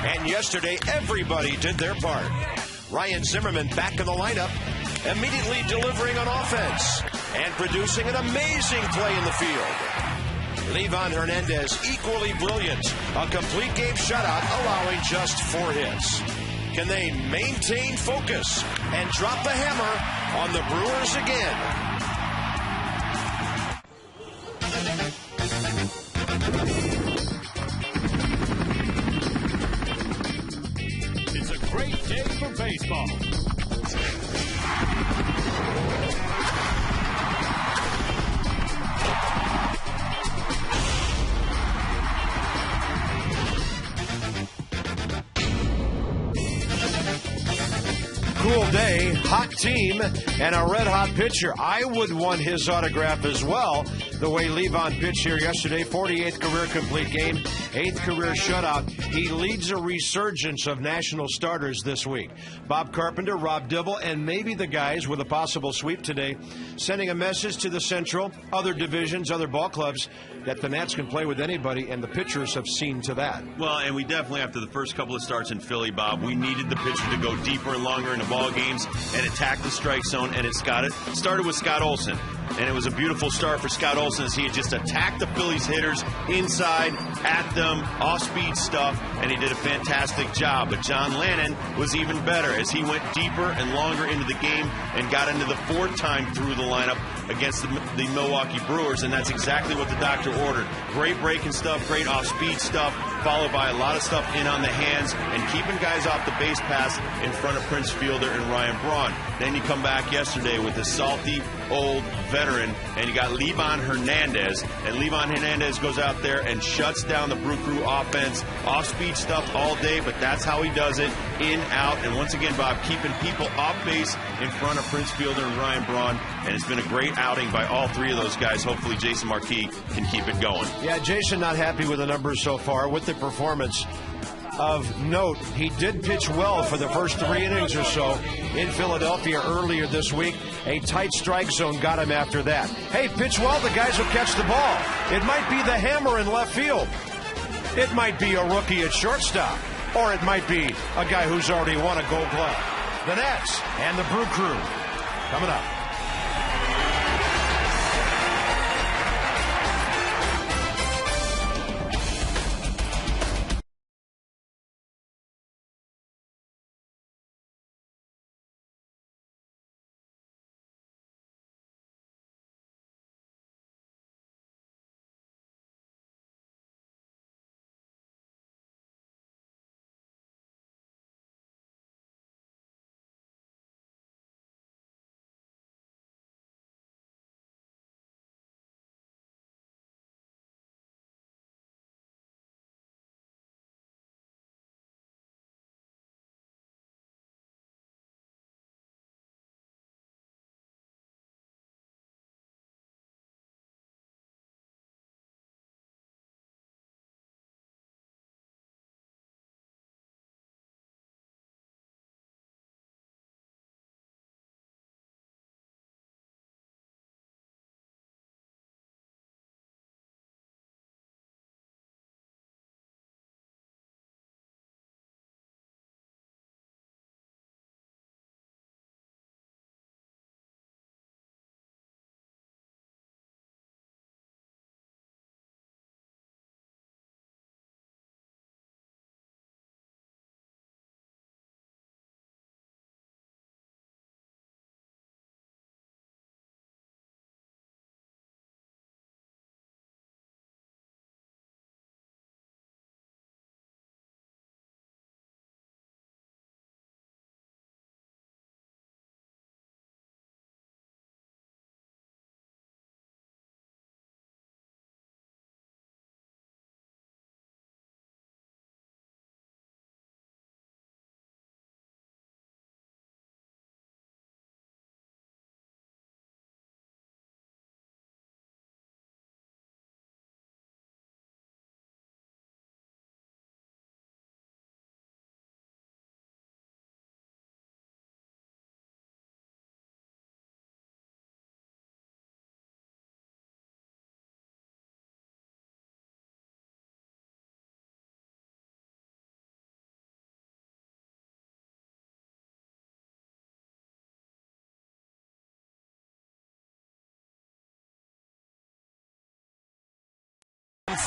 And yesterday, everybody did their part. Ryan Zimmerman back in the lineup, immediately delivering on offense and producing an amazing play in the field. Livan Hernandez equally brilliant. A complete game shutout, allowing just 4 hits. Can they maintain focus and drop the hammer on the Brewers again? It's a great day for baseball. Cool day, hot team, and a red-hot pitcher. I would want his autograph as well. The way Livan pitched here yesterday, 48th career complete game, 8th career shutout. He leads a resurgence of national starters this week. Bob Carpenter, Rob Dibble, and maybe the guys with a possible sweep today, sending a message to the Central, other divisions, other ball clubs, that the Nats can play with anybody, and the pitchers have seen to that. Well, and we definitely, after the first couple of starts in Philly, Bob, we needed the pitcher to go deeper and longer into ball games and attack the strike zone, and it started with Scott Olson. And it was a beautiful start for Scott Olson as he had just attacked the Phillies hitters inside, at them, off-speed stuff, and he did a fantastic job. But John Lannon was even better as he went deeper and longer into the game and got into the 4th time through the lineup against the Milwaukee Brewers, and that's exactly what the doctor ordered. Great breaking stuff, great off-speed stuff, followed by a lot of stuff in on the hands and keeping guys off the base pass in front of Prince Fielder and Ryan Braun. Then you come back yesterday with the salty, old veteran, and you got Livan Hernandez, and Livan Hernandez goes out there and shuts down the Brew Crew offense, off-speed stuff all day, but that's how he does it, in, out, and once again, Bob, keeping people off base in front of Prince Fielder and Ryan Braun, and it's been a great outing by all 3 of those guys. Hopefully Jason Marquis can keep it going. Yeah, Jason not happy with the numbers so far. With the performance, of note, he did pitch well for the first 3 innings or so in Philadelphia earlier this week. A tight strike zone got him after that. Hey, pitch well, the guys will catch the ball. It might be the hammer in left field. It might be a rookie at shortstop. Or it might be a guy who's already won a Gold Glove. The Nats and the Brew Crew coming up.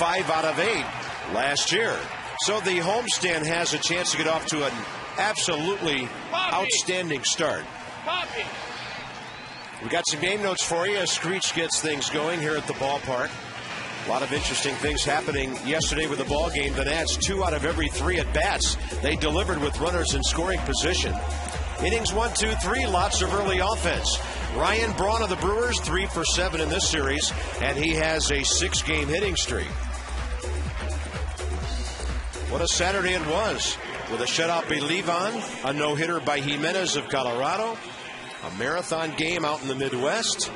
5 out of 8 last year. So the homestand has a chance to get off to an absolutely outstanding start. We got some game notes for you as Screech gets things going here at the ballpark. A lot of interesting things happening yesterday with the ball game. The Nats, 2 out of every 3 at bats they delivered with runners in scoring position. Innings 1, 2, 3, lots of early offense. Ryan Braun of the Brewers, 3 for 7 in this series, and he has a 6-game hitting streak. What a Saturday it was, with a shutout by Levon, a no-hitter by Jimenez of Colorado, a marathon game out in the Midwest.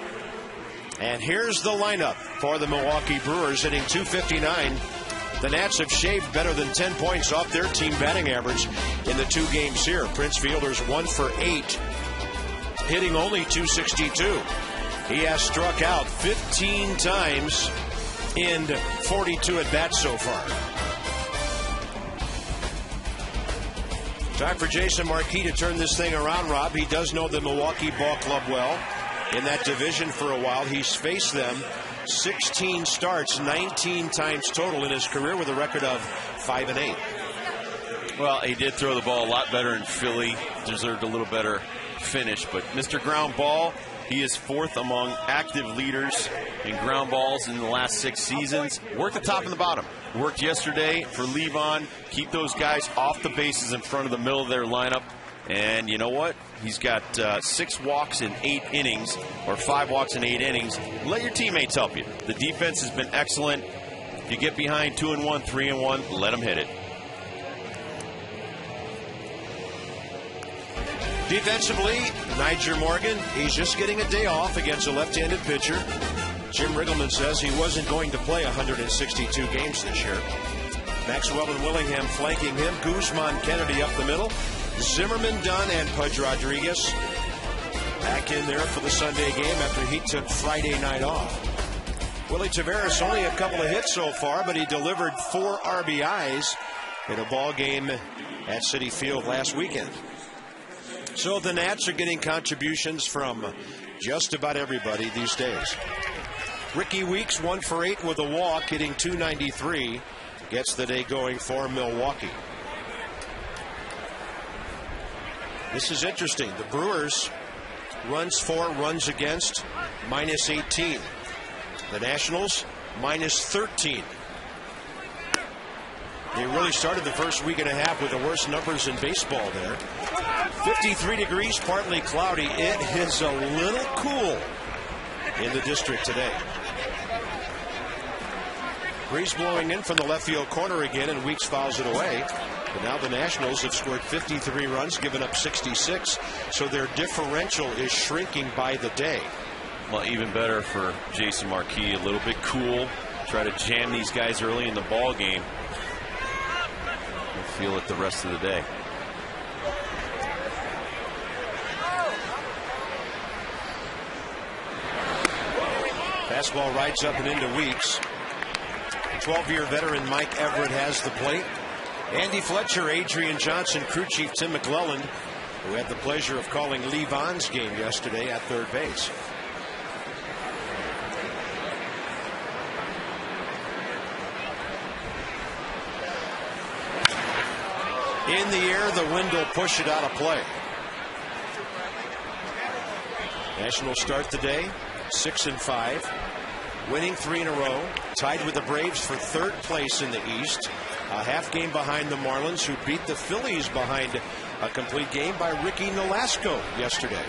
And here's the lineup for the Milwaukee Brewers, hitting .259. The Nats have shaved better than 10 points off their team batting average in the 2 games here. Prince Fielder's 1 for 8, hitting only .262. He has struck out 15 times in 42 at-bats so far. Time for Jason Marquis to turn this thing around, Rob. He does know the Milwaukee Ball Club well. In that division for a while, he's faced them 16 starts, 19 times total in his career, with a record of 5 and 8. Well, he did throw the ball a lot better in Philly. Deserved a little better finish. But Mr. Ground Ball, he is 4th among active leaders in ground balls in the last 6 seasons. Worked the top and the bottom. Worked yesterday for Levon. Keep those guys off the bases in front of the middle of their lineup. And you know what? He's got 6 walks in 8 innings, or 5 walks in 8 innings. Let your teammates help you. The defense has been excellent. If you get behind 2-1, 3-1, let them hit it. Defensively, Niger Morgan, he's just getting a day off against a left-handed pitcher. Jim Riggleman says he wasn't going to play 162 games this year. Maxwell and Willingham flanking him. Guzman, Kennedy up the middle. Zimmerman, Dunn, and Pudge Rodriguez back in there for the Sunday game after he took Friday night off. Willie Taveras, only a couple of hits so far, but he delivered 4 RBIs in a ball game at Citi Field last weekend. So the Nats are getting contributions from just about everybody these days. Ricky Weeks, 1 for 8 with a walk, hitting .293, gets the day going for Milwaukee. This is interesting. The Brewers, runs for, runs against, -18. The Nationals, -13. They really started the first week and a half with the worst numbers in baseball there. 53 degrees, partly cloudy. It is a little cool in the district today. Breeze blowing in from the left field corner again, and Weeks fouls it away. But now the Nationals have scored 53 runs, given up 66, so their differential is shrinking by the day. Well, even better for Jason Marquis, a little bit cool. Try to jam these guys early in the ball game. We'll feel it the rest of the day. Fastball rides up and into Weeks. 12-year veteran Mike Everett has the plate. Andy Fletcher, Adrian Johnson, crew chief Tim McClelland, who had the pleasure of calling Levon's game yesterday at third base. In the air, the wind will push it out of play. Nationals start the day 6-5, winning 3 in a row, tied with the Braves for 3rd place in the East. A half game behind the Marlins, who beat the Phillies behind a complete game by Ricky Nolasco yesterday.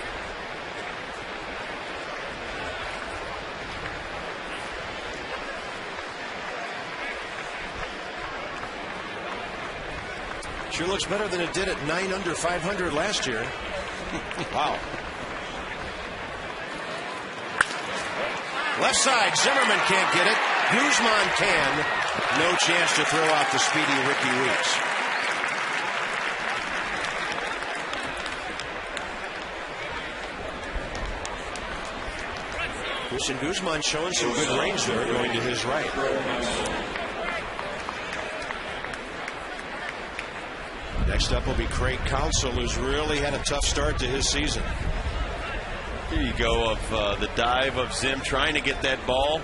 Sure looks better than it did at 9 under 500 last year. Wow. Left side, Zimmerman can't get it. Guzman can. No chance to throw out the speedy Ricky Weeks. Christian Guzman showing some good range there, going to his right. Next up will be Craig Counsell, who's really had a tough start to his season. Here you go, of the dive of Zim trying to get that ball.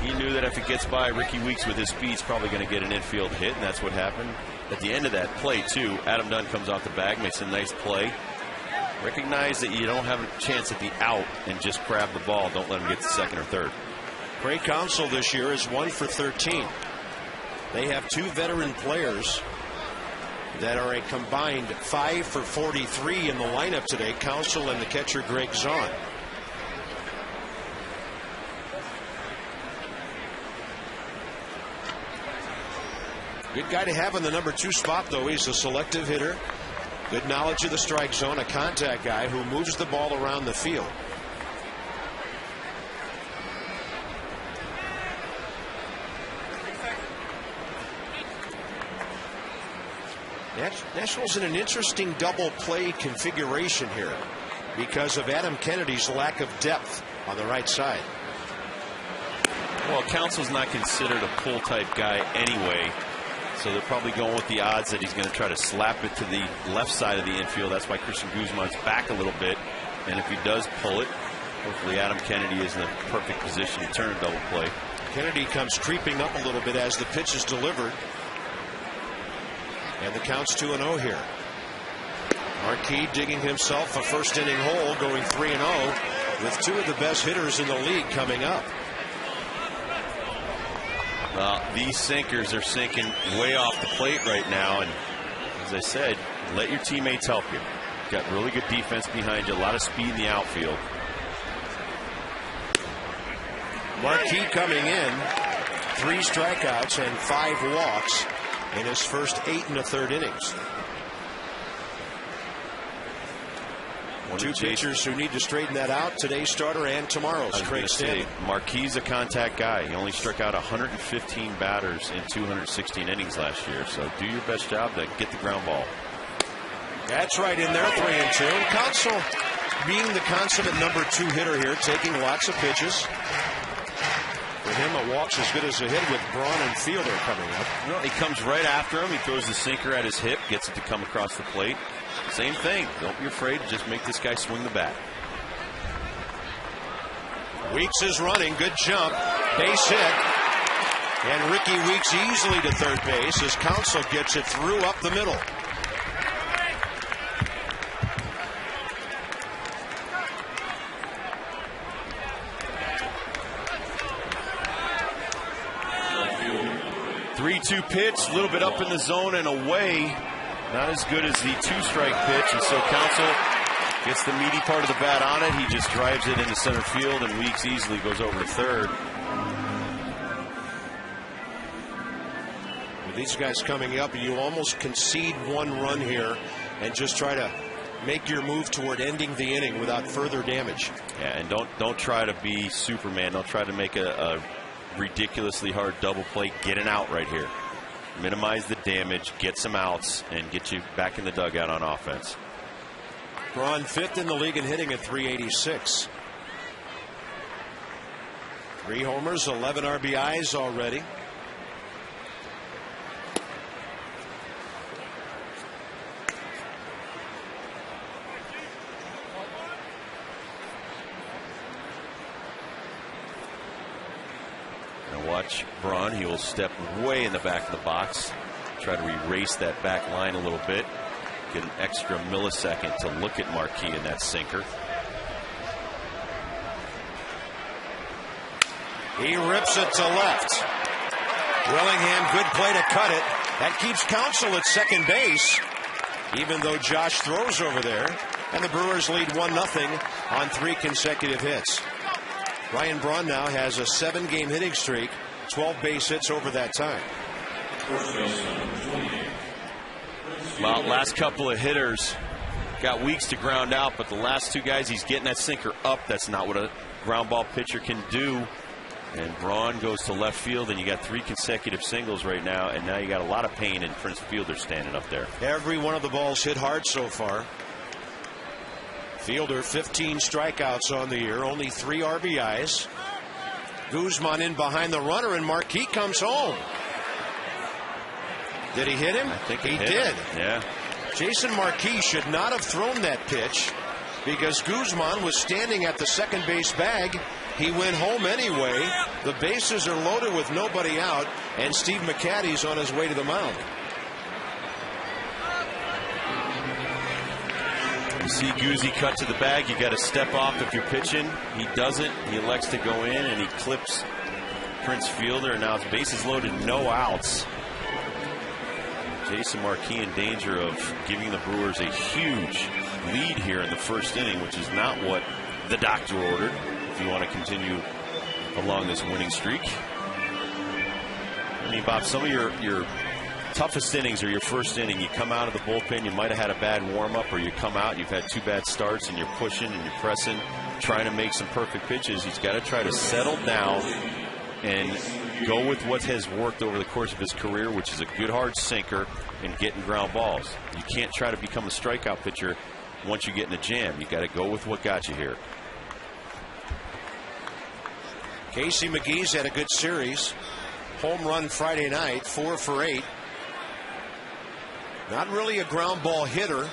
He knew that if it gets by, Ricky Weeks with his speed is probably going to get an infield hit, and that's what happened. At the end of that play, too, Adam Dunn comes off the bag, makes a nice play. Recognize that you don't have a chance at the out and just grab the ball. Don't let him get to second or third. Craig Counsell this year is 1 for 13. They have 2 veteran players that are a combined 5 for 43 in the lineup today. Counsell and the catcher Greg Zahn. Good guy to have in the number 2 spot, though. He's a selective hitter. Good knowledge of the strike zone. A contact guy who moves the ball around the field. Nationals in an interesting double play configuration here because of Adam Kennedy's lack of depth on the right side. Well, Counsell's not considered a pull type guy anyway. So they're probably going with the odds that he's going to try to slap it to the left side of the infield. That's why Christian Guzman's back a little bit. And if he does pull it, hopefully Adam Kennedy is in the perfect position to turn a double play. Kennedy comes creeping up a little bit as the pitch is delivered. And the count's 2-0 here. Marquis digging himself a first inning hole, going 3-0 with 2 of the best hitters in the league coming up. These sinkers are sinking way off the plate right now, and as I said, let your teammates help you. Got really good defense behind you, a lot of speed in the outfield. Marquis coming in, 3 strikeouts and 5 walks in his first 8 1/3 innings. 2 pitchers who need to straighten that out. Today's starter and tomorrow's. Craig Stanton. Marquis is a contact guy. He only struck out 115 batters in 216 innings last year. So do your best job to get the ground ball. That's right in there, 3-2. Counsell being the consummate number 2 hitter here, taking lots of pitches. For him, a walk's as good as a hit with Braun and Fielder coming up. Well, he comes right after him. He throws the sinker at his hip, gets it to come across the plate. Same thing. Don't be afraid to just make this guy swing the bat. Weeks is running. Good jump. Base hit. And Ricky Weeks easily to third base as Counsell gets it through up the middle. Three-two pitch, a little bit up in the zone and away. Not as good as the 2-strike pitch, and so Counsell gets the meaty part of the bat on it. He just drives it into center field, and Weeks easily goes over to third. With these guys coming up, you almost concede 1 run here and just try to make your move toward ending the inning without further damage. Yeah, and don't try to be Superman. Don't try to make a ridiculously hard double play. Get an out right here. Minimize the damage, get some outs, and get you back in the dugout on offense. Braun 5th in the league in hitting at 386. 3 homers, 11 RBIs already. Watch Braun. He will step way in the back of the box, try to erase that back line a little bit, get an extra millisecond to look at Marquis in that sinker. He rips it to left. Willingham, good play to cut it. That keeps Counsell at second base, even though Josh throws over there. And the Brewers lead 1-0 on 3 consecutive hits. Ryan Braun now has a 7-game hitting streak, 12 base hits over that time. Well, last couple of hitters got Weeks to ground out, but the last 2 guys, he's getting that sinker up. That's not what a ground ball pitcher can do. And Braun goes to left field, and you got 3 consecutive singles right now, and now you got a lot of pain in Prince Fielder standing up there. Every one of the balls hit hard so far. Fielder 15 strikeouts on the year, only 3 RBIs. Guzman in behind the runner, and Marquis comes home. Did he hit him? I think he did. Yeah. Jason Marquis should not have thrown that pitch because Guzman was standing at the second base bag He went home anyway. The bases are loaded with nobody out, and Steve McCatty's on his way to the mound. You see Guzzi cut to the bag. You got to step off if you're pitching. He doesn't. He elects to go in, and he clips Prince Fielder. And now it's bases loaded, no outs. Jason Marquis in danger of giving the Brewers a huge lead here in the first inning, which is not what the doctor ordered if you want to continue along this winning streak. I mean, Bob, some of your toughest innings are your first inning. You come out of the bullpen, you might have had a bad warm-up, or you come out, you've had 2 bad starts, and you're pushing and you're pressing, trying to make some perfect pitches. He's got to try to settle down and go with what has worked over the course of his career, which is a good hard sinker and getting ground balls. You can't try to become a strikeout pitcher once you get in a jam. You got to go with what got you here. Casey McGee's had a good series. Home run Friday night, 4 for 8. Not really a ground ball hitter.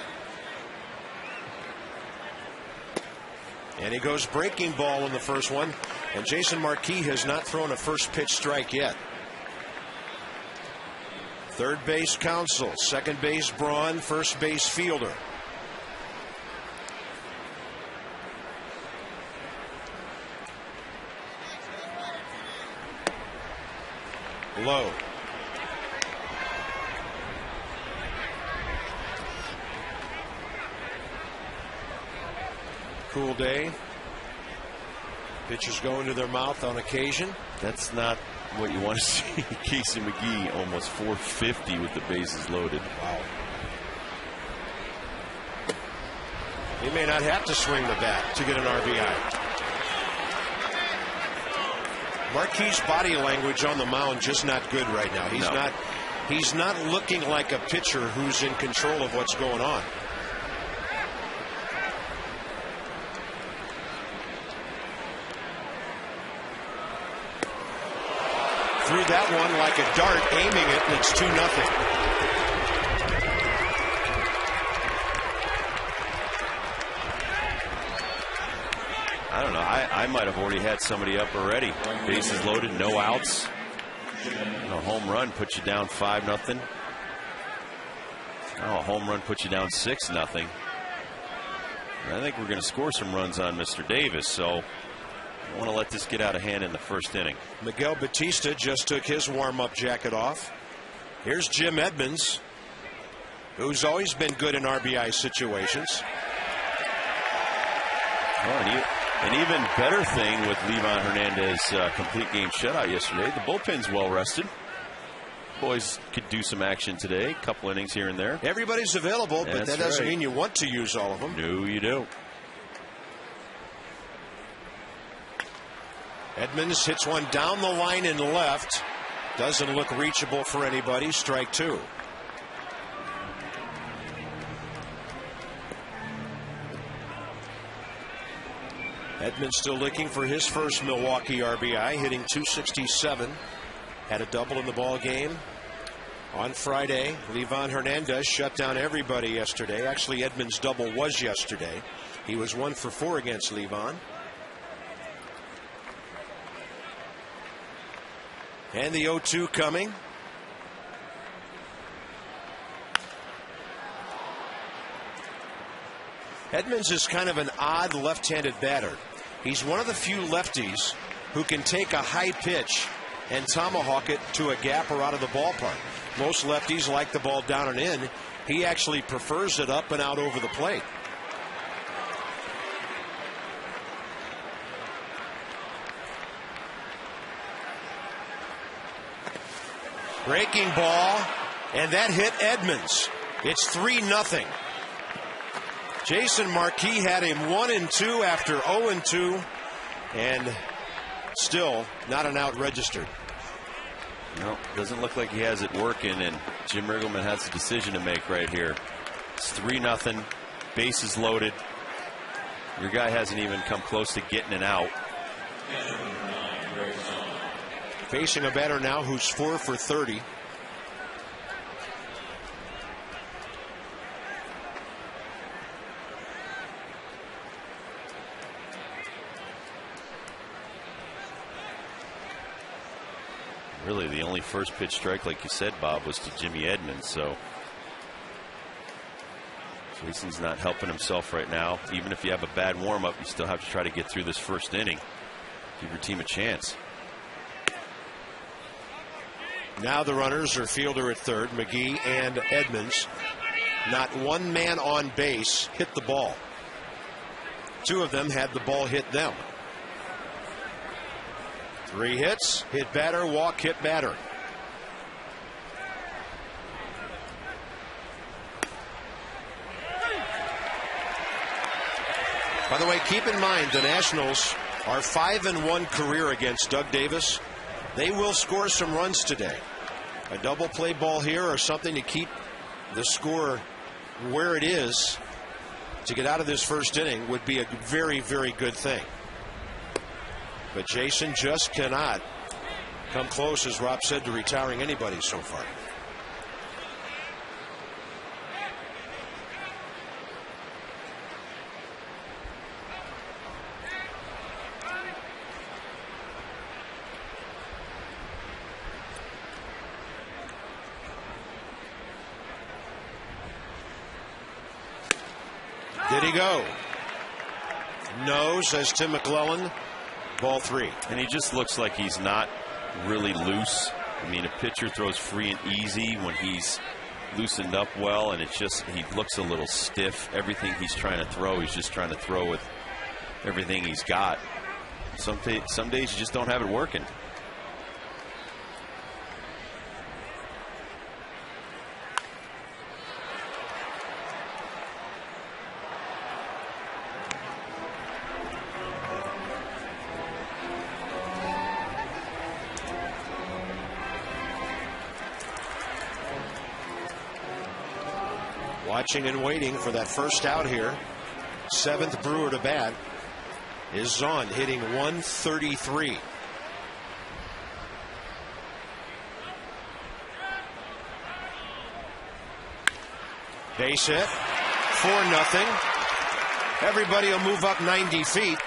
And he goes breaking ball in the first one. And Jason Marquis has not thrown a first pitch strike yet. Third base Counsell, second base Braun, first base Fielder. Low. Cool day. Pitchers go into their mouth on occasion. That's not what you want to see. Casey McGee almost 450 with the bases loaded. Wow. He may not have to swing the bat to get an RBI. Marquis' body language on the mound just not good right now. He's not looking like a pitcher who's in control of what's going on. Threw that one like a dart, aiming it, and it's 2-0. I don't know. I might have already had somebody up already. Bases loaded, no outs. A home run puts you down 5-0. Oh, a home run puts you down 6-0. I think we're going to score some runs on Mr. Davis, so I want to let this get out of hand in the first inning. Miguel Batista just took his warm-up jacket off. Here's Jim Edmonds, who's always been good in RBI situations. Oh, an even better thing with Livan Hernandez complete game shutout yesterday. The bullpen's well rested. Boys could do some action today. A couple innings here and there. Everybody's available, but that doesn't mean you want to use all of them. No, you don't. Edmonds hits one down the line and left. Doesn't look reachable for anybody. Strike 2. Edmonds still looking for his first Milwaukee RBI, hitting .267. Had a double in the ball game on Friday. Livan Hernandez shut down everybody yesterday. Actually, Edmonds' double was yesterday. He was 1 for 4 against Livan. And the 0-2 coming. Edmonds is kind of an odd left-handed batter. He's one of the few lefties who can take a high pitch and tomahawk it to a gap or out of the ballpark. Most lefties like the ball down and in. He actually prefers it up and out over the plate. Breaking ball, and that hit Edmonds. It's 3-0. Jason Marquis had him 1-2 after 0-2, and still not an out registered. No, doesn't look like he has it working, and Jim Riggleman has a decision to make right here. It's 3-0, bases loaded. Your guy hasn't even come close to getting an out. Facing a batter now who's 4 for 30. Really, the only first pitch strike, like you said, Bob, was to Jimmy Edmonds. So Jason's not helping himself right now. Even if you have a bad warm-up, you still have to try to get through this first inning. Give your team a chance. Now the runners are Fielder at third, McGee and Edmonds. Not one man on base hit the ball. Two of them had the ball hit them. 3 hits, hit batter, walk, hit batter. By the way, keep in mind the Nationals are 5-1 career against Doug Davis. They will score some runs today. A double play ball here or something to keep the score where it is to get out of this first inning would be a very, very good thing. But Jason just cannot come close, as Rob said, to retiring anybody so far. Did he go? No, says Tim McClellan. Ball 3. And he just looks like he's not really loose. I mean, a pitcher throws free and easy when he's loosened up well, and it's just, he looks a little stiff. Everything he's trying to throw, he's just trying to throw with everything he's got. Some days you just don't have it working. Watching and waiting for that first out here. 7th Brewer to bat is Zahn, hitting 133. Base hit. 4-0. Everybody will move up 90 feet.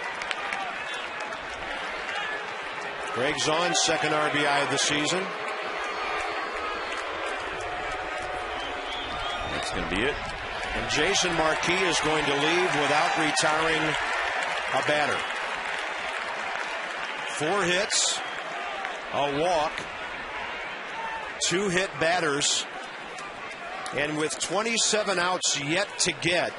Greg Zahn's second RBI of the season. That's going to be it. And Jason Marquis is going to leave without retiring a batter. 4 hits, a walk, 2 hit batters, and with 27 outs yet to get,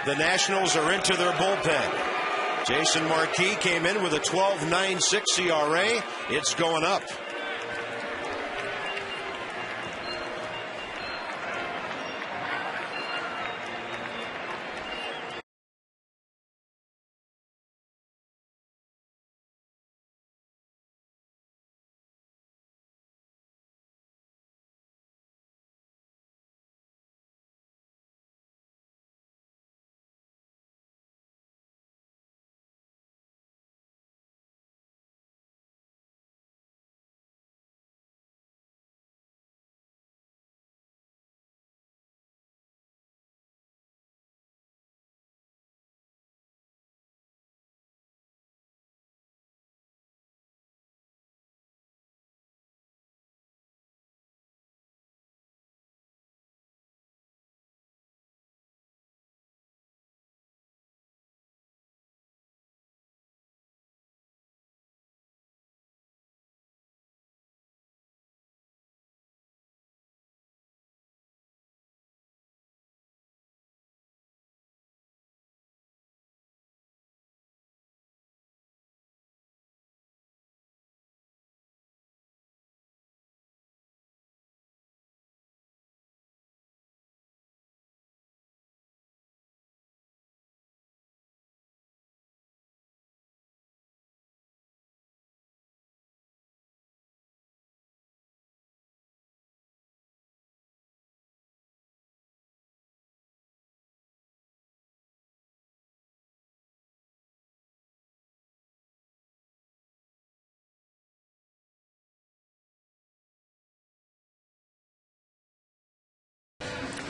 the Nationals are into their bullpen. Jason Marquis came in with a 12.96 ERA. It's going up.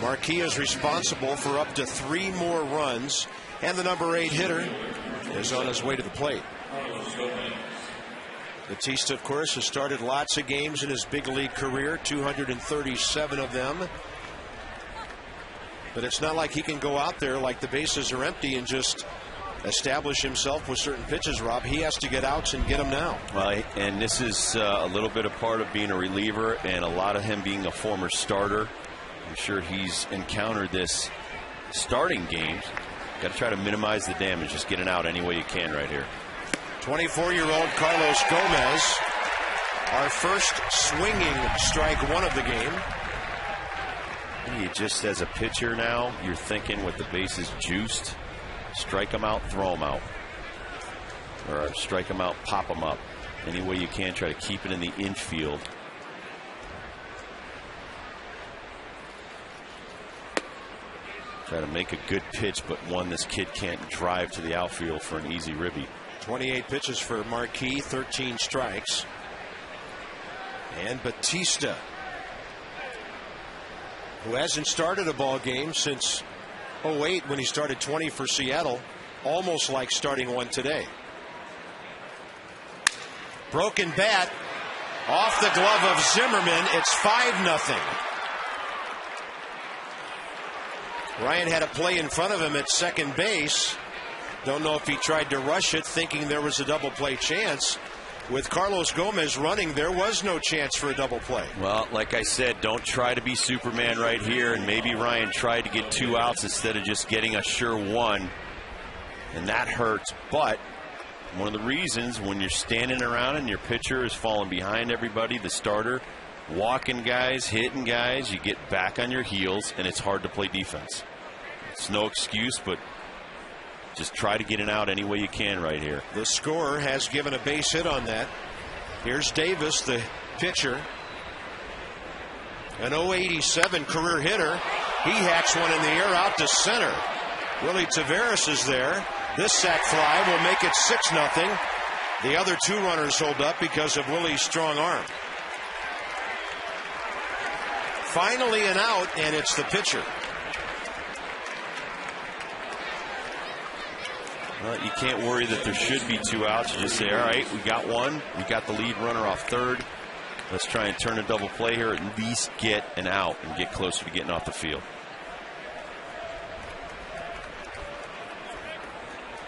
Marquis is responsible for up to 3 more runs, and the number 8 hitter is on his way to the plate. Batista, of course, has started lots of games in his big league career, 237 of them. But it's not like he can go out there like the bases are empty and just establish himself with certain pitches, Rob. He has to get outs and get them now. Well, and this is a little bit a part of being a reliever and a lot of him being a former starter. I'm sure he's encountered this starting games. Got to try to minimize the damage. Just get it out any way you can right here. 24-year-old Carlos Gomez, our first swinging strike one of the game. You just, as a pitcher now, you're thinking with the bases juiced, strike them out, throw them out. Or strike them out, pop them up. Any way you can, try to keep it in the infield. Try to make a good pitch, but one this kid can't drive to the outfield for an easy ribby. 28 pitches for Marquis, 13 strikes. And Batista, who hasn't started a ball game since 08 when he started 20 for Seattle, almost like starting one today. Broken bat off the glove of Zimmerman. It's 5-0. Ryan had a play in front of him at second base. Don't know if he tried to rush it thinking there was a double play chance. With Carlos Gomez running, there was no chance for a double play. Well, like I said, don't try to be Superman right here. And maybe Ryan tried to get 2 outs instead of just getting a sure one. And that hurts. But one of the reasons when you're standing around and your pitcher is falling behind everybody, the starter, walking guys, hitting guys, you get back on your heels and it's hard to play defense. It's no excuse, but just try to get it out any way you can right here. The scorer has given a base hit on that. Here's Davis, the pitcher. An 087 career hitter. He hacks one in the air out to center. Willie Taveras is there. This sac fly will make it 6-0. The other 2 runners hold up because of Willie's strong arm. Finally an out, and it's the pitcher. Well, you can't worry that there should be 2 outs. You just say, all right, we got one. We got the lead runner off third. Let's try and turn a double play here, at least get an out and get closer to getting off the field.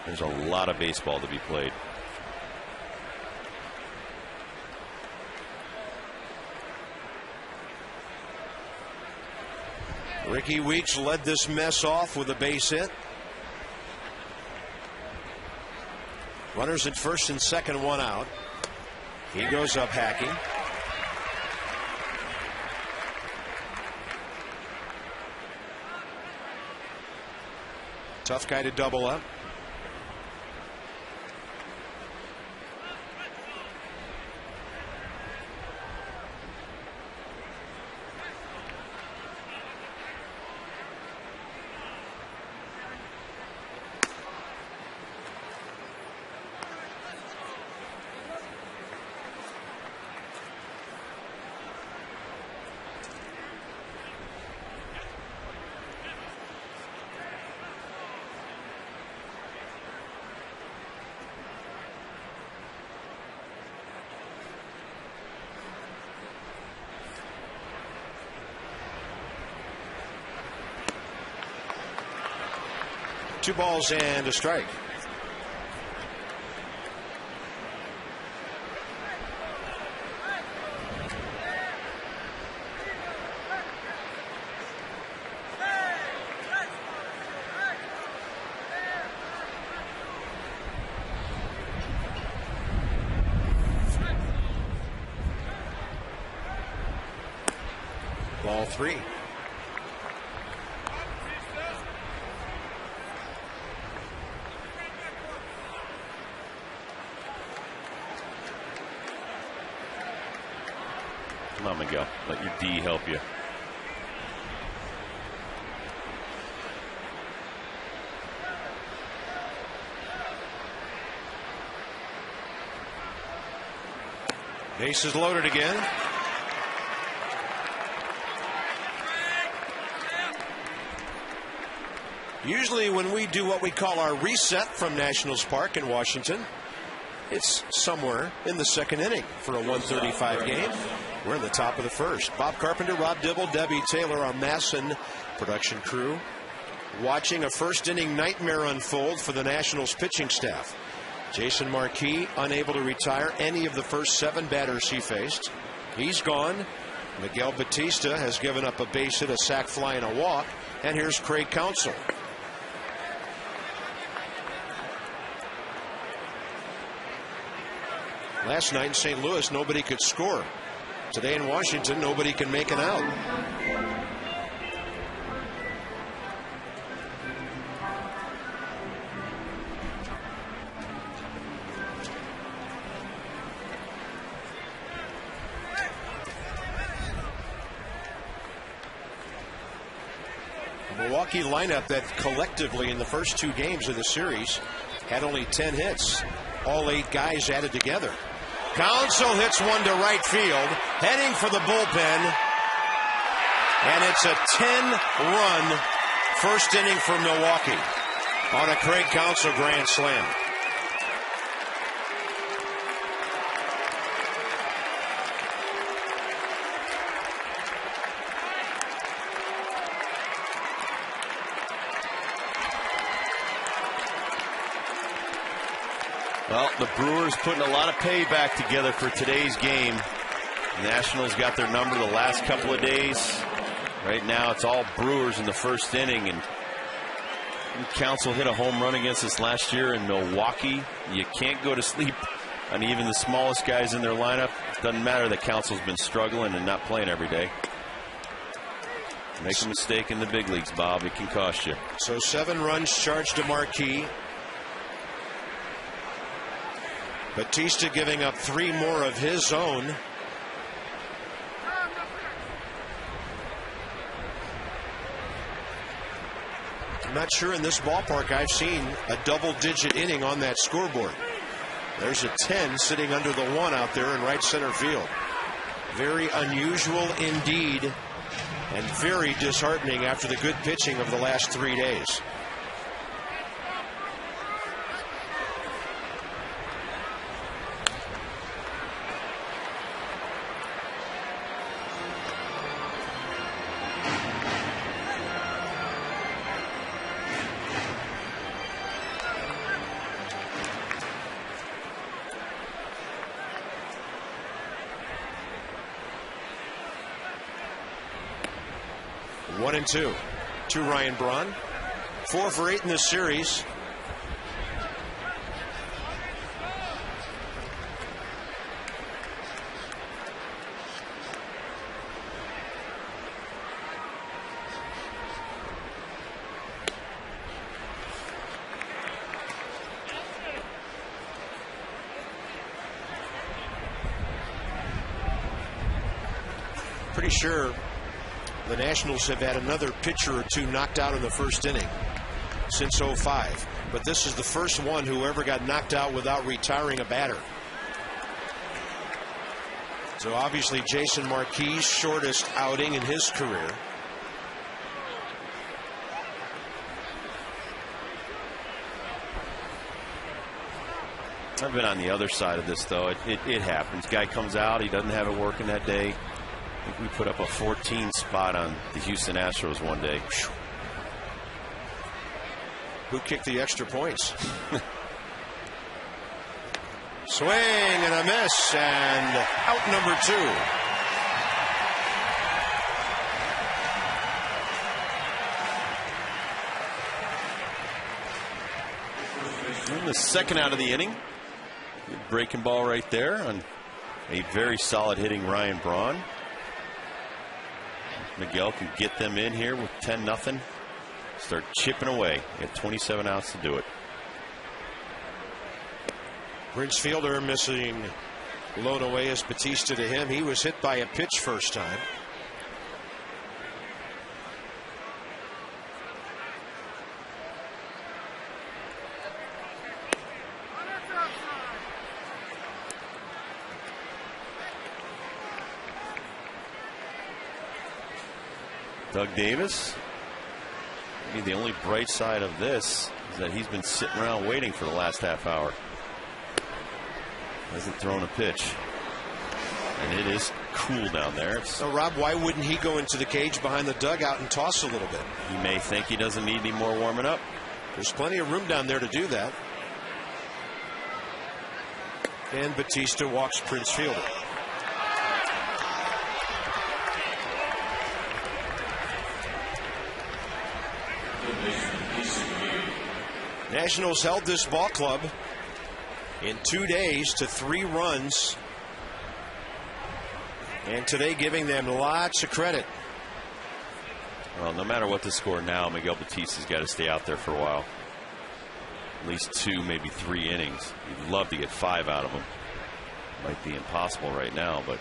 There's a lot of baseball to be played. Ricky Weeks led this mess off with a base hit. Runners at first and second, 1 out. He goes up hacking. Tough guy to double up. Two balls and a strike. Ball 3. Come on, Miguel. Let your D help you. Bases loaded again. Usually when we do what we call our reset from Nationals Park in Washington, It's somewhere in the second inning for a 135 game. We're in the top of the first. Bob Carpenter, Rob Dibble, Debbie Taylor, our Masson production crew, watching a first inning nightmare unfold for the Nationals pitching staff. Jason Marquis unable to retire any of the first 7 batters he faced. He's gone. Miguel Batista has given up a base hit, a sac fly, and a walk. And here's Craig Counsell. Last night in St. Louis, nobody could score. Today in Washington, nobody can make an out. Milwaukee lineup that collectively in the first 2 games of the series had only 10 hits. All 8 guys added together. Counsell hits one to right field, heading for the bullpen. And it's a 10-run first inning for Milwaukee on a Craig Counsell grand slam. Well, the Brewers putting a lot of payback together for today's game. The Nationals got their number the last couple of days. Right now it's all Brewers in the first inning, and Counsell hit a home run against us last year in Milwaukee. You can't go to sleep on even the smallest guys in their lineup. It doesn't matter that Counsell's been struggling and not playing every day. Make a mistake in the big leagues, Bob. It can cost you. So 7 runs charged to Marquis. Batista giving up 3 more of his own. I'm not sure in this ballpark I've seen a double-digit inning on that scoreboard. There's a 10 sitting under the 1 out there in right center field. Very unusual indeed, and very disheartening after the good pitching of the last 3 days. One and two to Ryan Braun. 4 for 8 in this series. Pretty sure the Nationals have had another pitcher or 2 knocked out in the first inning since '05. But this is the first one who ever got knocked out without retiring a batter. So obviously Jason Marquis' shortest outing in his career. I've been on the other side of this, though. It happens. Guy comes out, he doesn't have it working that day. I think we put up a 14 spot on the Houston Astros one day. Who kicked the extra points? Swing and a miss, and out number 2. In the second out of the inning. Good breaking ball right there on a very solid hitting Ryan Braun. Miguel can get them in here with 10-0. Start chipping away. At 27 outs to do it. Prince Fielder missing load away as Batista to him. He was hit by a pitch first time. Doug Davis. Maybe the only bright side of this is that he's been sitting around waiting for the last half hour. Hasn't thrown a pitch. And it is cool down there. So, Rob, why wouldn't he go into the cage behind the dugout and toss a little bit? He may think he doesn't need any more warming up. There's plenty of room down there to do that. And Batista walks Prince Fielder. Nationals held this ball club in 2 days to 3 runs. And today giving them lots of credit. Well, no matter what the score now, Miguel Batista's got to stay out there for a while. At least 2, maybe 3 innings. You'd love to get 5 out of him. Might be impossible right now, but.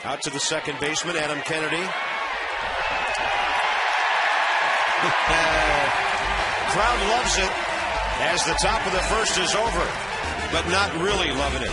Out to the second baseman, Adam Kennedy. Crowd loves it as the top of the first is over, but not really loving it.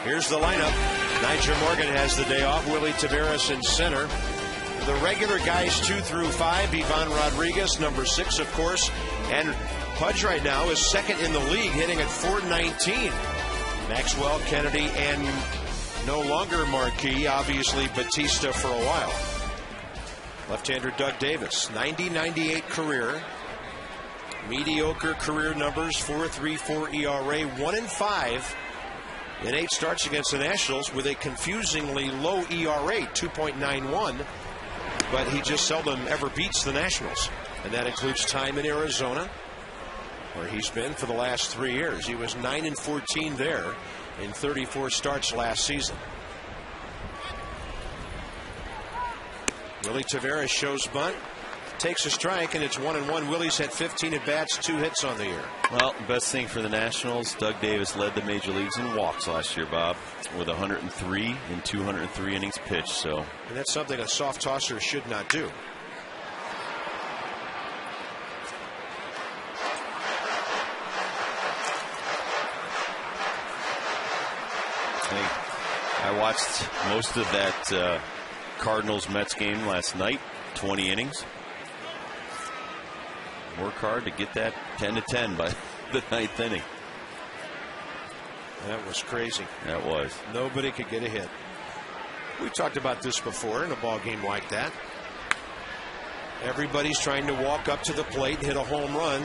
Here's the lineup. Nyjer Morgan has the day off. Willie Taveras in center. The regular guys 2 through 5. Ivan Rodriguez, number 6, of course. And Pudge right now is second in the league, hitting at .419. Maxwell, Kennedy, and no longer marquee, obviously Batista for a while. Left-hander Doug Davis, 90-98 career. Mediocre career numbers, 4.34 ERA, 1-5 in 8 starts against the Nationals with a confusingly low ERA, 2.91. But he just seldom ever beats the Nationals. And that includes time in Arizona, where he's been for the last 3 years. He was 9-14 there in 34 starts last season. Willie Taveras shows bunt, takes a strike, and it's 1-1. Willie's had 15 at-bats, 2 hits on the year. Well, best thing for the Nationals, Doug Davis led the major leagues in walks last year, Bob, with 103 in 203 innings pitched. So, and that's something a soft tosser should not do. I watched most of that Cardinals-Mets game last night, 20 innings. Work hard to get that 10-10 by the 9th inning. That was crazy. That was. Nobody could get a hit. We talked about this before in a ball game like that. Everybody's trying to walk up to the plate and hit a home run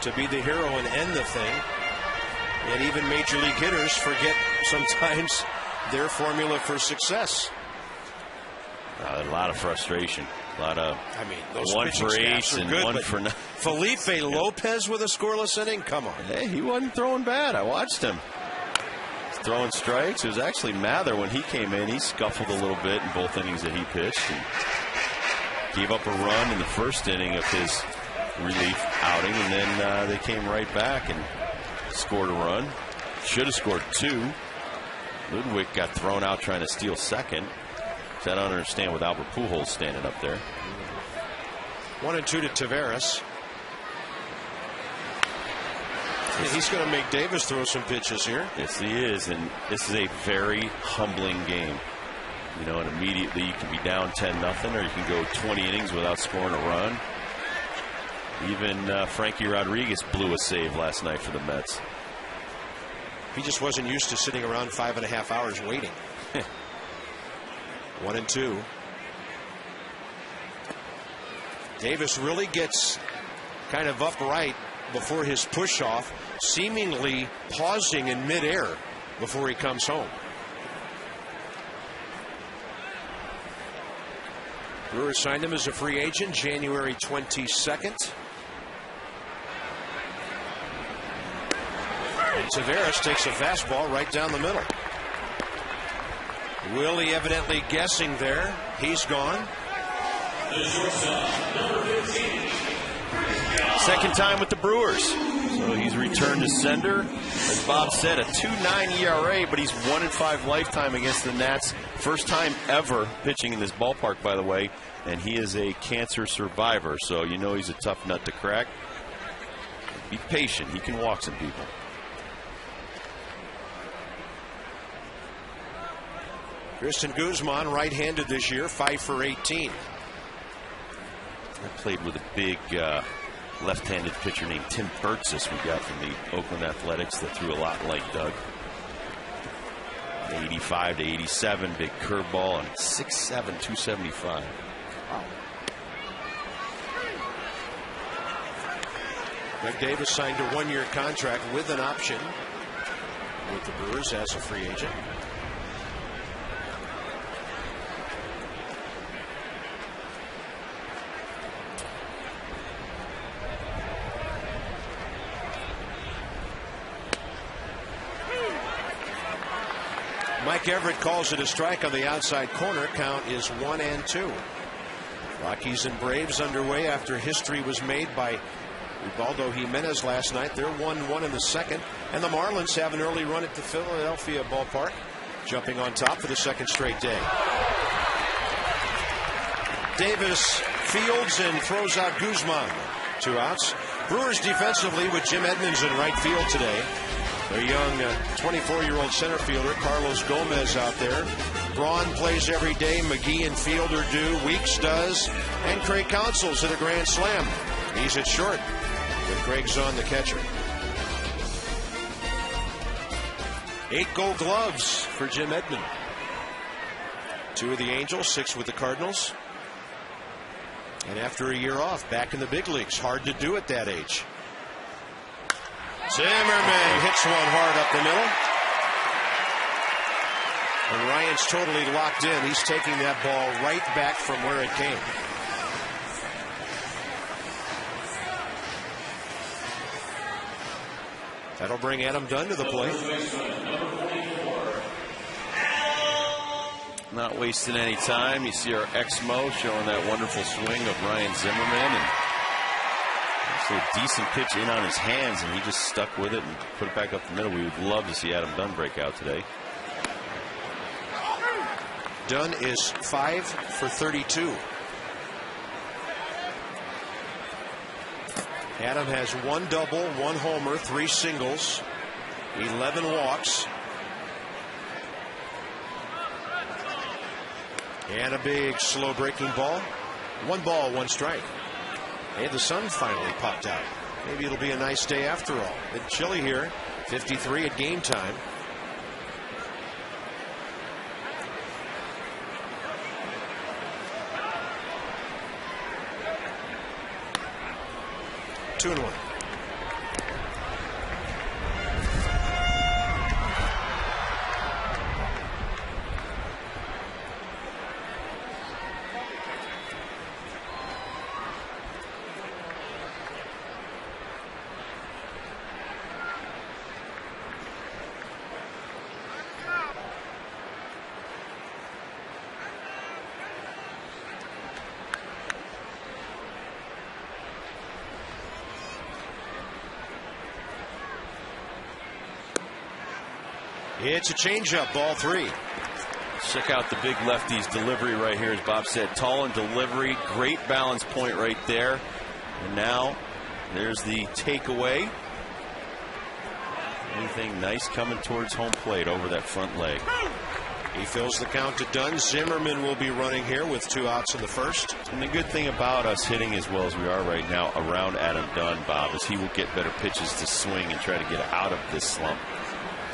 to be the hero and end the thing. And even major league hitters forget sometimes their formula for success. A lot of frustration. A lot of, those one for ace and good, one for nothing. Felipe Lopez with a scoreless inning? Come on. Hey, he wasn't throwing bad. I watched him. He's throwing strikes. It was actually Mather when he came in. He scuffled a little bit in both innings that he pitched. And gave up a run in the first inning of his relief outing. And then they came right back and scored a run. Should have scored 2. Ludwig got thrown out trying to steal second. So I don't understand with Albert Pujols standing up there. 1-2 to Taveras. He's going to make Davis throw some pitches here. Yes, he is, and this is a very humbling game. You know, and immediately you can be down 10-0, or you can go 20 innings without scoring a run. Even Frankie Rodriguez blew a save last night for the Mets. He just wasn't used to sitting around 5.5 hours waiting. 1-2. Davis really gets kind of upright before his push off, seemingly pausing in midair before he comes home. Brewers signed him as a free agent January 22nd. And Taveras takes a fastball right down the middle. Willie evidently guessing there. He's gone. Second time with the Brewers. So he's returned to sender. As Bob said, a 2.9 ERA, but he's 1-5 lifetime against the Nats. First time ever pitching in this ballpark, by the way. And he is a cancer survivor, so you know he's a tough nut to crack. Be patient. He can walk some people. Tristan Guzman, right-handed this year, 5 for 18. I played with a big left-handed pitcher named Tim Burtsis we got from the Oakland Athletics that threw a lot like Doug. 85 to 87, big curveball, and 6'7", 275. Wow. Doug Davis signed a 1-year contract with an option with the Brewers as a free agent. Mike Everett calls it a strike on the outside corner. Count is 1-2. Rockies and Braves underway after history was made by Ubaldo Jimenez last night. They're 1-1 in the second. And the Marlins have an early run at the Philadelphia ballpark, jumping on top for the second straight day. Davis fields and throws out Guzman. 2 outs. Brewers defensively with Jim Edmonds in right field today. Their young 24-year-old center fielder, Carlos Gomez, out there. Braun plays every day. McGee and Fielder do. Weeks does. And Craig Counsell's at a grand slam. He's at short with Craig Zahn, the catcher. 8 gold gloves for Jim Edmonds. 2 with the Angels, 6 with the Cardinals. And after a year off, back in the big leagues. Hard to do at that age. Zimmerman hits one hard up the middle. And Ryan's totally locked in. He's taking that ball right back from where it came. That'll bring Adam Dunn to the plate. Not wasting any time. You see our Exmo showing that wonderful swing of Ryan Zimmerman. And a decent pitch in on his hands, and he just stuck with it and put it back up the middle. We would love to see Adam Dunn break out today. Dunn is 5 for 32. Adam has 1 double, 1 homer, 3 singles, 11 walks, and a big slow breaking ball. 1 ball, 1 strike. Hey, the sun finally popped out. Maybe it'll be a nice day after all. It's chilly here. 53 at game time. Two and 1. It's a changeup, ball 3. Check out the big lefty's delivery right here, as Bob said. Tall and delivery, great balance point right there. And now there's the takeaway. Anything nice coming towards home plate over that front leg. He fills the count to Dunn. Zimmerman will be running here with 2 outs in the first. And the good thing about us hitting as well as we are right now around Adam Dunn, Bob, is he will get better pitches to swing and try to get out of this slump.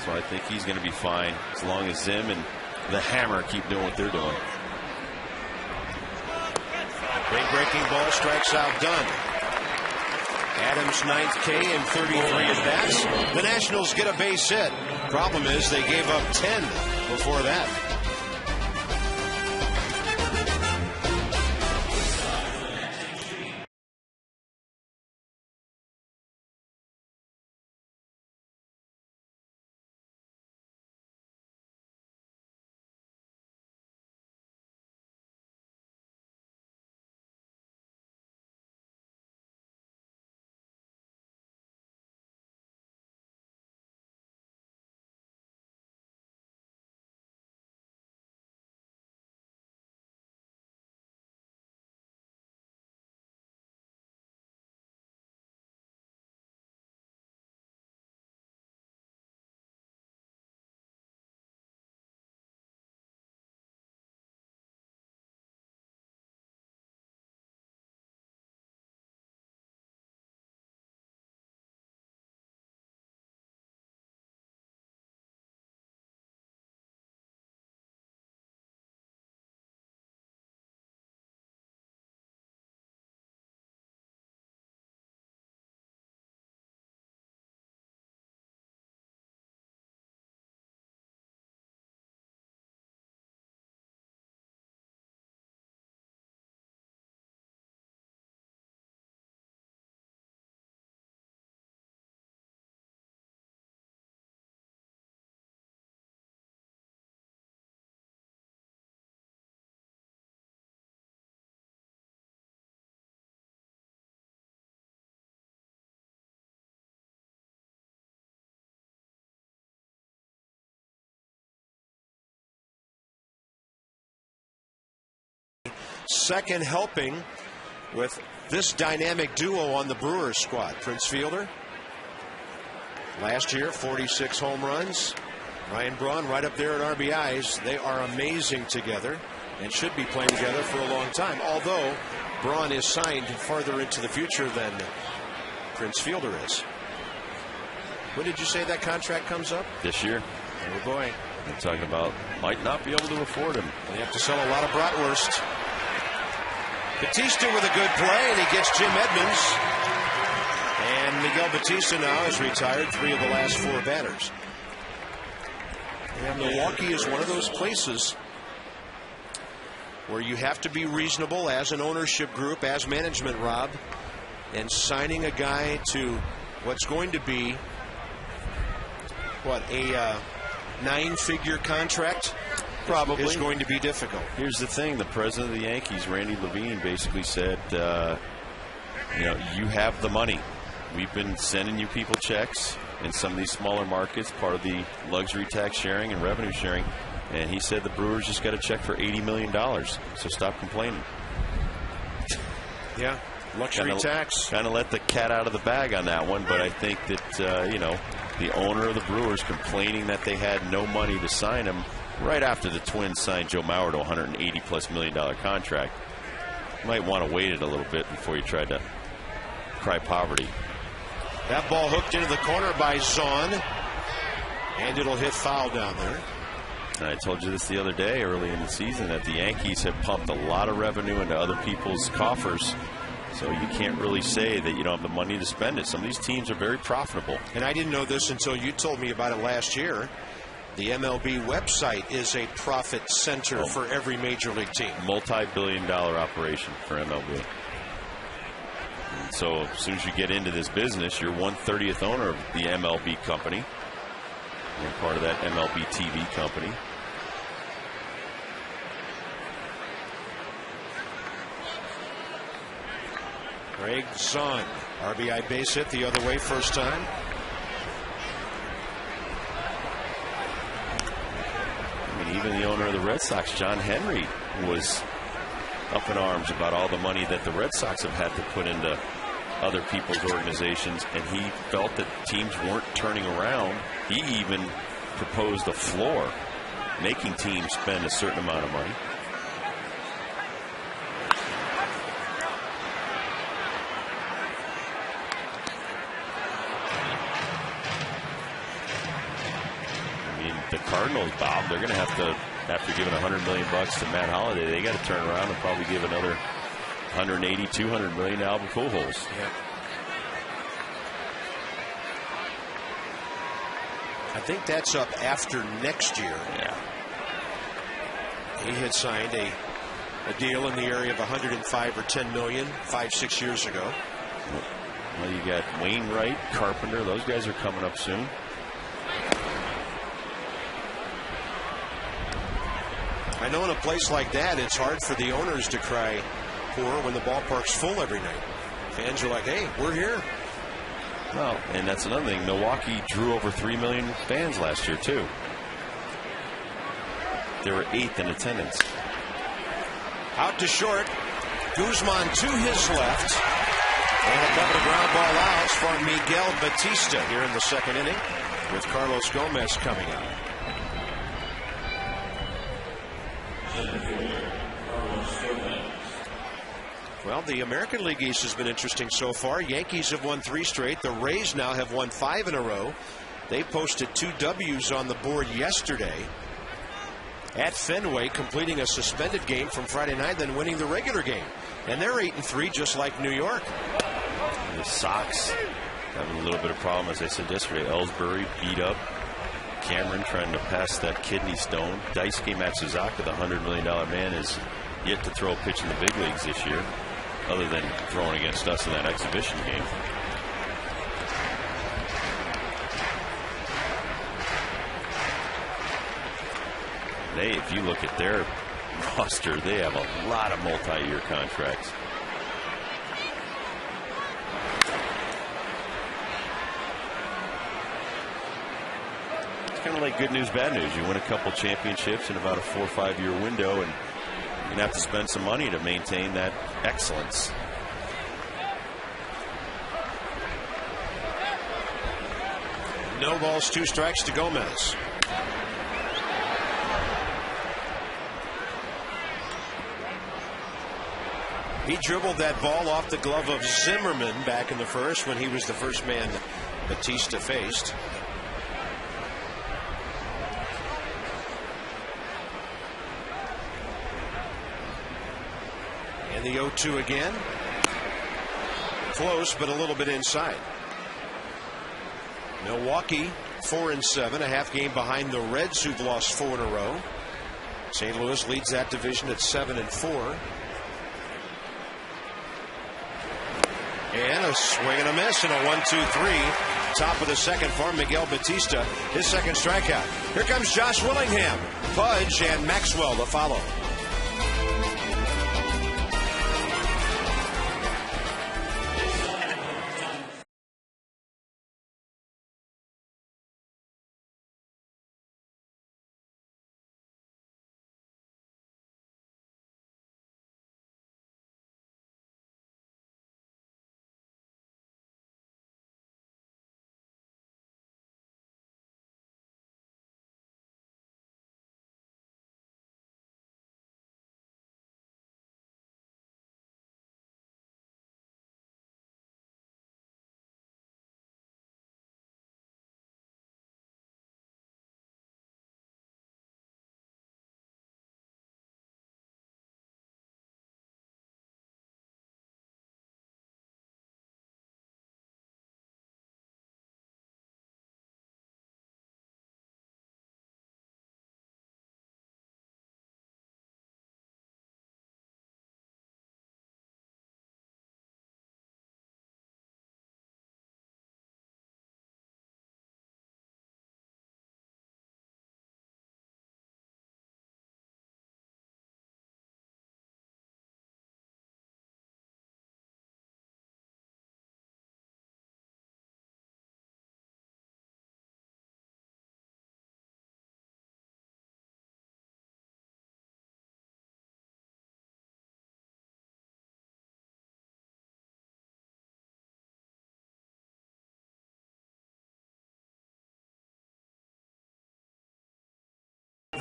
So I think he's going to be fine as long as Zim and the Hammer keep doing what they're doing. Big breaking ball strikes out Dunn. Adams' 9th K and 33 at bats. The Nationals get a base hit. Problem is they gave up 10 before that. Second helping with this dynamic duo on the Brewers squad. Prince Fielder, last year 46 home runs. Ryan Braun right up there at RBIs. They are amazing together and should be playing together for a long time, although Braun is signed farther into the future than Prince Fielder is. When did you say that contract comes up? This year. Oh boy. They're talking about might not be able to afford him. They have to sell a lot of bratwurst. Batista with a good play, and he gets Jim Edmonds. And Miguel Batista now is retired 3 of the last 4 batters. And Milwaukee is one of those places where you have to be reasonable as an ownership group, as management, Rob, and signing a guy to what's going to be, what, a 9-figure contract? Probably is going to be difficult. Here's the thing: the president of the Yankees, Randy Levine, basically said, you have the money. We've been sending you people checks in some of these smaller markets, part of the luxury tax sharing and revenue sharing. And he said the Brewers just got a check for $80 million. So stop complaining. Yeah, luxury tax. Kind of let the cat out of the bag on that one. But I think that the owner of the Brewers complaining that they had no money to sign him right after the Twins signed Joe Mauer to a $180+ million contract. You might want to wait it a little bit before you try to cry poverty. That ball hooked into the corner by Zahn, and it'll hit foul down there. And I told you this the other day early in the season that the Yankees have pumped a lot of revenue into other people's coffers. So you can't really say that you don't have the money to spend it. Some of these teams are very profitable. And I didn't know this until you told me about it last year. The MLB website is a profit center for every major league team. Multi-billion-dollar operation for MLB. And so as soon as you get into this business, you're 1/30th owner of the MLB company. You're part of that MLB TV company. Greg Zahn, RBI base hit the other way first time. even the owner of the Red Sox, John Henry, was up in arms about all the money that the Red Sox have had to put into other people's organizations, and he felt that teams weren't turning around. He even proposed a floor, making teams spend a certain amount of money. I mean, the Cardinals, Bob, they're going to have to, after giving $100 million to Matt Holliday, they got to turn around and probably give another 180, 200 million to Albert Pujols. Yeah. I think that's up after next year. Yeah. He had signed a deal in the area of 105 or 10 million 5-6 years ago. Well, you got Wainwright, Carpenter, those guys are coming up soon. I know in a place like that, it's hard for the owners to cry poor when the ballpark's full every night. Fans are like, hey, we're here. Well, and that's another thing. Milwaukee drew over 3 million fans last year, too. They were 8th in attendance. Out to short. Guzman to his left. And a couple of ground ball outs for Miguel Batista here in the second inning, with Carlos Gomez coming out. Well, the American League East has been interesting so far. Yankees have won 3 straight. The Rays now have won 5 in a row. They posted 2 W's on the board yesterday at Fenway, completing a suspended game from Friday night, then winning the regular game. And they're 8-3, just like New York. The Sox having a little bit of problem, as I said yesterday. Ellsbury beat up. Cameron trying to pass that kidney stone. Daisuke Matsuzaka, the $100 million man, is yet to throw a pitch in the big leagues this year, other than throwing against us in that exhibition game. They, if you look at their roster, they have a lot of multi-year contracts. It's kind of like good news, bad news. You win a couple championships in about a 4 or 5 year window, and you're going to have to spend some money to maintain that excellence. No balls, 2 strikes to Gomez. He dribbled that ball off the glove of Zimmerman back in the first, when he was the first man Batista faced. And the 0-2 again. Close, but a little bit inside. Milwaukee 4-7, a half game behind the Reds, who've lost 4 in a row. St. Louis leads that division at 7-4. And a swing and a miss, and a 1-2-3. Top of the second for Miguel Batista, his second strikeout. Here comes Josh Willingham. Pudge and Maxwell to follow.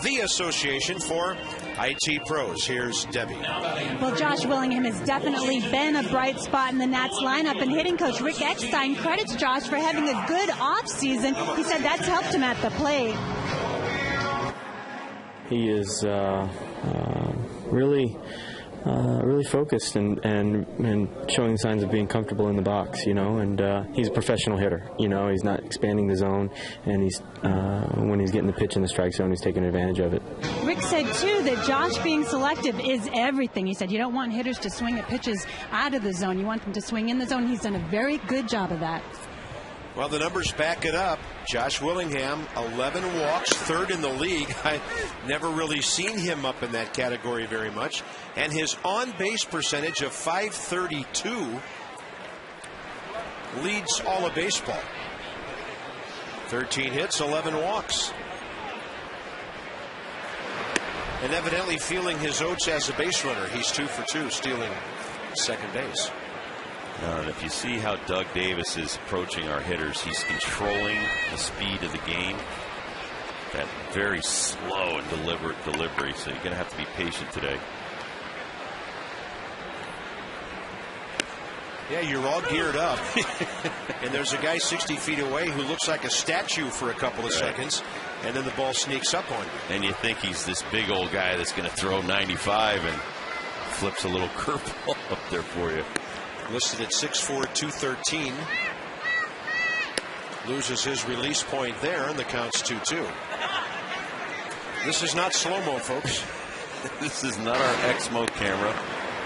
the association for IT pros. Here's Debbie. Well, Josh Willingham has definitely been a bright spot in the Nats lineup, and hitting coach Rick Eckstein credits Josh for having a good offseason. He said that's helped him at the plate. He is really focused and showing signs of being comfortable in the box, and he's a professional hitter. He's not expanding the zone, and he's when he's getting the pitch in the strike zone, he's taking advantage of it. Rick said, too, that Josh being selective is everything. He said you don't want hitters to swing at pitches out of the zone. You want them to swing in the zone. He's done a very good job of that. Well, the numbers back it up. Josh Willingham, 11 walks, third in the league. I've never really seen him up in that category very much. And his on-base percentage of .532 leads all of baseball. 13 hits, 11 walks. And evidently feeling his oats as a base runner. He's 2 for 2, stealing second base. And if you see how Doug Davis is approaching our hitters, he's controlling the speed of the game. That very slow and deliberate delivery, so you're going to have to be patient today. Yeah, you're all geared up. And there's a guy 60 feet away who looks like a statue for a couple of seconds, and then the ball sneaks up on you. And you think he's this big old guy that's going to throw 95 and flips a little curveball up there for you. Listed at 6'4", 213. Loses his release point there, and the count's 2-2. This is not slow-mo, folks. This is not our X-Mo camera.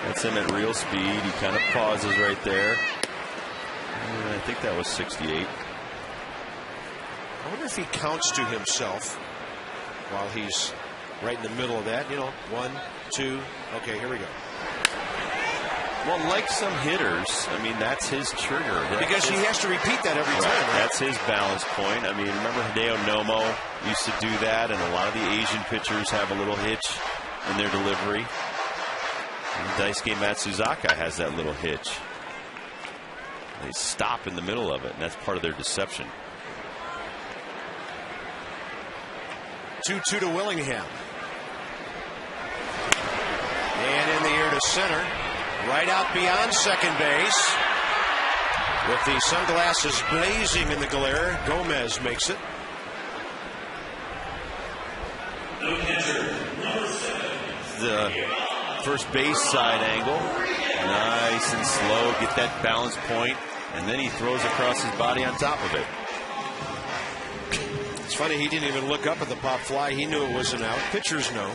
That's him at real speed. He kind of pauses right there. And I think that was 68. I wonder if he counts to himself while he's right in the middle of that. 1, 2. Okay, here we go. Well, like some hitters, I mean, that's his trigger. Because he has to repeat that every time. Right? That's his balance point. I mean, remember Hideo Nomo used to do that, and a lot of the Asian pitchers have a little hitch in their delivery. And Daisuke Matsuzaka has that little hitch. They stop in the middle of it, and that's part of their deception. 2-2 to Willingham. And in the air to center. Right out beyond second base. With the sunglasses blazing in the glare, Gomez makes it. The first base side angle. Nice and slow. Get that balance point. And then he throws across his body on top of it. It's funny, he didn't even look up at the pop fly. He knew it was an out. Pitchers know.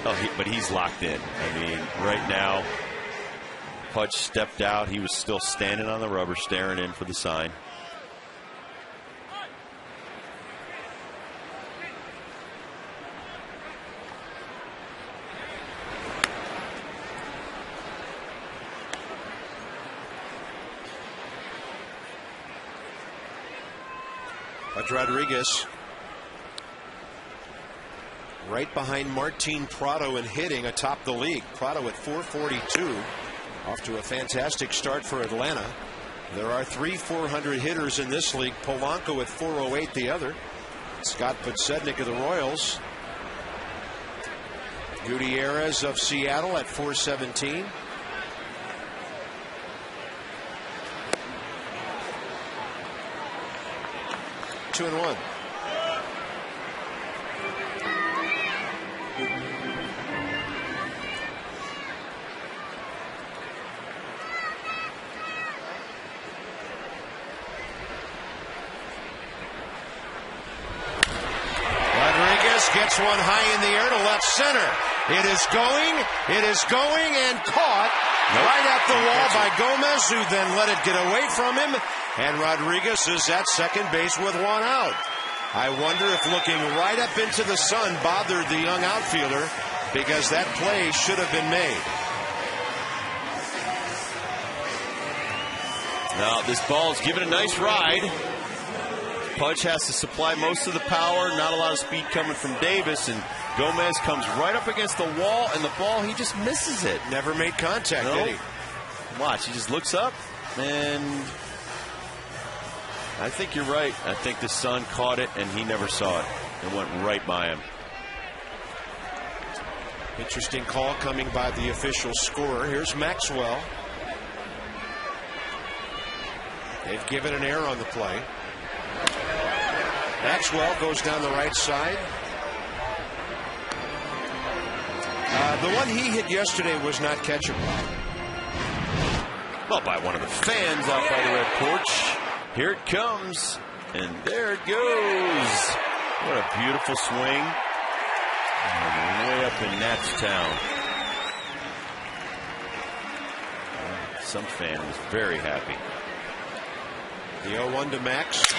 Oh, but he's locked in. I mean, right now, Pudge stepped out. He was still standing on the rubber, staring in for the sign. Pudge Rodriguez right behind Martin Prado in hitting atop the league. Prado at 442, off to a fantastic start for Atlanta. There are 3 400 hitters in this league. Polanco at 408 the other. Scott Podsednik of the Royals. Gutierrez of Seattle at 417. Two and one. Gets one high in the air to left center. It is going and caught right at the wall by Gomez, who then let it get away from him. And Rodriguez is at second base with one out. I wonder if looking right up into the sun bothered the young outfielder, because that play should have been made. Now this ball's given a nice ride. Pudge has to supply most of the power, not a lot of speed coming from Davis, and Gomez comes right up against the wall, and the ball, he just misses it. Never made contact, did he? Watch, he just looks up, and I think you're right. I think the sun caught it, and he never saw it. and went right by him. Interesting call coming by the official scorer. Here's Maxwell. They've given an error on the play. Maxwell goes down the right side. The one he hit yesterday was not catchable. Well, by one of the fans out by the red porch. Here it comes. And there it goes. What a beautiful swing. And way up in Nats town. Some fan was very happy. The 0-1 to Max.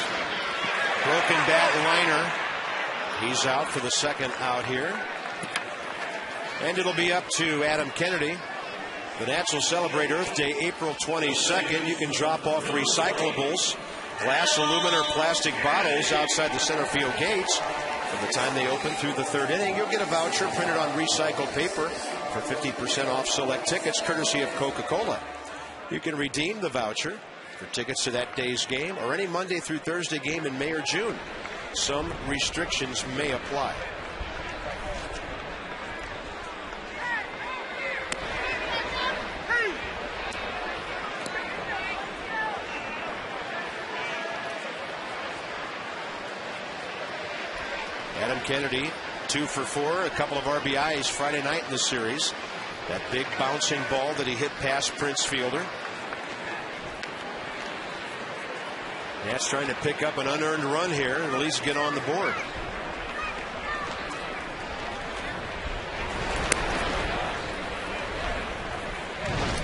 Broken bat liner. He's out for the second out here. And it'll be up to Adam Kennedy. The Nats will celebrate Earth Day April 22nd. You can drop off recyclables, glass, aluminum, or plastic bottles outside the center field gates. From the time they open through the third inning, you'll get a voucher printed on recycled paper for 50% off select tickets, courtesy of Coca-Cola. You can redeem the voucher for tickets to that day's game or any Monday through Thursday game in May or June. Some restrictions may apply. Adam Kennedy, 2 for 4, a couple of RBIs Friday night in the series. That big bouncing ball that he hit past Prince Fielder. Nats trying to pick up an unearned run here and at least get on the board.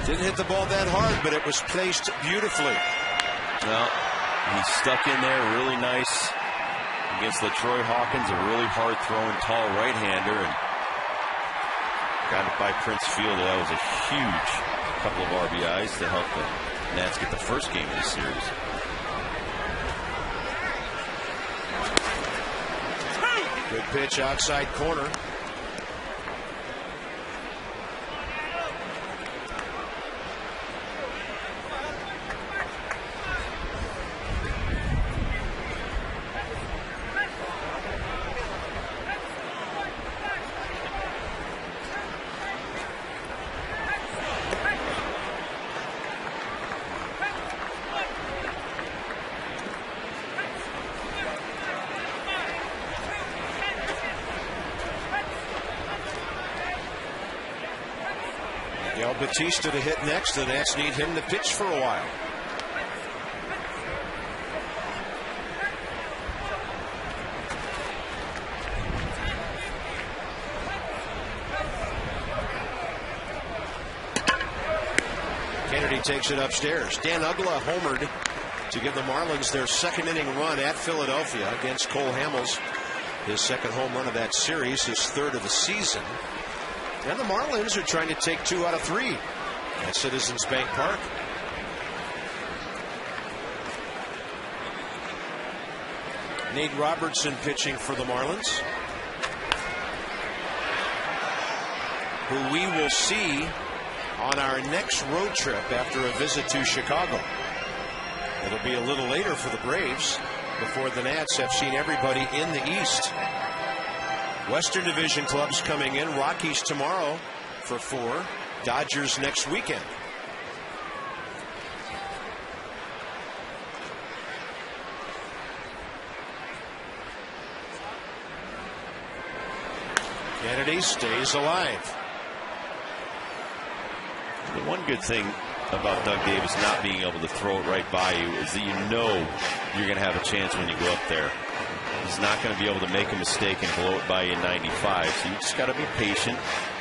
Didn't hit the ball that hard, but it was placed beautifully. Well, he stuck in there really nice against LaTroy Hawkins, a really hard-throwing, tall right-hander, and got it by Prince Fielder. That was a huge couple of RBIs to help the Nats get the first game of the series. Good pitch outside corner. Batista to hit next. The Nats need him to pitch for a while. Kennedy takes it upstairs. Dan Uggla homered to give the Marlins their second inning run at Philadelphia against Cole Hamels. His second home run of that series, his third of the season. And the Marlins are trying to take 2 out of 3 at Citizens Bank Park. Nate Robertson pitching for the Marlins, who we will see on our next road trip after a visit to Chicago. It'll be a little later for the Braves before the Nats have seen everybody in the East. Western Division clubs coming in. Rockies tomorrow for 4. Dodgers next weekend. Kennedy stays alive. The one good thing about Doug Davis not being able to throw it right by you is that you know you're going to have a chance when you go up there. He's not going to be able to make a mistake and blow it by you in 95. So you just got to be patient.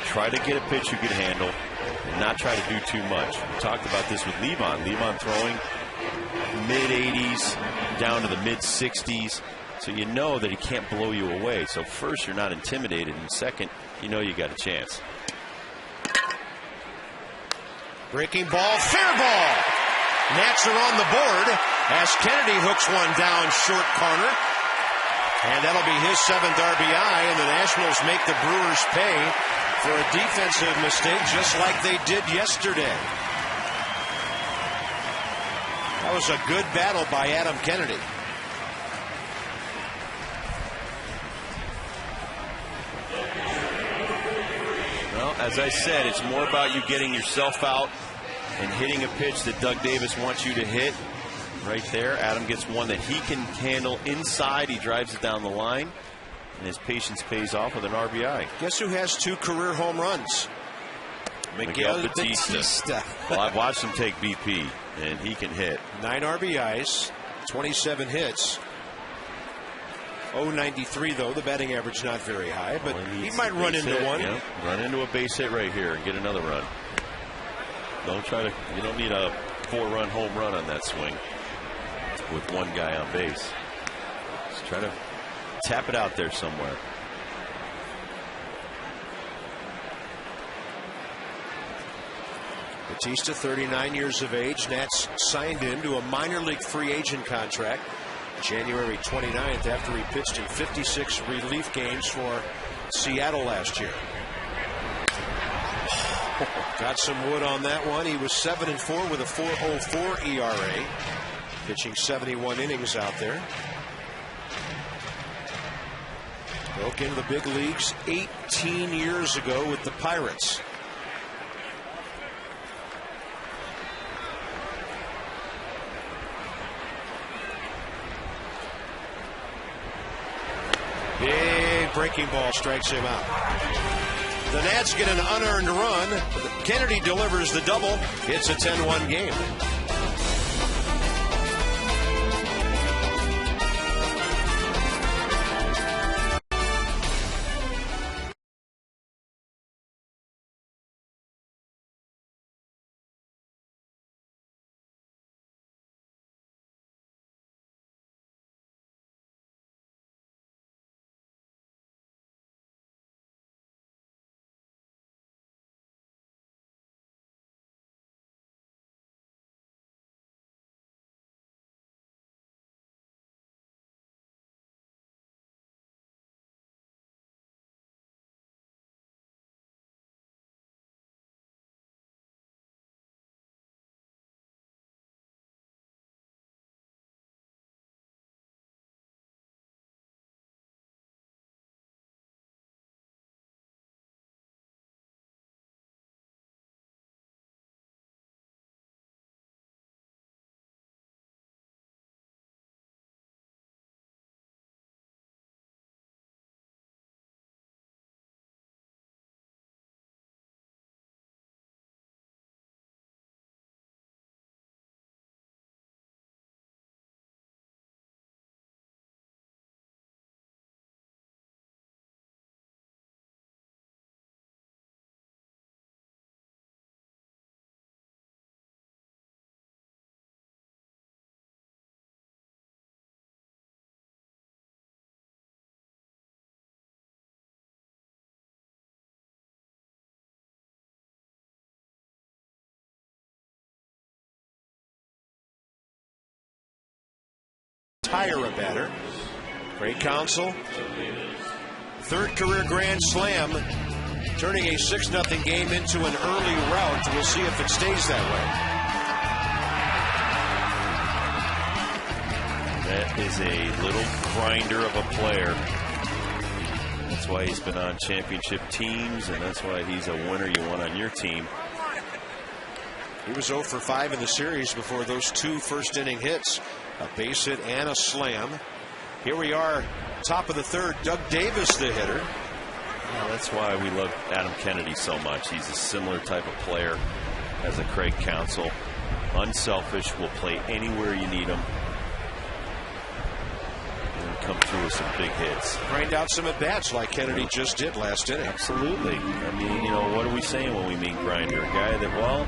Try to get a pitch you can handle and not try to do too much. We talked about this with Levon. Levon throwing mid-80s down to the mid-60s. So you know that he can't blow you away. So first, you're not intimidated. And second, you know you got a chance. Breaking ball, fair ball. Nats are on the board as Kennedy hooks one down short corner. And that'll be his 7th RBI, and the Nationals make the Brewers pay for a defensive mistake just like they did yesterday. That was a good battle by Adam Kennedy. as I said, it's more about you getting yourself out and hitting a pitch that Doug Davis wants you to hit. Right there, Adam gets one that he can handle inside. He drives it down the line, and his patience pays off with an RBI. Guess who has 2 career home runs? Miguel Batista. Well, I've watched him take BP, and he can hit. 9 RBIs, 27 hits. 0.93 though. The batting average not very high, but he might run into one. Yeah, run into a base hit right here and get another run. You don't need a 4-run home run on that swing with one guy on base. Just try to tap it out there somewhere. Batista, 39 years of age. Nats signed into a minor league free agent contract January 29th after he pitched in 56 relief games for Seattle last year. Got some wood on that one. He was 7-4 with a 4.04 ERA, pitching 71 innings out there. Broke into the big leagues 18 years ago with the Pirates. Big breaking ball strikes him out. The Nats get an unearned run. Kennedy delivers the double. It's a 10-1 game. Tire a batter. Great Counsell. 3rd career grand slam, turning a 6-0 game into an early rout. We'll see if it stays that way. That is a little grinder of a player. That's why he's been on championship teams, and that's why he's a winner you want on your team. He was 0 for 5 in the series before those 2 first-inning hits. A base hit and a slam. Here we are, top of the 3rd. Doug Davis, the hitter. Well, that's why we love Adam Kennedy so much. He's a similar type of player as a Craig Counsell. Unselfish, will play anywhere you need him. And come through with some big hits. Grind out some at-bats like Kennedy just did last inning. Absolutely. I mean, what are we saying when we mean grinder? A guy that, well,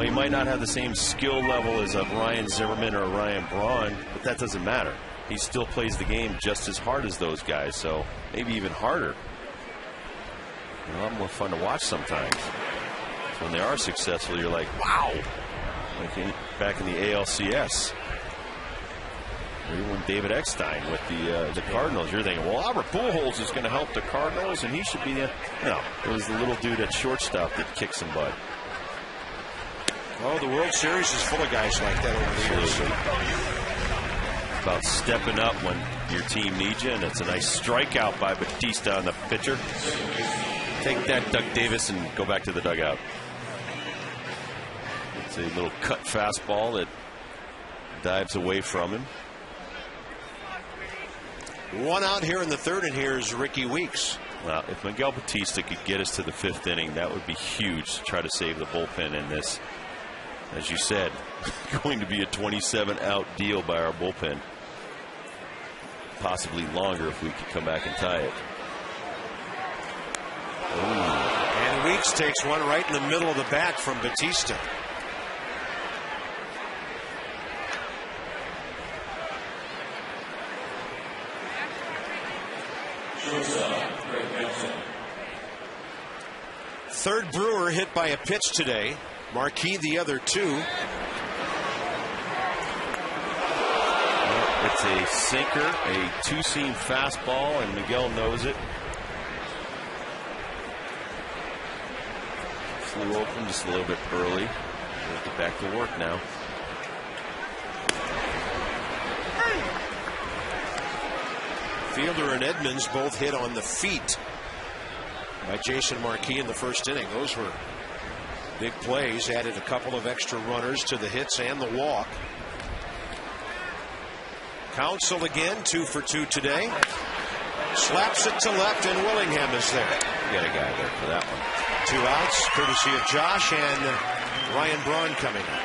he might not have the same skill level as a Ryan Zimmerman or a Ryan Braun, but that doesn't matter. He still plays the game just as hard as those guys, so maybe even harder. A lot more fun to watch sometimes. So when they are successful, you're like, wow! Like back in the ALCS. Or even when David Eckstein with the Cardinals, you're thinking, well, Albert Pujols is going to help the Cardinals, and he should be the... No, it was the little dude at shortstop that kicked some butt. Oh, the World Series is full of guys like that over the years. About stepping up when your team needs you, and it's a nice strikeout by Batista on the pitcher. Take that, Doug Davis, and go back to the dugout. It's a little cut fastball that dives away from him. One out here in the third, and here's Ricky Weeks. Well, if Miguel Batista could get us to the 5th inning, that would be huge to try to save the bullpen in this. As you said, going to be a 27-out deal by our bullpen. Possibly longer if we could come back and tie it. Ooh. And Weeks takes one right in the middle of the bat from Batista. Third Brewer hit by a pitch today. Marquis the other 2. It's a sinker, a 2-seam fastball, and Miguel knows it. Flew open just a little bit early. We'll get back to work now. Fielder and Edmonds both hit on the feet by Jason Marquis in the first inning. Those were big plays. Added a couple of extra runners to the hits and the walk. Counsell again, 2 for 2 today. Slaps it to left, and Willingham is there. Got a guy there for that one. 2 outs, courtesy of Josh, and Ryan Braun coming up.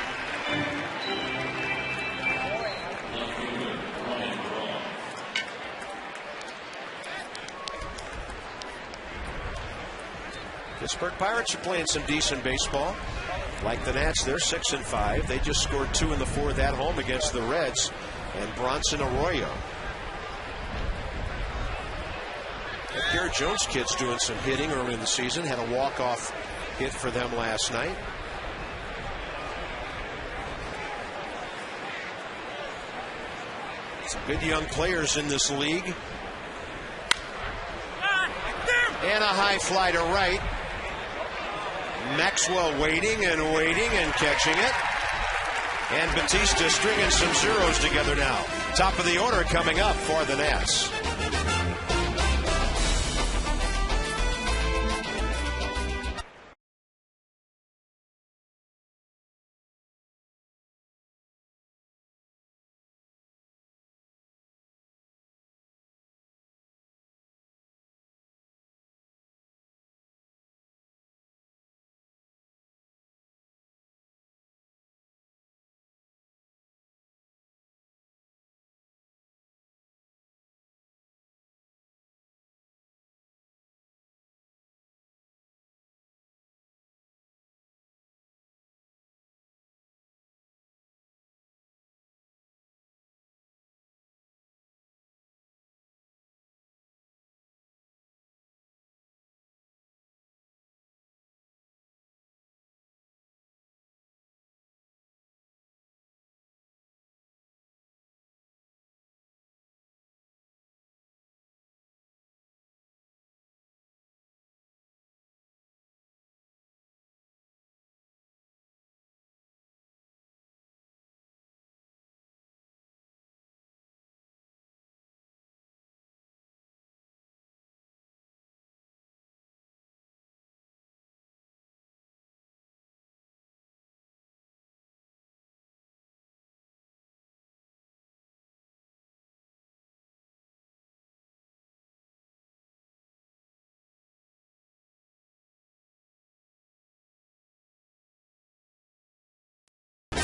Pittsburgh Pirates are playing some decent baseball. Like the Nats, they're 6-5. They just scored 2 in the 4th at home against the Reds and Bronson Arroyo. The Garrett Jones kid's doing some hitting early in the season. Had a walk-off hit for them last night. Some good young players in this league. And a high fly to right. Maxwell waiting and catching it. And Batista stringing some zeros together now. Top of the order coming up for the Nats.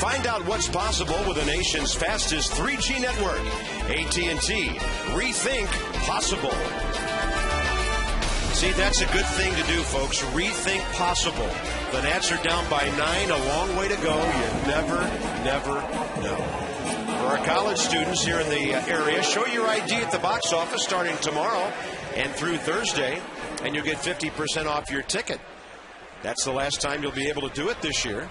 Find out what's possible with the nation's fastest 3G network. AT&T. Rethink possible. See, that's a good thing to do, folks. Rethink possible. The Nats are down by 9. A long way to go. You never know. For our college students here in the area, show your ID at the box office starting tomorrow and through Thursday, and you'll get 50% off your ticket. That's the last time you'll be able to do it this year.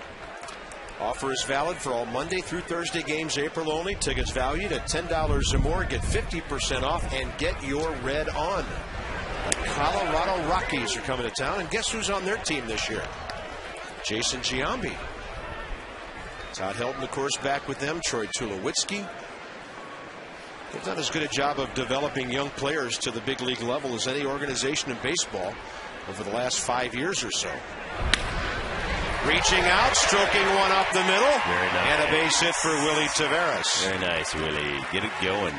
Offer is valid for all Monday through Thursday games, April only. Tickets valued at $10 or more. Get 50% off and get your red on. The Colorado Rockies are coming to town, and guess who's on their team this year? Jason Giambi. Todd Helton, of course, back with them. Troy Tulowitzki. They've done as good a job of developing young players to the big league level as any organization in baseball. over the last 5 years or so. Reaching out, stroking one up the middle. Very nice. And a base hit for Willie Taveras. Very nice, Willie. Get it going.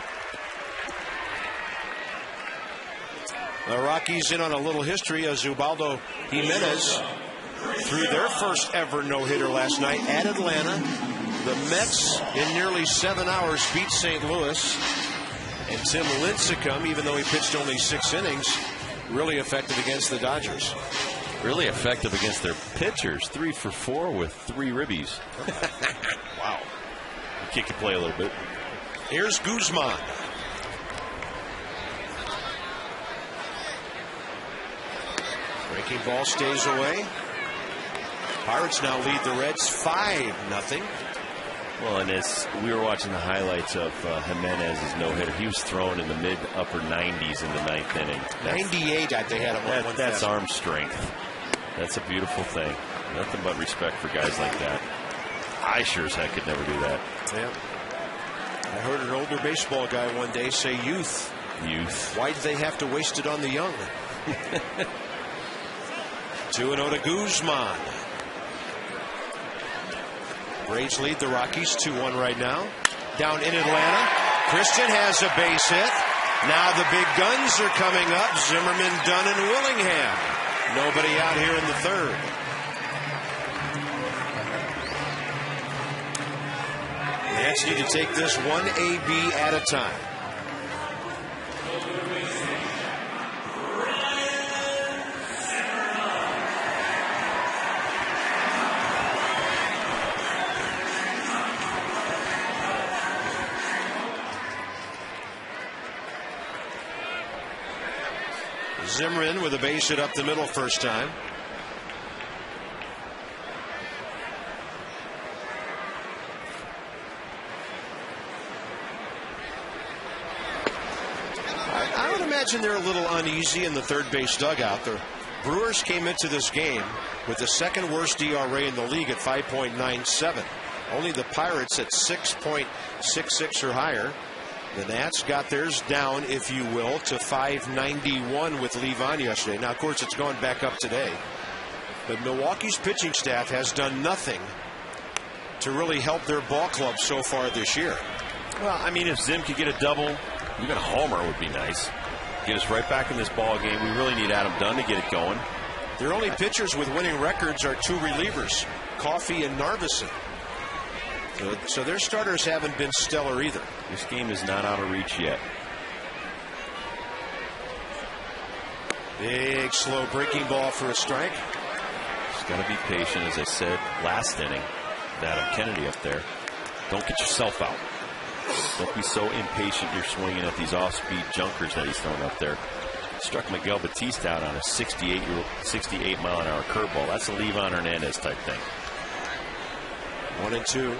The Rockies in on a little history as Ubaldo Jimenez threw their first ever no-hitter last night at Atlanta. The Mets in nearly 7 hours beat St. Louis. And Tim Lincecum, even though he pitched only 6 innings, really effective against the Dodgers. Really effective against their pitchers. 3 for 4 with 3 ribbies. Wow. Kick and play a little bit. Here's Guzman. Breaking ball stays away. Pirates now lead the Reds 5-0. Well, and as we were watching the highlights of Jimenez's no-hitter, he was thrown in the mid-upper 90s in the 9th inning. 98, they had him on. That's arm strength. That's a beautiful thing. Nothing but respect for guys like that. I sure as heck could never do that. Yeah. I heard an older baseball guy one day say youth. Youth. Why do they have to waste it on the young? 2-0 to Guzman. Braves lead the Rockies 2-1 right now. Down in Atlanta, Christian has a base hit. Now the big guns are coming up. Zimmerman, Dunn, and Willingham. Nobody out here in the third. Nats need to take this one AB at a time. Zimmerman with a base hit up the middle first time. I would imagine they're a little uneasy in the third base dugout. The Brewers came into this game with the second worst ERA in the league at 5.97. Only the Pirates at 6.66 or higher. The Nats got theirs down, if you will, to 591 with Levon yesterday. Now, of course, it's gone back up today. But Milwaukee's pitching staff has done nothing to really help their ball club so far this year. Well, I mean, if Zim could get a double, even a homer would be nice. Get us right back in this ball game. We really need Adam Dunn to get it going. Their only pitchers with winning records are 2 relievers, Coffey and Narveson. So their starters haven't been stellar either. This game is not out of reach yet. Big, slow breaking ball for a strike. Just got to be patient, as I said last inning. Adam Kennedy up there. Don't get yourself out. Don't be so impatient you're swinging at these off-speed junkers that he's throwing up there. Struck Miguel Batista out on a 68 mile-an-hour curveball. That's a Levon Hernandez type thing. 1-2.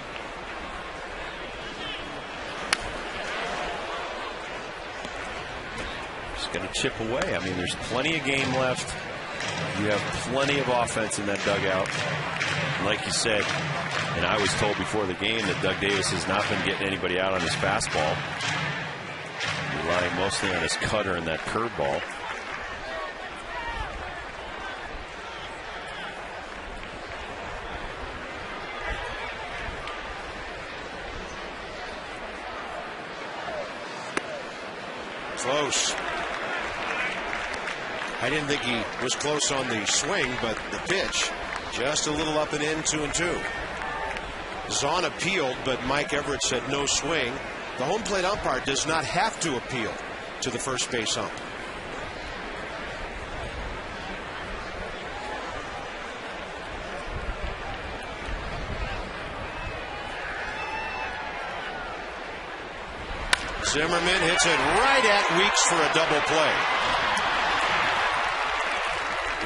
Going to chip away. I mean, there's plenty of game left. You have plenty of offense in that dugout. And like you said, and I was told before the game that Doug Davis has not been getting anybody out on his fastball, relying mostly on his cutter and that curveball. Close. I didn't think he was close on the swing, but the pitch just a little up and in, 2-2. Zahn appealed, but Mike Everett said no swing. The home plate umpire does not have to appeal to the first base ump. Zimmerman hits it right at Weeks for a double play.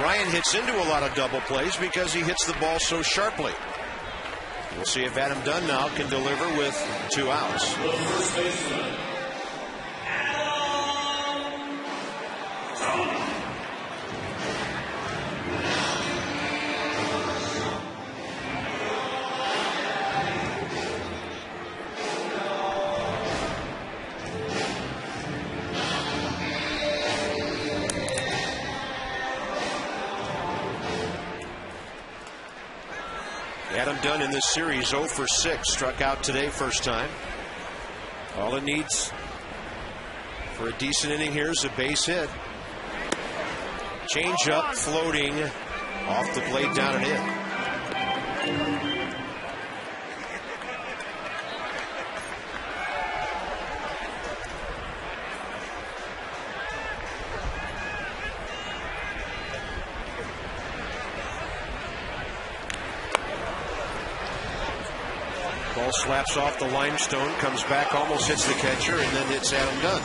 Ryan hits into a lot of double plays because he hits the ball so sharply. We'll see if Adam Dunn now can deliver with 2 outs. Dunn in this series, 0 for 6. Struck out today, first time. All it needs for a decent inning here is a base hit. Change up, floating off the plate, down and in. Ball slaps off the limestone, comes back, almost hits the catcher, and then hits Adam Dunn.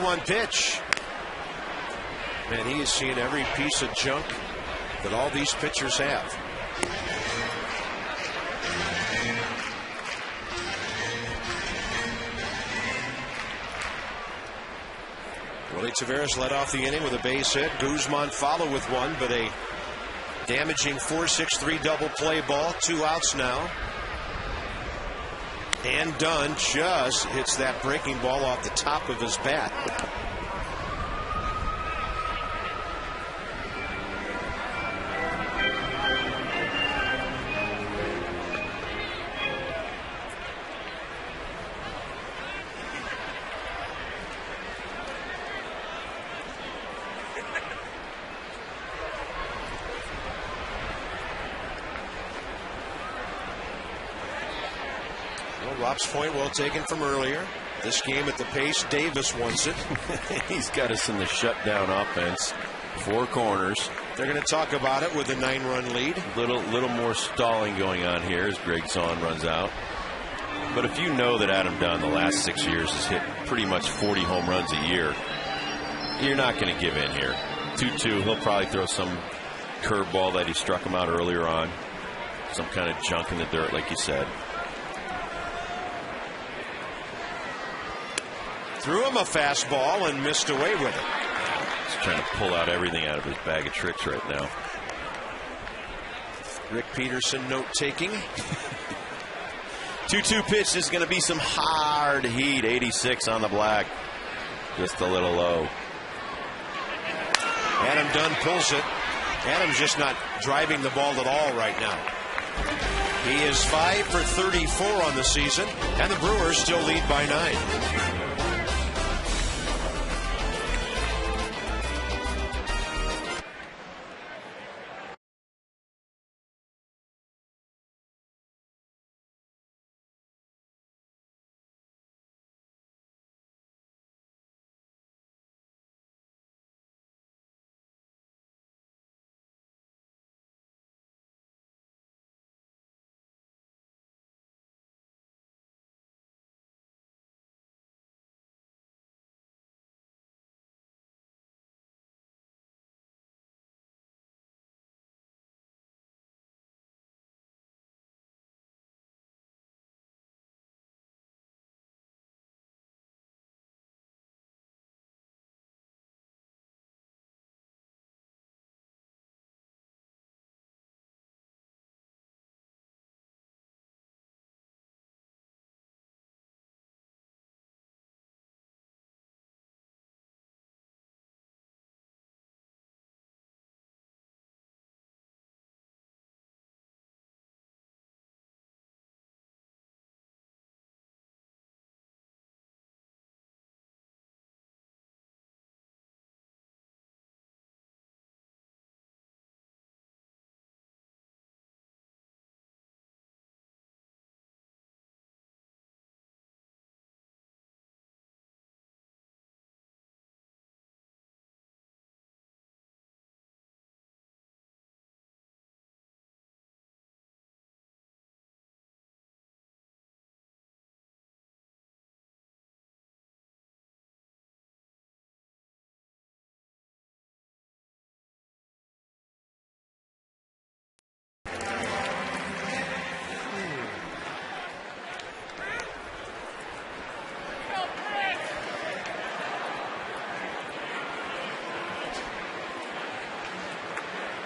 One pitch. Man, he is seeing every piece of junk that all these pitchers have. Willie Taveras led off the inning with a base hit. Guzman follow with one, but a damaging 4-6-3 double play ball. 2 outs now. And Dunn just hits that breaking ball off the top of his bat. Rob's point well taken from earlier. This game at the pace, Davis wants it. He's got us in the shutdown offense. 4 corners. They're going to talk about it with a 9-run lead. Little more stalling going on here as Greg Zahn runs out. But if you know that Adam Dunn the last 6 years has hit pretty much 40 home runs a year, you're not going to give in here. 2-2. He'll probably throw some curveball that he struck him out earlier on. Some kind of junk in the dirt, like you said. Threw him a fastball and missed away with it. He's trying to pull out everything out of his bag of tricks right now. Rick Peterson note-taking. 2-2 pitch. This is going to be some hard heat. 86 on the black. Just a little low. Adam Dunn pulls it. Adam's just not driving the ball at all right now. He is 5 for 34 on the season, and the Brewers still lead by 9.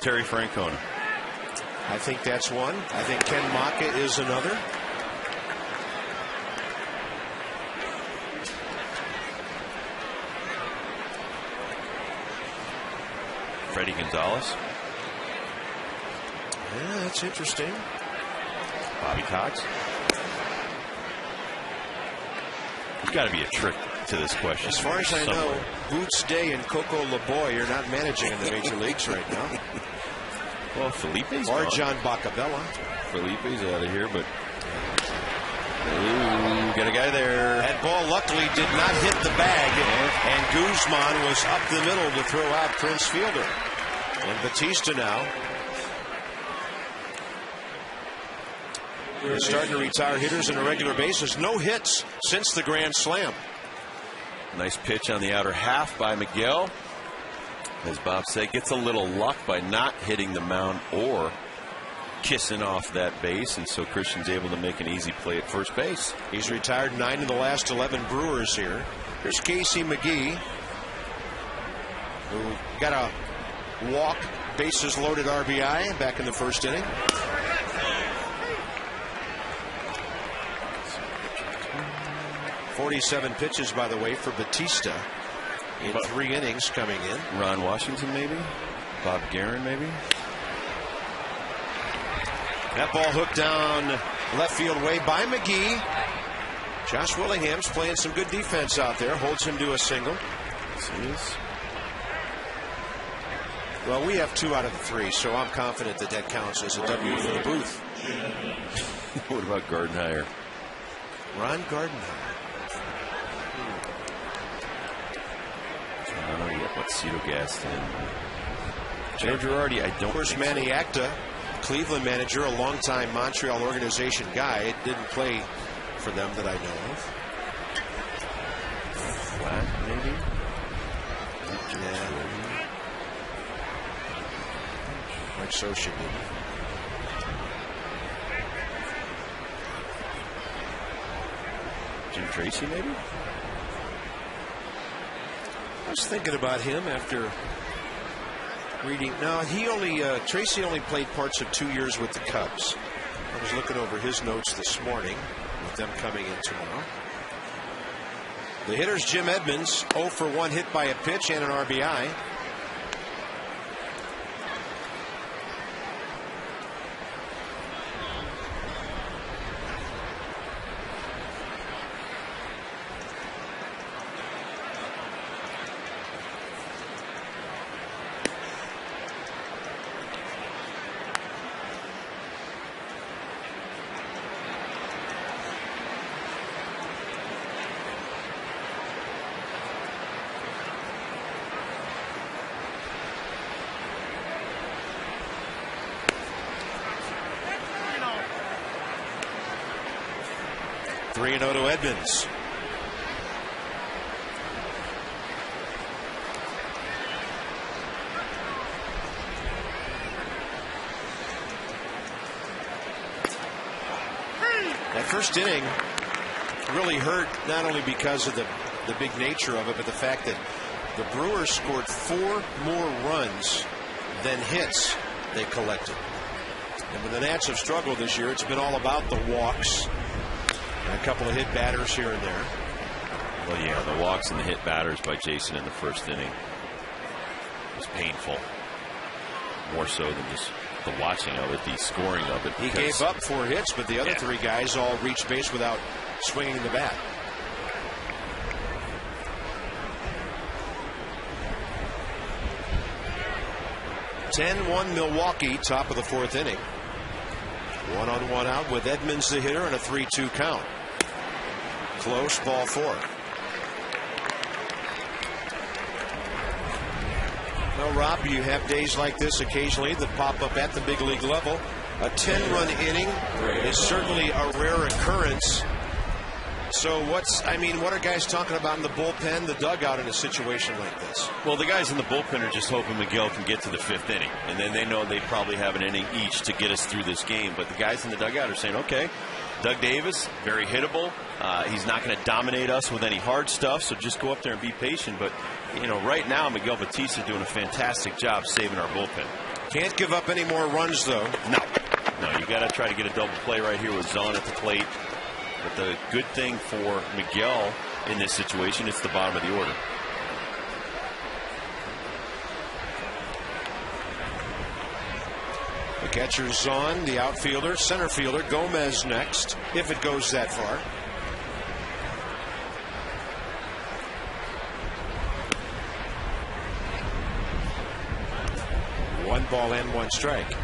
Terry Francona. I think that's one. I think Ken Maka is another. Freddie Gonzalez. Yeah, that's interesting. Bobby Cox. There's got to be a trick to this question. As far as I know, Boots Day and Coco LeBoy are not managing in the major leagues right now. Well, Felipe's or gone. John Bacabella. Felipe's out of here, but got a guy there. That ball luckily did not hit the bag, and Guzman was up the middle to throw out Prince Fielder. And Batista now is starting to retire hitters on a regular basis. No hits since the Grand Slam. Nice pitch on the outer half by Miguel. As Bob said, gets a little luck by not hitting the mound or kissing off that base, and so Christian's able to make an easy play at first base. He's retired 9 of the last 11 Brewers here. Here's Casey McGee, who got a walk, bases loaded RBI back in the first inning. .47 pitches, by the way, for Batista in 3 innings coming in. Ron Washington, maybe? Bob Guerin, maybe? That ball hooked down left field way by McGee. Josh Willingham's playing some good defense out there. Holds him to a single. Well, we have 2 out of the 3, so I'm confident that that counts as a W for the booth. What about Gardenhire? Ron Gardenhire. I don't know yet what Cito Gaston. Joe Girardi, I don't. Of course, Manny Acta, Cleveland manager, a longtime Montreal organization guy. It didn't play for them that I know of. Flat, maybe? Yeah. Mike Scioscia did. Jim Tracy, maybe? I was thinking about him after reading. No, Tracy only played parts of 2 years with the Cubs. I was looking over his notes this morning with them coming in tomorrow. The hitter's Jim Edmonds, 0 for 1 hit by a pitch and an RBI. Three 3-0 to Edmonds. That first inning really hurt, not only because of the big nature of it, but the fact that the Brewers scored 4 more runs than hits they collected. And when the Nats have struggled this year, it's been all about the walks and a couple of hit batters here and there. Well, yeah, the walks and the hit batters by Jason in the first inning was painful. More so than just the watching of it, the scoring of it. He gave up 4 hits, but the other 3 guys all reached base without swinging the bat. (10-1) Milwaukee, top of the 4th inning. 1-on-1 out with Edmonds the hitter and a 3-2 count. Close, ball 4. Well, Rob, you have days like this occasionally that pop up at the big league level. A 10-run inning is certainly a rare occurrence. So what are guys talking about in the bullpen, the dugout in a situation like this? Well, the guys in the bullpen are just hoping Miguel can get to the 5th inning, and then they know they probably have an inning each to get us through this game. But the guys in the dugout are saying, okay, Doug Davis, very hittable. He's not going to dominate us with any hard stuff, so just go up there and be patient. But, right now, Miguel Batista is doing a fantastic job saving our bullpen. Can't give up any more runs, though. No, you got to try to get a double play right here with Zahn at the plate. But the good thing for Miguel in this situation, it's the bottom of the order. The catcher's Zahn, the outfielder, center fielder, Gomez next, if it goes that far. One ball and one strike.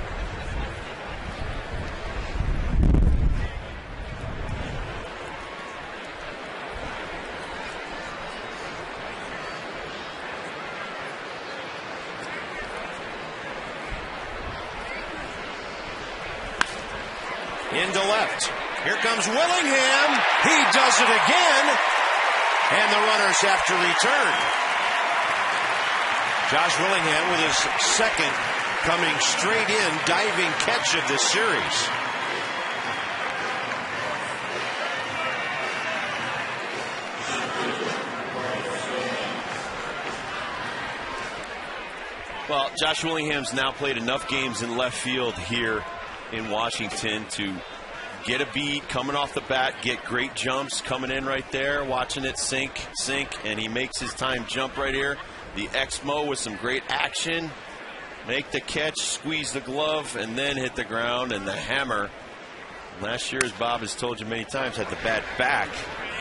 Into left. Here comes Willingham. He does it again. And the runners have to return. Josh Willingham with his second coming straight in diving catch of this series. Well, Josh Willingham's now played enough games in left field here in Washington to get a beat, coming off the bat, get great jumps, coming in right there, watching it sink, and he makes his time jump right here. The Exmo with some great action, make the catch, squeeze the glove, and then hit the ground, and the hammer. Last year, as Bob has told you many times, had the bat back.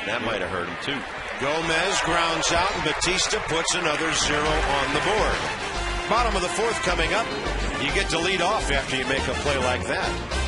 That might have hurt him too. Gomez grounds out, and Batista puts another 0 on the board. Bottom of the fourth coming up. You get to lead off after you make a play like that.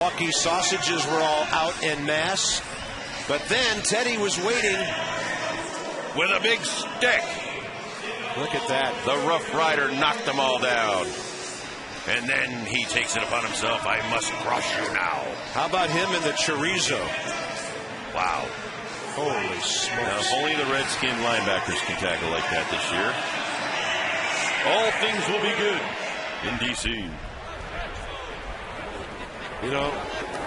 Milwaukee sausages were all out en masse, but then Teddy was waiting With a big stick. Look at that. The Rough Rider knocked them all down. And then he takes it upon himself. I must crush you now. How about him in the chorizo? Wow. Holy smokes. Now, only the Redskin linebackers can tackle like that this year. All things will be good in D.C. You know,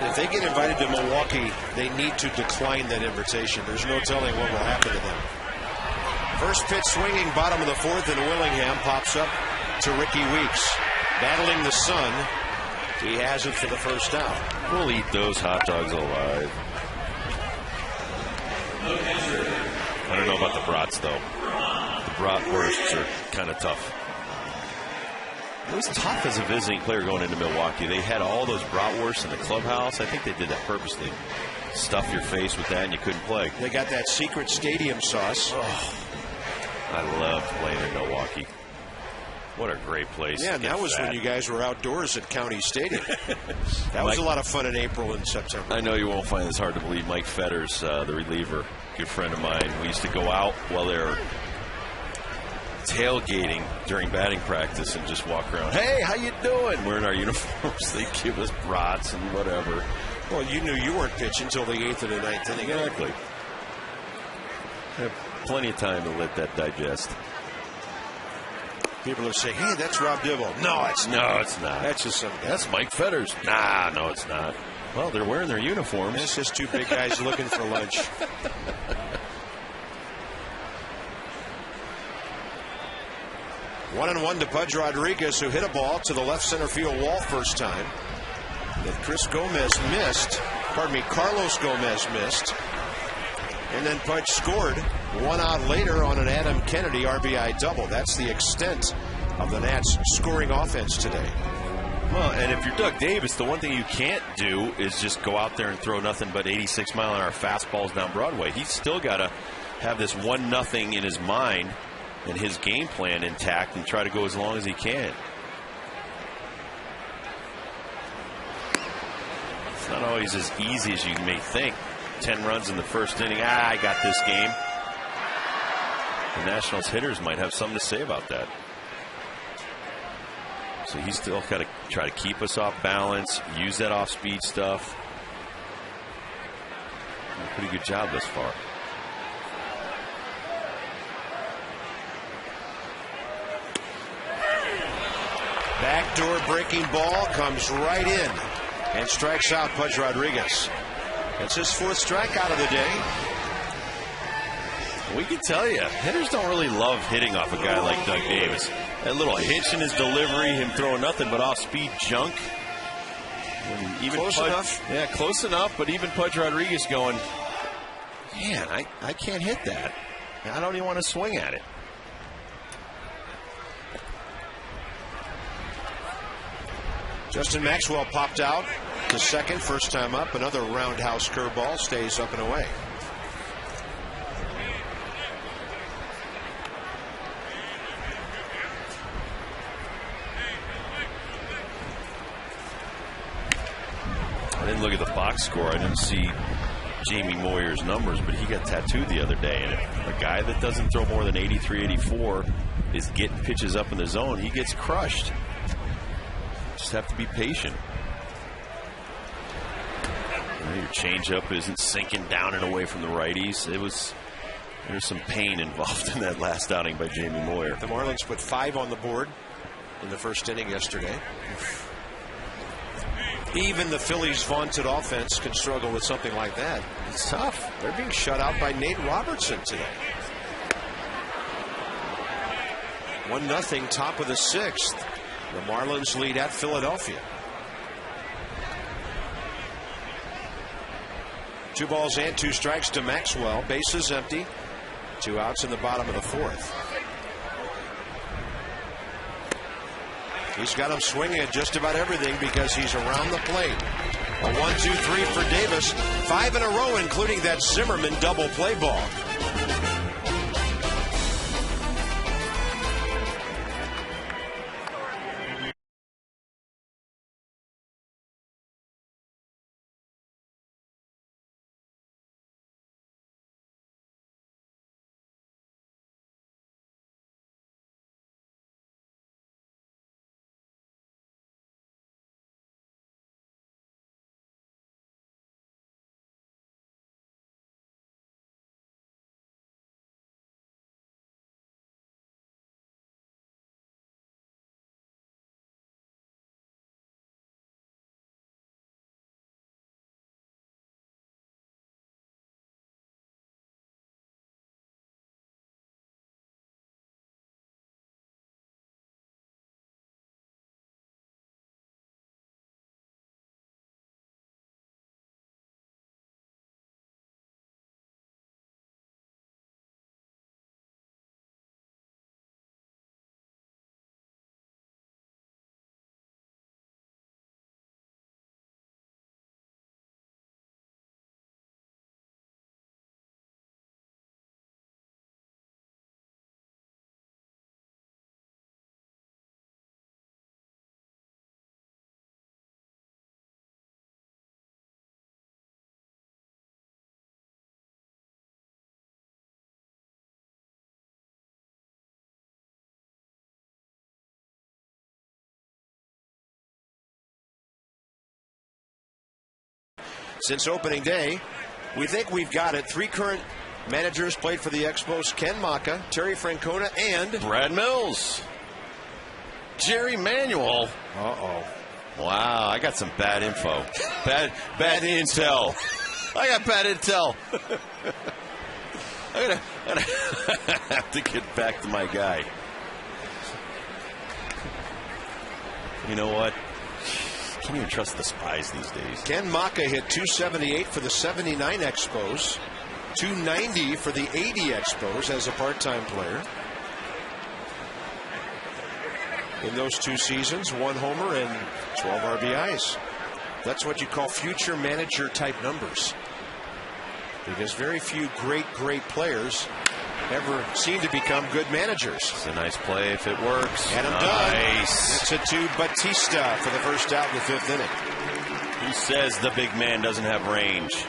if they get invited to Milwaukee, they need to decline that invitation. There's no telling what will happen to them. First pitch swinging, bottom of the fourth, and Willingham pops up to Ricky Weeks. Battling the sun. He has it for the first out. We'll eat those hot dogs alive. I don't know about the brats, though. The bratwursts are kind of tough. It was tough as a visiting player going into Milwaukee. They had all those bratwursts in the clubhouse. I think they did that purposely. Stuff your face with that and you couldn't play. They got that secret stadium sauce. Oh, I loved playing in Milwaukee. What a great place. Yeah, and that was when you guys were outdoors at County Stadium. That was a lot of fun in April and September. I know you won't find this hard to believe. Mike Fetters, the reliever, good friend of mine. We used to go out while they were tailgating during batting practice and just walk around. Hey, how you doing? We're in our uniforms. They give us brats and whatever. Well, you knew you weren't pitching until the 8th and the 9th inning. Exactly. Have plenty of time to let that digest. People are saying, hey, that's Rob Dibble. No, it's not. No, it's not. That's just some guy. That's Mike Fetters. Nah, no, it's not. Well, they're wearing their uniforms. It's just two big guys looking for lunch. 1-1 to Pudge Rodriguez, who hit a ball to the left center field wall first time that Carlos Gomez missed. And then Pudge scored 1 out later on an Adam Kennedy RBI double. That's the extent of the Nats' scoring offense today. Well, and if you're Doug Davis, the one thing you can't do is just go out there and throw nothing but 86-mile-an-hour fastballs down Broadway. He's still got to have this 1-0 in his mind and his game plan intact and try to go as long as he can. It's not always as easy as you may think. 10 runs in the first inning. I got this game. The Nationals hitters might have something to say about that. So he's still got to try to keep us off balance, use that off-speed stuff. A pretty good job thus far. Backdoor breaking ball comes right in and strikes out Pudge Rodriguez. That's his 4th strikeout of the day. We can tell you, hitters don't really love hitting off a guy like Doug Davis. That little hitch in his delivery, him throwing nothing but off-speed junk. And even close enough. Yeah, close enough, but even Pudge Rodriguez going, man, I can't hit that. I don't even want to swing at it. Justin Maxwell popped out to second, first time up. Another roundhouse curveball, stays up and away. I didn't look at the box score. I didn't see Jamie Moyer's numbers, but he got tattooed the other day. And if a guy that doesn't throw more than 83, 84 is getting pitches up in the zone, he gets crushed. Just have to be patient. Your changeup isn't sinking down and away from the righties. There's some pain involved in that last outing by Jamie Moyer. The Marlins put 5 on the board in the first inning yesterday. Even the Phillies' vaunted offense can struggle with something like that. It's tough. They're being shut out by Nate Robertson today. 1-0, top of the 6th. The Marlins lead at Philadelphia. 2 balls and 2 strikes to Maxwell. Bases empty. 2 outs in the bottom of the 4th. He's got him swinging at just about everything because he's around the plate. A 1-2-3 for Davis. 5 in a row, including that Zimmerman double play ball. since opening day. We think we've got it. 3 current managers played for the Expos: Ken Maka, Terry Francona, and Brad Mills. Jerry Manuel. Uh-oh. Wow, I got some bad info. Bad intel. I got bad intel. I'm gonna have to get back to my guy. You know what? Can't even trust the spies these days. Ken Maka hit .278 for the 79 Expos, .290 for the 80 Expos as a part-time player. In those 2 seasons, 1 homer and 12 RBIs. That's what you call future manager type numbers. Because very few great players ever seem to become good managers. It's a nice play if it works. Adam nice. Dunn. It's a to Batista for the first out in the 5th inning. Who says the big man doesn't have range?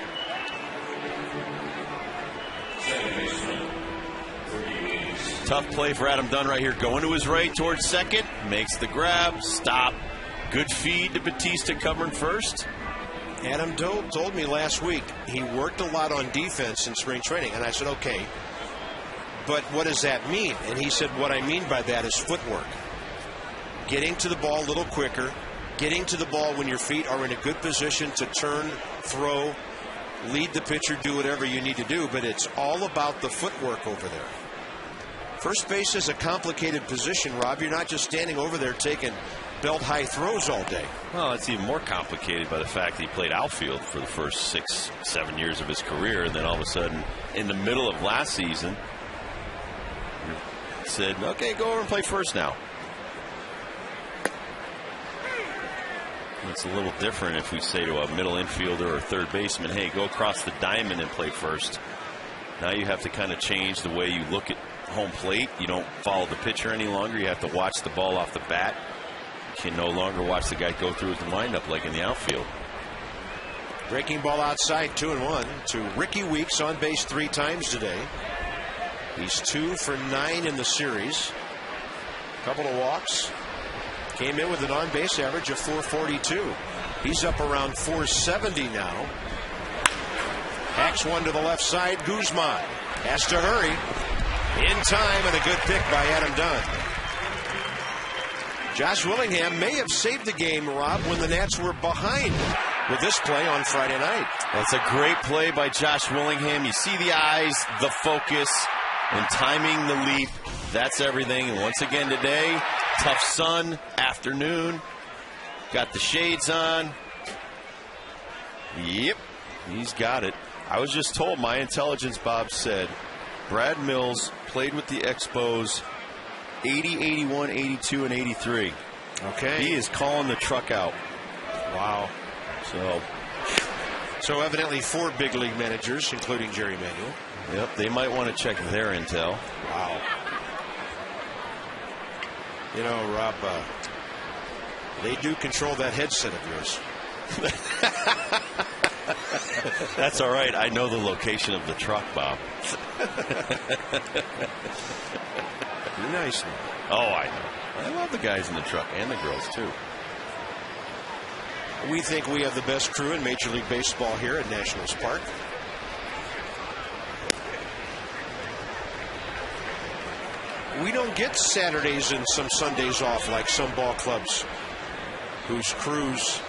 Tough play for Adam Dunn right here. Going to his right towards second. Makes the grab. Stop. Good feed to Batista covering first. Adam Dunn told me last week he worked a lot on defense in spring training. And I said, okay, but what does that mean? And he said, what I mean by that is footwork. Getting to the ball a little quicker. Getting to the ball when your feet are in a good position to turn, throw, lead the pitcher, do whatever you need to do. But it's all about the footwork over there. First base is a complicated position, Rob. You're not just standing over there taking belt-high throws all day. Well, it's even more complicated by the fact that he played outfield for the first 6-7 years of his career, and then all of a sudden, in the middle of last season, said, okay, go over and play first now. It's a little different if we say to a middle infielder or third baseman, hey, go across the diamond and play first. Now you have to kind of change the way you look at home plate. You don't follow the pitcher any longer. You have to watch the ball off the bat. You can no longer watch the guy go through the windup like in the outfield. Breaking ball outside, 2-1 to Ricky Weeks, on base 3 times today. He's 2 for 9 in the series. Couple of walks. Came in with an on-base average of 442. He's up around 470 now. Hacks one to the left side. Guzman has to hurry. In time, and a good pick by Adam Dunn. Josh Willingham may have saved the game, Rob, when the Nats were behind with this play on Friday night. That's a great play by Josh Willingham. You see the eyes, the focus, and timing the leap. That's everything. And once again today, tough sun, afternoon. Got the shades on. Yep, he's got it. I was just told, my intelligence, Bob said, Brad Mills played with the Expos 80, 81, 82, and 83. Okay. He is calling the truck out. Wow. So evidently 4 big league managers, including Jerry Manuel. Yep, they might want to check their intel. Wow. You know, Rob, they do control that headset of yours. That's all right. I know the location of the truck, Bob. You're nice. Oh, I know. I love the guys in the truck and the girls, too. We think we have the best crew in Major League Baseball here at Nationals Park. We don't get Saturdays and some Sundays off like some ball clubs whose crews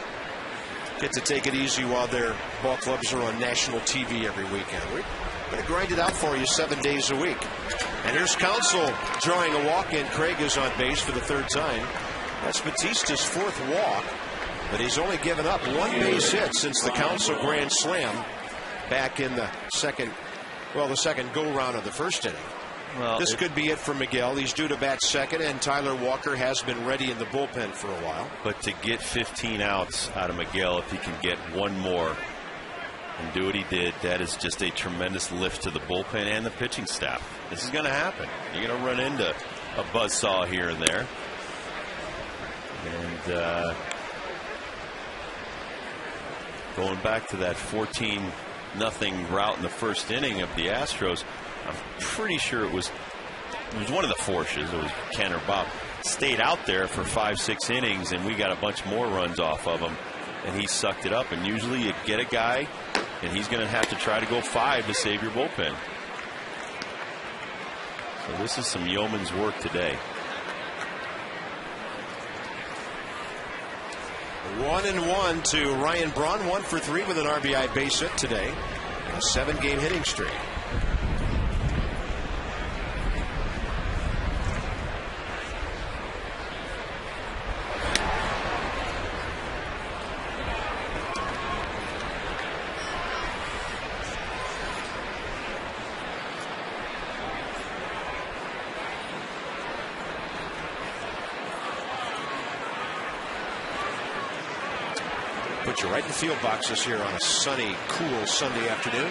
get to take it easy while their ball clubs are on national TV every weekend. We're going to grind it out for you 7 days a week. And here's Counsell drawing a walk in. Craig is on base for the 3rd time. That's Batista's 4th walk, but he's only given up 1 base hit since the Counsell grand slam back in the second go-round of the 1st inning. Well, this could be it for Miguel. He's due to bat 2nd, and Tyler Walker has been ready in the bullpen for a while. But to get 15 outs out of Miguel, if he can get 1 more and do what he did, that is just a tremendous lift to the bullpen and the pitching staff. This is going to happen. You're going to run into a buzzsaw here and there. And going back to that 14-0 rout in the 1st inning of the Astros, I'm pretty sure it was one of the Forshes. It was Ken or Bob. Stayed out there for 5-6 innings, and we got a bunch more runs off of him, and he sucked it up. And usually you get a guy, and he's going to have to try to go 5 to save your bullpen. So this is some yeoman's work today. 1-1 to Ryan Braun, 1 for 3 with an RBI base hit today. A 7-game hitting streak. Put you right in the field box this year on a sunny, cool Sunday afternoon.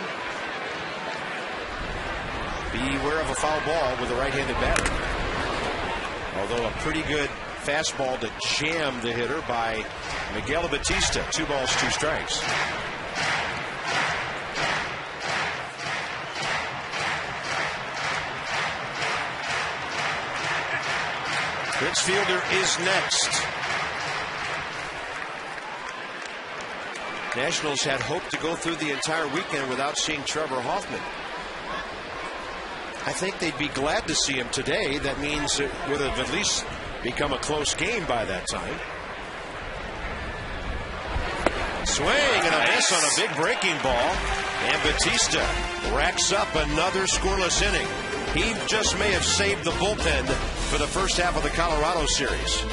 Beware of a foul ball with a right-handed batter. Although a pretty good fastball to jam the hitter by Miguel Batista. 2 balls, 2 strikes. Prince Fielder is next. Nationals had hoped to go through the entire weekend without seeing Trevor Hoffman. I think they'd be glad to see him today. That means it would have at least become a close game by that time. Swing and a miss on a big breaking ball. And Batista racks up another scoreless inning. He just may have saved the bullpen for the first half of the Colorado series.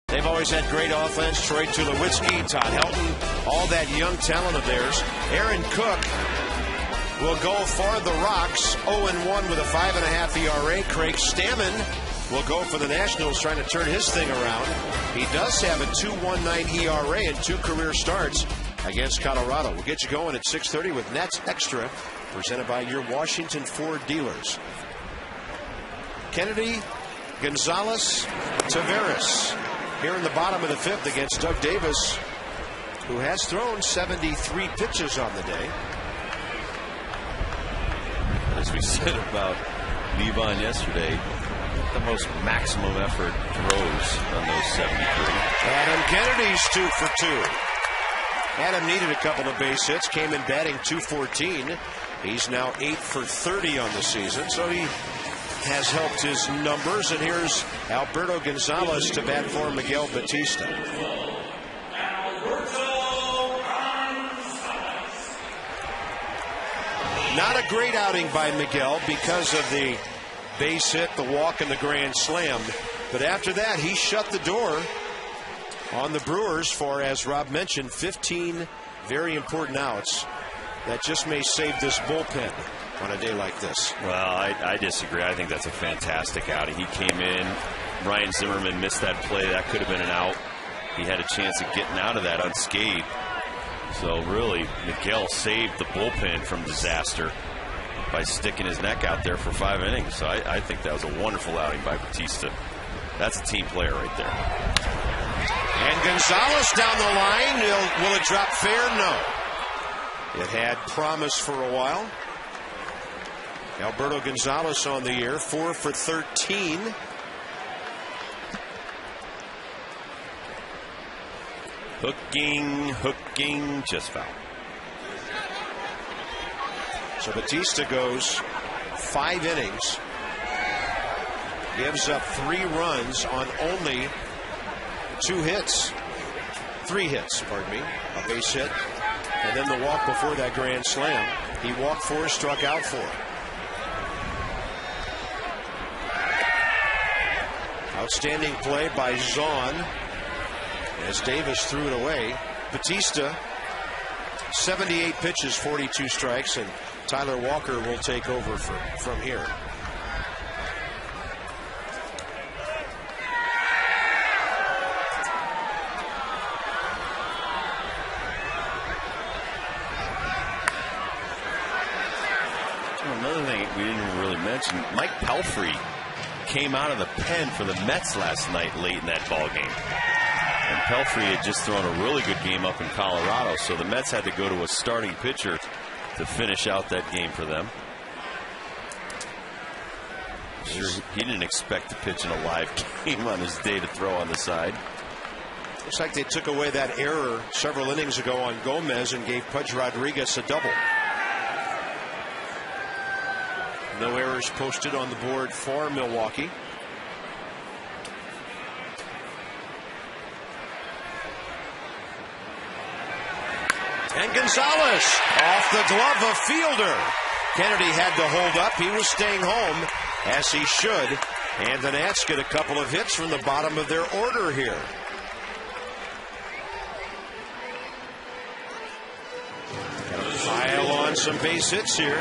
They've always had great offense. Troy Tulowitzki, Todd Helton, all that young talent of theirs. Aaron Cook will go for the Rocks, 0-1 with a 5.5 ERA. Craig Stammen will go for the Nationals, trying to turn his thing around. He does have a 2.19 ERA and 2 career starts against Colorado. We'll get you going at 6:30 with Nets Extra, presented by your Washington Ford dealers. Kennedy, Gonzalez, Taveras here in the bottom of the 5th against Doug Davis, who has thrown 73 pitches on the day. As we said about Levon yesterday, the most maximum effort throws on those 73. Adam Kennedy's 2 for 2. Adam needed a couple of base hits, came in batting .214. He's now 8 for 30 on the season, so he has helped his numbers. And here's Alberto Gonzalez to bat for Miguel Batista. Not a great outing by Miguel because of the base hit, the walk, and the grand slam. But after that, he shut the door on the Brewers for, as Rob mentioned, 15 very important outs that just may save this bullpen on a day like this. Well, I disagree. I think that's a fantastic outing. He came in. Ryan Zimmerman missed that play. That could have been an out. He had a chance of getting out of that unscathed. So really, Miguel saved the bullpen from disaster by sticking his neck out there for 5 innings. So I think that was a wonderful outing by Batista. That's a team player right there. And Gonzalez down the line. Will it drop fair? No. It had promise for a while. Alberto Gonzalez on the year, 4 for 13. Hooking, just foul. So Batista goes 5 innings, gives up 3 runs on only 2 hits. 3 hits, pardon me. A base hit, and then the walk before that grand slam. He walked 4, struck out 4. Outstanding play by Zahn as Davis threw it away. Batista, 78 pitches, 42 strikes, and Tyler Walker will take over from here. Another thing we didn't really mention, Mike Pelfrey came out of the pen for the Mets last night late in that ball game. And Pelfrey had just thrown a really good game up in Colorado, so the Mets had to go to a starting pitcher to finish out that game for them. Sure, he didn't expect to pitch in a live game on his day to throw on the side. Looks like they took away that error several innings ago on Gomez and gave Pudge Rodriguez a double. No errors posted on the board for Milwaukee. And Gonzalez off the glove of Fielder. Kennedy had to hold up. He was staying home, as he should. And the Nats get a couple of hits from the bottom of their order here. Pile on some base hits here.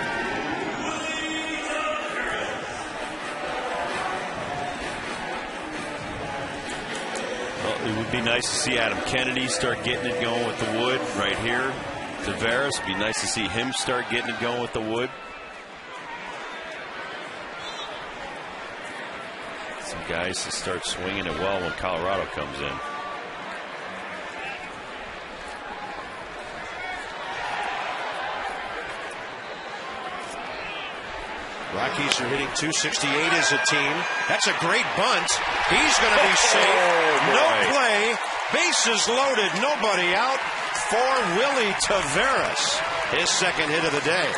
It would be nice to see Adam Kennedy start getting it going with the wood right here. Tavares, it'd be nice to see him start getting it going with the wood. Some guys to start swinging it well when Colorado comes in. Rockies are hitting .268 as a team. That's a great bunt. He's going to be safe. No play. Bases loaded. Nobody out for Willie Tavares. His second hit of the day.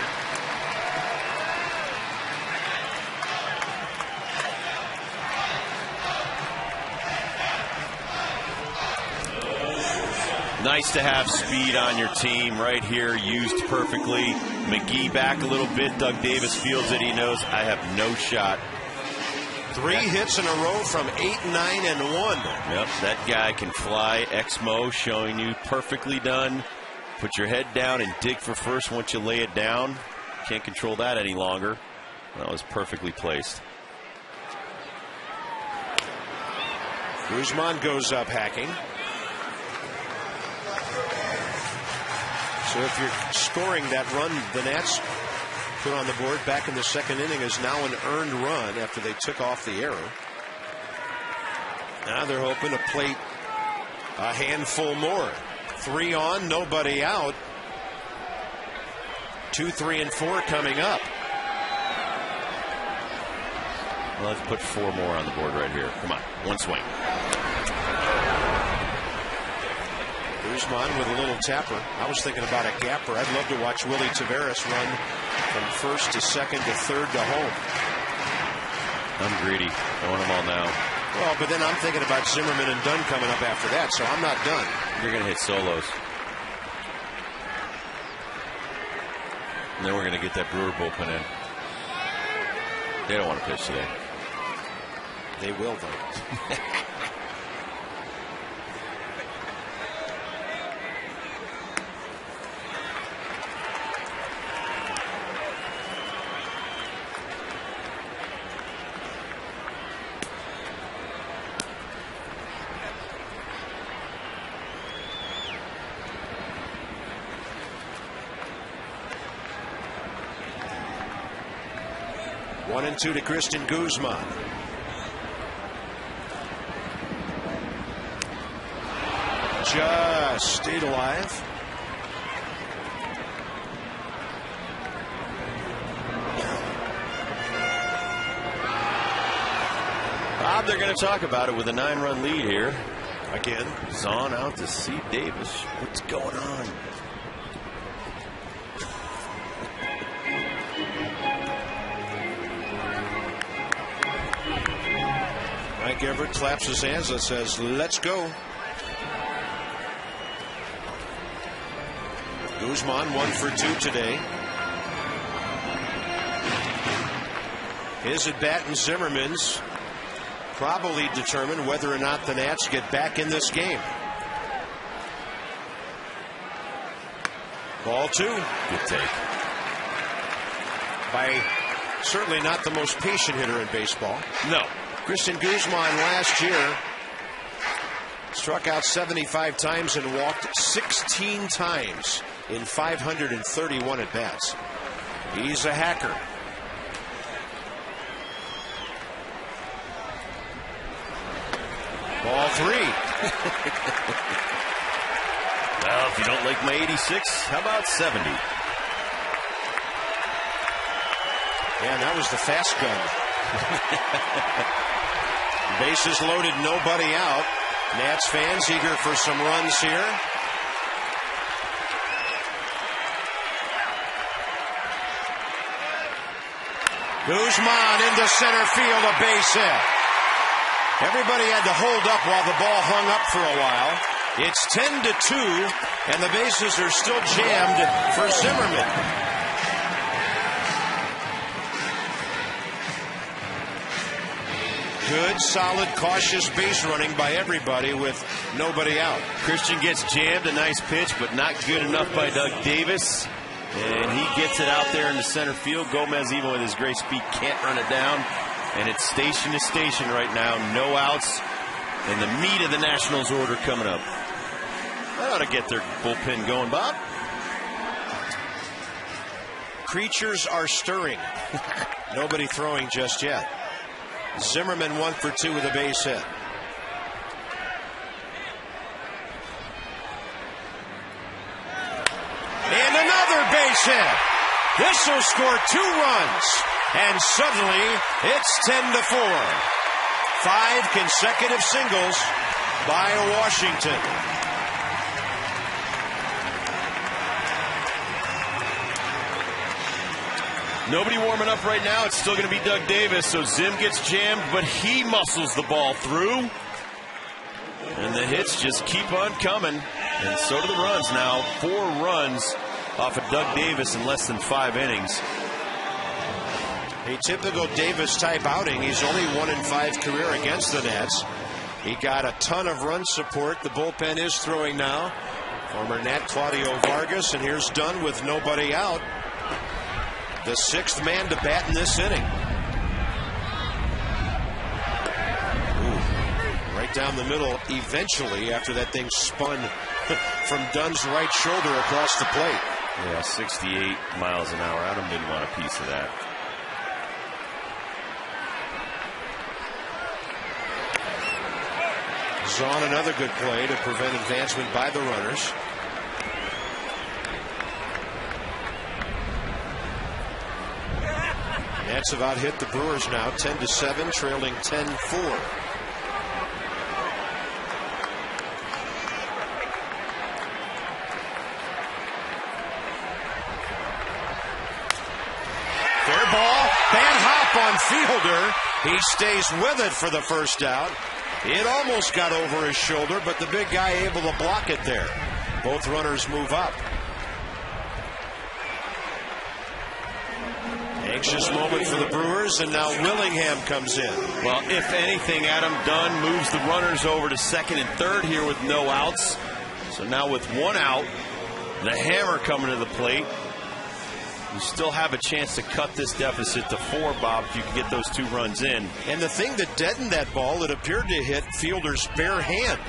Nice to have speed on your team right here, used perfectly. McGee back a little bit. Doug Davis fields it. He knows I have no shot. 3 hits in a row from 8, 9, and 1. Yep, that guy can fly. Exmo showing you perfectly done. Put your head down and dig for first once you lay it down. Can't control that any longer. That was perfectly placed. Guzman goes up hacking. So if you're scoring that run the Nats put on the board back in the second inning is now an earned run after they took off the error. Now they're hoping to plate a handful more. 3 on, nobody out. 2, 3, and 4 coming up. Well, let's put 4 more on the board right here. Come on, one swing. Guzman with a little tapper. I was thinking about a gapper. I'd love to watch Willie Tavares run from first to second to third to home. I'm greedy. I want them all now. Well, but then I'm thinking about Zimmerman and Dunn coming up after that, so I'm not done. You're going to hit solos. And then we're going to get that Brewer bullpen in. They don't want to pitch today. They will, though. One and 2 to Kristen Guzman. just stayed alive. Bob, they're going to talk about it with a 9-run lead here. Again, Zahn out to see Davis. What's going on? Mike Everett claps his hands and says, let's go. Guzman 1 for 2 today. His at bat and Zimmerman's probably determine whether or not the Nats get back in this game. Ball 2. Good take. By certainly not the most patient hitter in baseball. No. Christian Guzman last year struck out 75 times and walked 16 times in 531 at bats. He's a hacker. Ball 3. Well, if you don't like my 86, how about 70? Yeah, that was the fast gun. Bases loaded, nobody out. Nats fans eager for some runs here. Guzman into center field, a base hit. Everybody had to hold up while the ball hung up for a while. It's 10-2, and the bases are still jammed for Zimmerman. Good, solid, cautious base running by everybody with nobody out. Christian gets jammed, a nice pitch, but not good enough by Doug Davis. And he gets it out there in the center field. Gomez, even with his great speed, can't run it down. And it's station to station right now. No outs. And the meat of the Nationals order coming up. That ought to get their bullpen going, Bob. Creatures are stirring. Nobody throwing just yet. Zimmerman 1 for 2 with a base hit. And another base hit. This will score 2 runs. And suddenly it's 10-4. 5 consecutive singles by Washington. Nobody warming up right now. It's still going to be Doug Davis. So Zim gets jammed, but he muscles the ball through. And the hits just keep on coming. And so do the runs now. 4 runs off of Doug Davis in less than 5 innings. A typical Davis-type outing. He's only 1 in 5 career against the Nats. He got a ton of run support. The bullpen is throwing now. Former Nat Claudio Vargas, and here's Dunn with nobody out. The 6th man to bat in this inning. Ooh, right down the middle eventually after that thing spun from Dunn's right shoulder across the plate. Yeah, 68 miles an hour. Adam didn't want a piece of that. Zahn, another good play to prevent advancement by the runners. Nats have out hit the Brewers now 10-7, trailing 10-4. Fair ball, bad hop on Fielder. He stays with it for the first out. It almost got over his shoulder, but the big guy able to block it there. Both runners move up. Anxious moment for the Brewers, and now Willingham comes in. Well, if anything, Adam Dunn moves the runners over to second and third here with no outs. So now with 1 out, the hammer coming to the plate. You still have a chance to cut this deficit to 4, Bob, if you can get those 2 runs in. And the thing that deadened that ball, it appeared to hit Fielder's bare hand.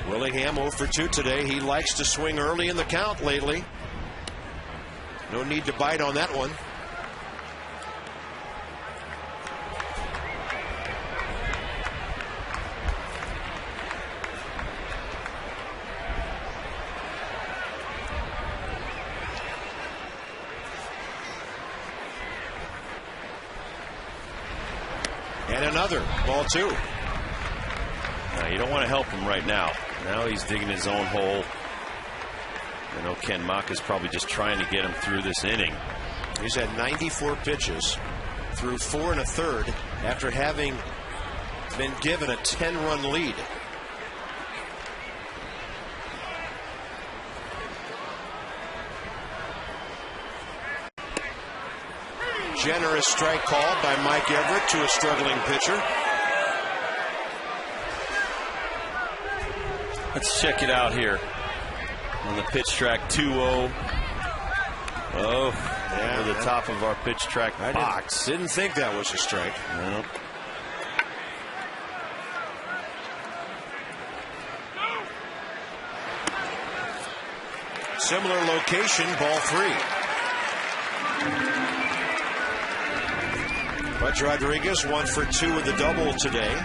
Willingham 0 for 2 today. He likes to swing early in the count lately. No need to bite on that one. And another, ball 2. Now, you don't want to help him right now. Now he's digging his own hole. I know Ken Mock is probably just trying to get him through this inning. He's had 94 pitches through 4 1/3 after having been given a 10-run lead. Generous strike called by Mike Everett to a struggling pitcher. Let's check it out here on the pitch track. 2-0. Oh, yeah, over the top of our pitch track box. Didn't think that was a strike. No. Similar location, ball 3. Pudge Rodriguez 1 for 2 with the double today.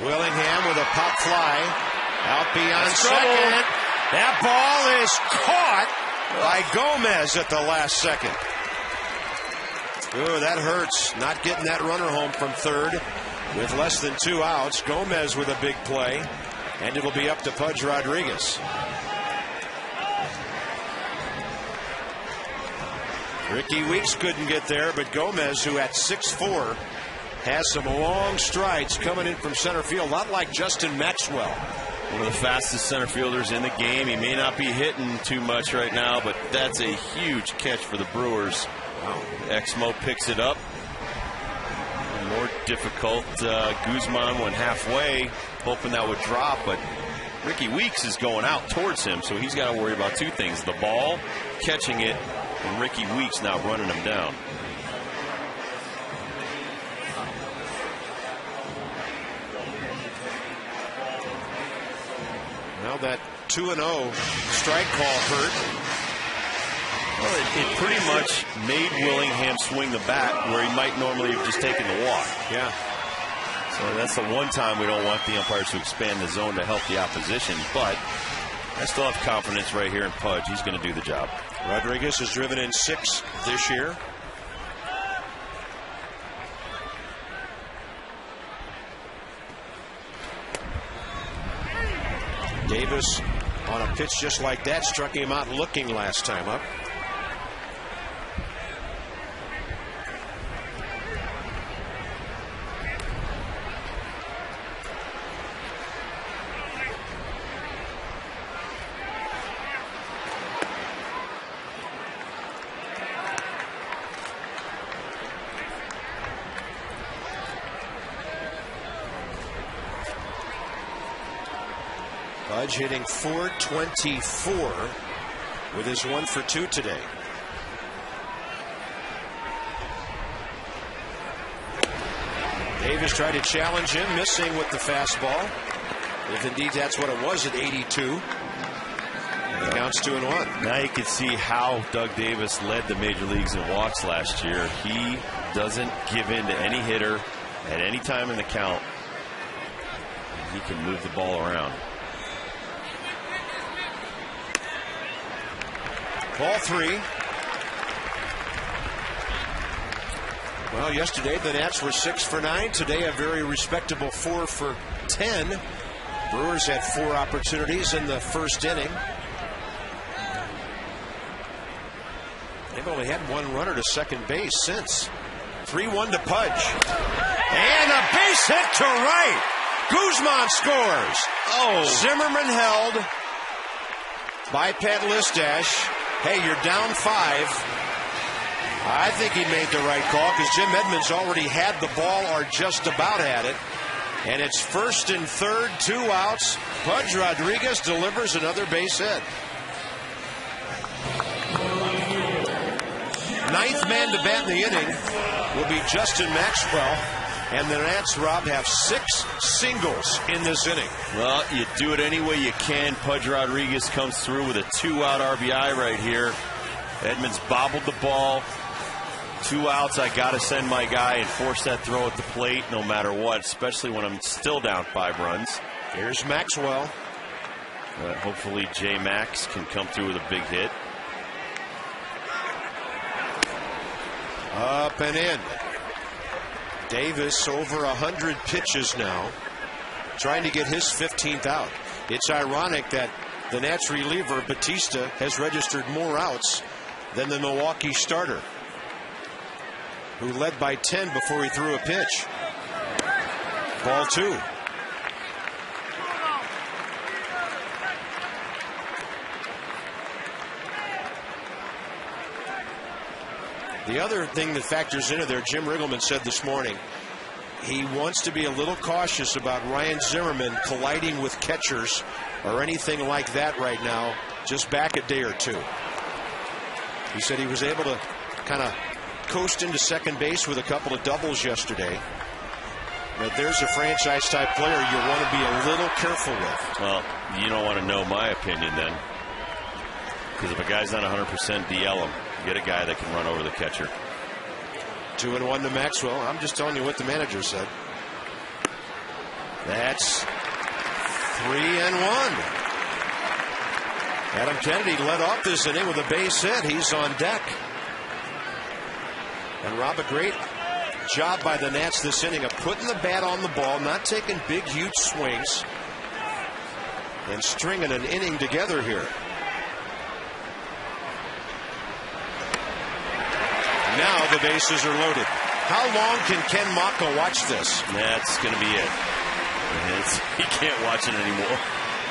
Willingham with a pop fly out beyond second. That ball is caught by Gomez at the last second. Ooh, that hurts. Not getting that runner home from third with less than 2 outs. Gomez with a big play, and it'll be up to Pudge Rodriguez. Ricky Weeks couldn't get there, but Gomez, who at 6'4", has some long strides coming in from center field, a lot like Justin Maxwell. One of the fastest center fielders in the game. He may not be hitting too much right now, but that's a huge catch for the Brewers. Wow. Exmo picks it up. More difficult. Guzman went halfway, hoping that would drop, but Ricky Weeks is going out towards him, so he's got to worry about 2 things. The ball, catching it, and Ricky Weeks now running him down. Well, that 2-0 strike call hurt. Well, it pretty much made Willingham swing the bat where he might normally have just taken the walk. Yeah. So that's the one time we don't want the umpires to expand the zone to help the opposition. But I still have confidence right here in Pudge. He's going to do the job. Rodriguez has driven in 6 this year. Davis on a pitch just like that struck him out looking last time up. Pudge hitting .424 with his 1 for 2 today. Davis tried to challenge him, missing with the fastball. If indeed that's what it was at 82. And it counts 2-1. Now you can see how Doug Davis led the major leagues in walks last year. He doesn't give in to any hitter at any time in the count. He can move the ball around. Ball 3. Well, yesterday the Nats were 6 for 9. Today a very respectable 4 for 10. Brewers had 4 opportunities in the first inning. They've only had 1 runner to second base since. 3-1 to Pudge. And a base hit to right. Guzman scores. Oh. Zimmerman held by Pat Listash. Hey, you're down 5. I think he made the right call because Jim Edmonds already had the ball or just about had it. And it's 1st and 3rd, 2 outs. Pudge Rodriguez delivers another base hit. 9th man to bat in the inning will be Justin Maxwell. And the Nats, Rob, have 6 singles in this inning. Well, you do it any way you can. Pudge Rodriguez comes through with a 2-out RBI right here. Edmonds bobbled the ball. 2 outs, I got to send my guy and force that throw at the plate no matter what, especially when I'm still down 5 runs. Here's Maxwell. Hopefully J. Max can come through with a big hit. Up and in. Davis over 100 pitches now, trying to get his 15th out. It's ironic that the Nats reliever Batista has registered more outs than the Milwaukee starter, who led by 10 before he threw a pitch. Ball 2. The other thing that factors into there, Jim Riggleman said this morning, he wants to be a little cautious about Ryan Zimmerman colliding with catchers or anything like that right now, just back a day or two. He said he was able to kind of coast into second base with a couple of doubles yesterday. But there's a franchise-type player you want to be a little careful with. Well, you don't want to know my opinion then. Because if a guy's not 100%, DL him. Get a guy that can run over the catcher. 2-1 to Maxwell. I'm just telling you what the manager said. That's 3-1. Adam Kennedy led off this inning with a base hit. He's on deck. And Rob, a great job by the Nats this inning of putting the bat on the ball, not taking big, huge swings, and stringing an inning together here. Now the bases are loaded. How long can Ken Mako watch this? That's going to be it. He can't watch it anymore.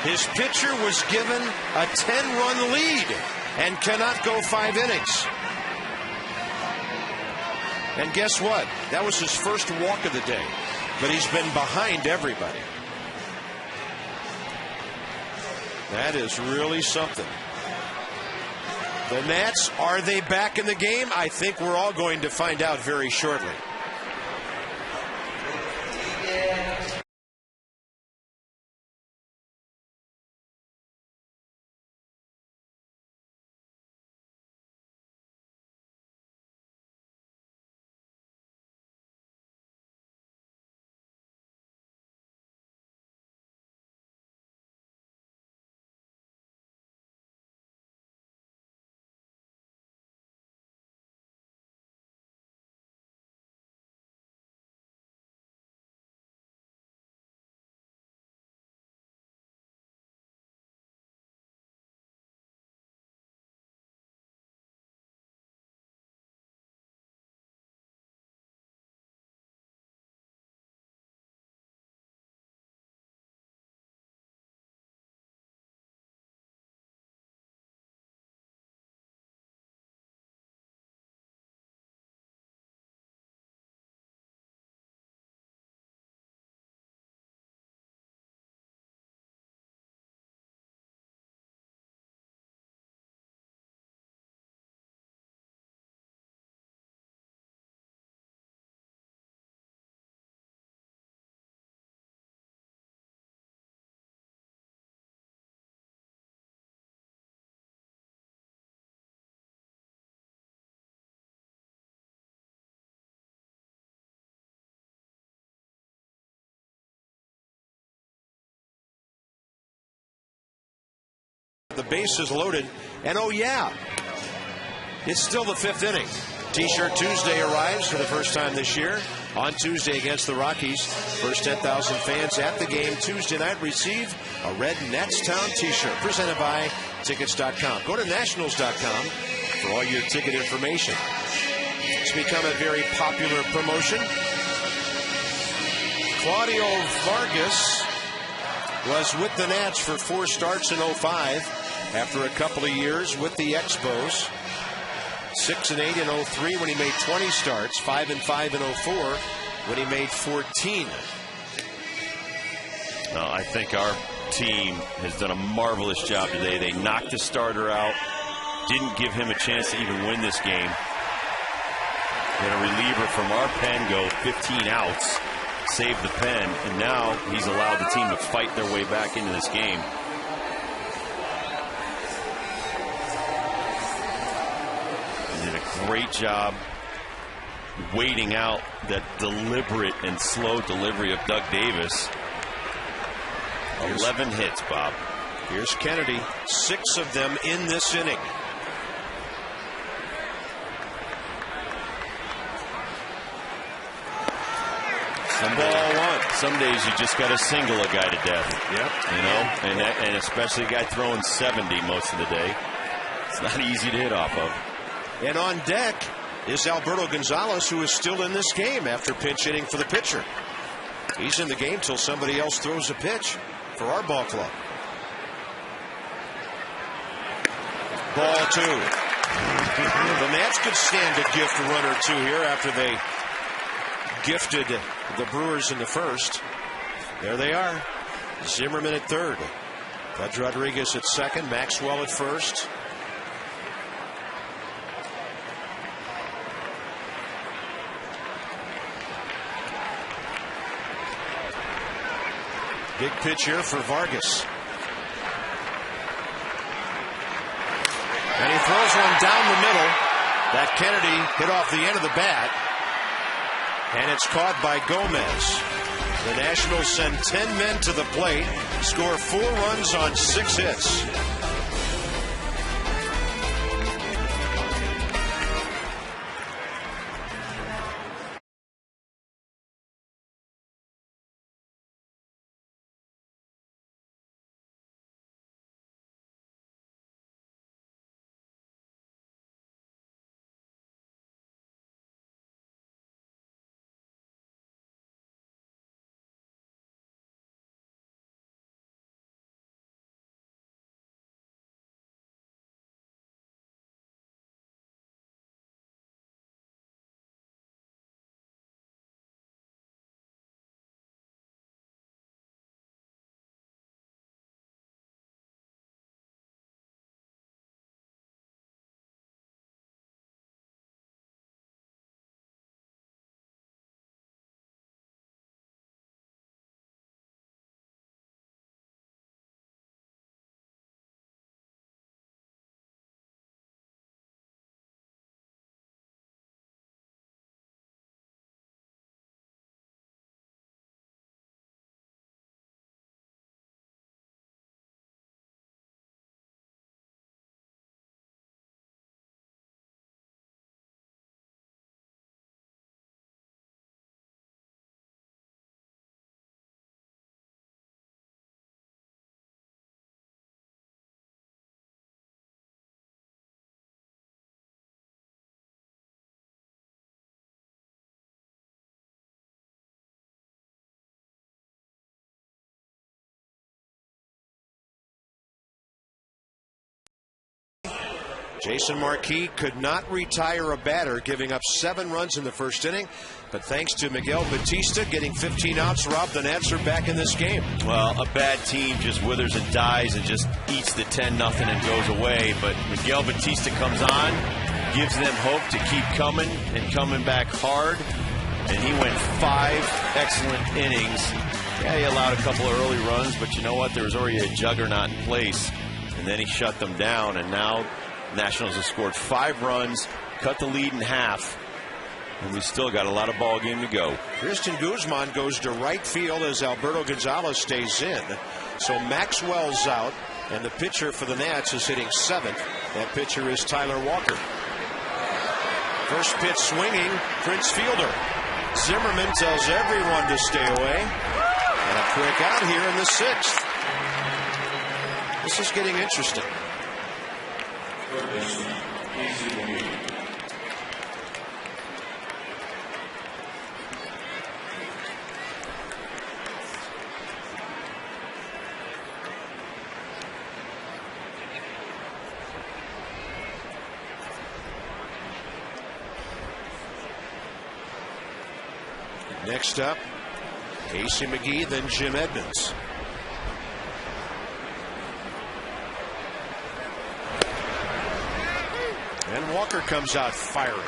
His pitcher was given a 10-run lead and cannot go 5 innings. And guess what? That was his first walk of the day. But he's been behind everybody. That is really something. The Nats, are they back in the game? I think we're all going to find out very shortly. The base is loaded, and oh yeah, it's still the 5th inning. T-shirt Tuesday arrives for the first time this year. On Tuesday against the Rockies, first 10,000 fans at the game Tuesday night receive a red Natstown T-shirt presented by Tickets.com. Go to Nationals.com for all your ticket information. It's become a very popular promotion. Claudio Vargas was with the Nats for 4 starts in 05. After a couple of years with the Expos, 6-8 in 03 when he made 20 starts, 5-5 in 04 when he made 14. I think our team has done a marvelous job today. They knocked the starter out, didn't give him a chance to even win this game. Then a reliever from our pen go 15 outs, saved the pen, and now he's allowed the team to fight their way back into this game. Did a great job waiting out that deliberate and slow delivery of Doug Davis. 11 hits, Bob. Here's Kennedy, 6 of them in this inning. Ball 1. Some days you just got to single a guy to death. Yep. You know, and especially a guy throwing 70 most of the day. It's not easy to hit off of. And on deck is Alberto Gonzalez, who is still in this game after pinch hitting for the pitcher. He's in the game till somebody else throws a pitch for our ball club. Ball 2. The Nats could stand a gift run or two here after they gifted the Brewers in the first. There they are. Zimmerman at third. Pudge Rodriguez at second. Maxwell at first. Big pitch here for Vargas. And he throws one down the middle. That Kennedy hit off the end of the bat. And it's caught by Gomez. The Nationals send 10 men to the plate, score 4 runs on 6 hits. Jason Marquis could not retire a batter, giving up 7 runs in the first inning. But thanks to Miguel Batista getting 15 outs, Rob, the Nats are back in this game. Well, a bad team just withers and dies and just eats the 10-0 and goes away. But Miguel Batista comes on, gives them hope to keep coming and coming back hard. And he went 5 excellent innings. Yeah, he allowed a couple of early runs, but you know what? There was already a juggernaut in place. And then he shut them down, and now Nationals have scored 5 runs, cut the lead in half, and we still got a lot of ball game to go. Christian Guzman goes to right field as Alberto Gonzalez stays in. So Maxwell's out, and the pitcher for the Nats is hitting 7th. That pitcher is Tyler Walker. First pitch swinging, Prince Fielder. Zimmerman tells everyone to stay away. And a quick out here in the 6th. This is getting interesting. Next up, Casey McGee, then Jim Edmonds. And Walker comes out firing.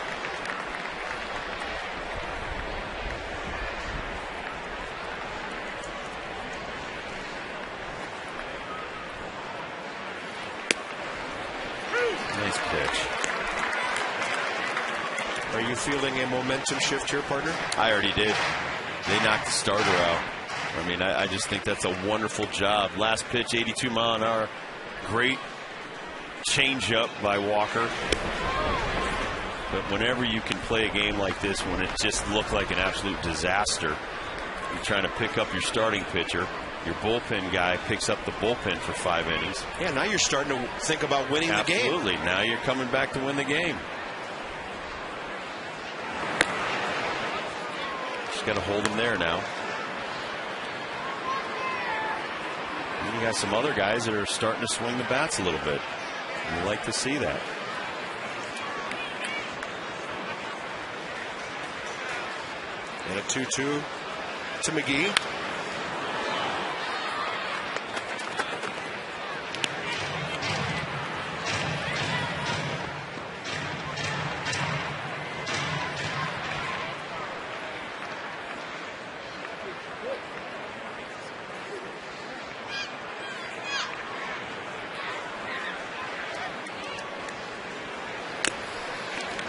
Nice pitch. Are you feeling a momentum shift here, partner? I already did. They knocked the starter out. I mean, I just think that's a wonderful job. Last pitch, 82 mile an hour. Great changeup by Walker. But whenever you can play a game like this, when it just looked like an absolute disaster, you're trying to pick up your starting pitcher. Your bullpen guy picks up the bullpen for 5 innings. Yeah, now you're starting to think about winning the game. Absolutely. Now you're coming back to win the game. Just got to hold him there now. And you got some other guys that are starting to swing the bats a little bit. You like to see that. And a 2-2 to McGee.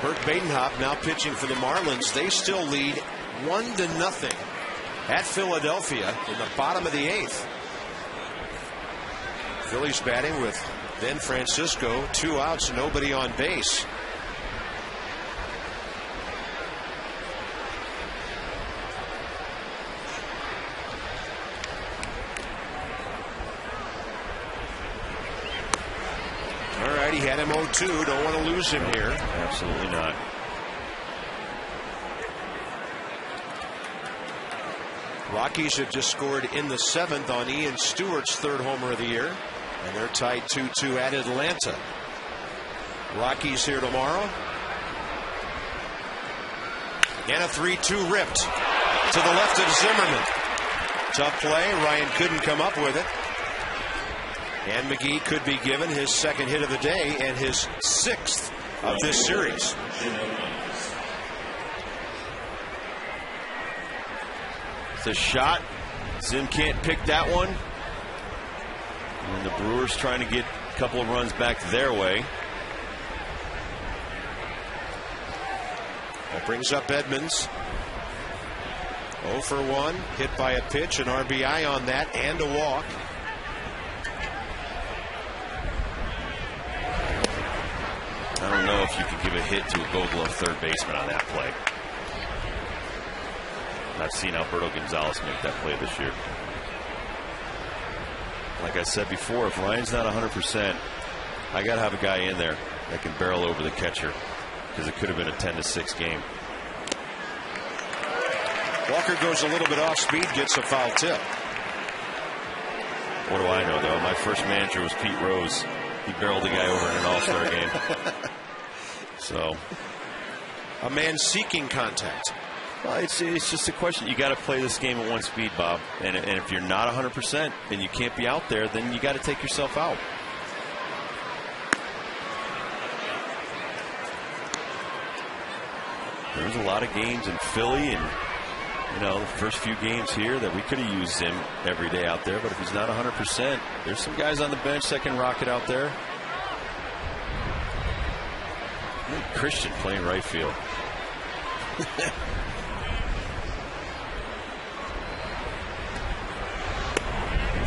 Bert Badenhop now pitching for the Marlins. They still lead 1-0 at Philadelphia in the bottom of the 8th. Phillies batting with Ben Francisco, 2 outs, nobody on base. All right, he had him 0-2. Don't want to lose him here. Absolutely not. Rockies have just scored in the 7th on Ian Stewart's 3rd homer of the year. And they're tied 2-2 at Atlanta. Rockies here tomorrow. And a 3-2 ripped to the left of Zimmerman. Tough play. Ryan couldn't come up with it. And McGee could be given his 2nd hit of the day and his 6th of this series. It's a shot. Zim can't pick that one. And the Brewers trying to get a couple of runs back their way. That brings up Edmonds. 0 for 1. Hit by a pitch, an RBI on that, and a walk. I don't know if you can give a hit to a Gold Glove third baseman on that play. I've seen Alberto Gonzalez make that play this year. Like I said before, if Ryan's not 100%, I got to have a guy in there that can barrel over the catcher, because it could have been a 10-6 game. Walker goes a little bit off speed, gets a foul tip. What do I know, though? My first manager was Pete Rose. He barreled a guy over in an all-star game. So, a man seeking contact. Well, it's just a question. You got to play this game at 1 speed, Bob. And if you're not 100% and you can't be out there, then you got to take yourself out. There was a lot of games in Philly and, you know, the first few games here that we could have used him every day out there. But if he's not 100%, there's some guys on the bench that can rock it out there. Christian playing right field.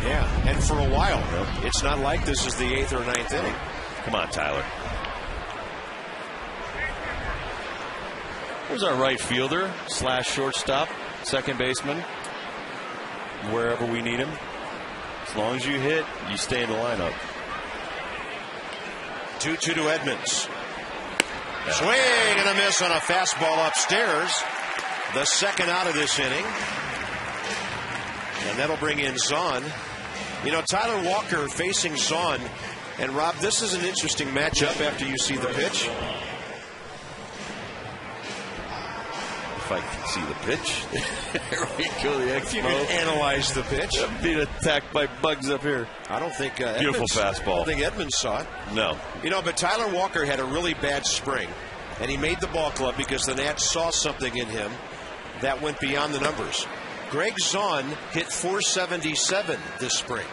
Yeah, and for a while, it's not like this is the 8th or 9th inning. Come on, Tyler. There's our right fielder / shortstop, second baseman, wherever we need him. As long as you hit, you stay in the lineup. 2-2 to Edmonds. Swing and a miss on a fastball upstairs. The 2nd out of this inning. And that'll bring in Zahn. You know, Tyler Walker facing Zahn. And Rob, this is an interesting matchup after you see the pitch. If I can see the pitch. Here we go, the Expo. You can analyze the pitch. I'm being attacked by bugs up here. I don't think beautiful fastball. I don't think Edmonds saw it. No. You know, but Tyler Walker had a really bad spring. And he made the ball club because the Nats saw something in him that went beyond the numbers. Greg Zahn hit .477 this spring.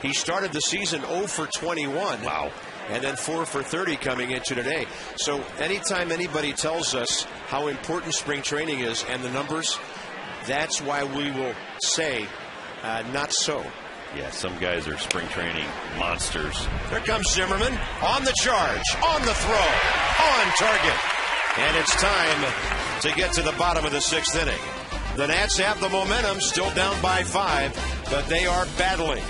He started the season 0 for 21. Wow. and then 4 for 30 coming into today. So anytime anybody tells us how important spring training is and the numbers, that's why we will say not so. Yeah, some guys are spring training monsters. Here comes Zimmerman on the charge, on the throw, on target. And it's time to get to the bottom of the 6th inning. The Nats have the momentum, still down by 5, but they are battling.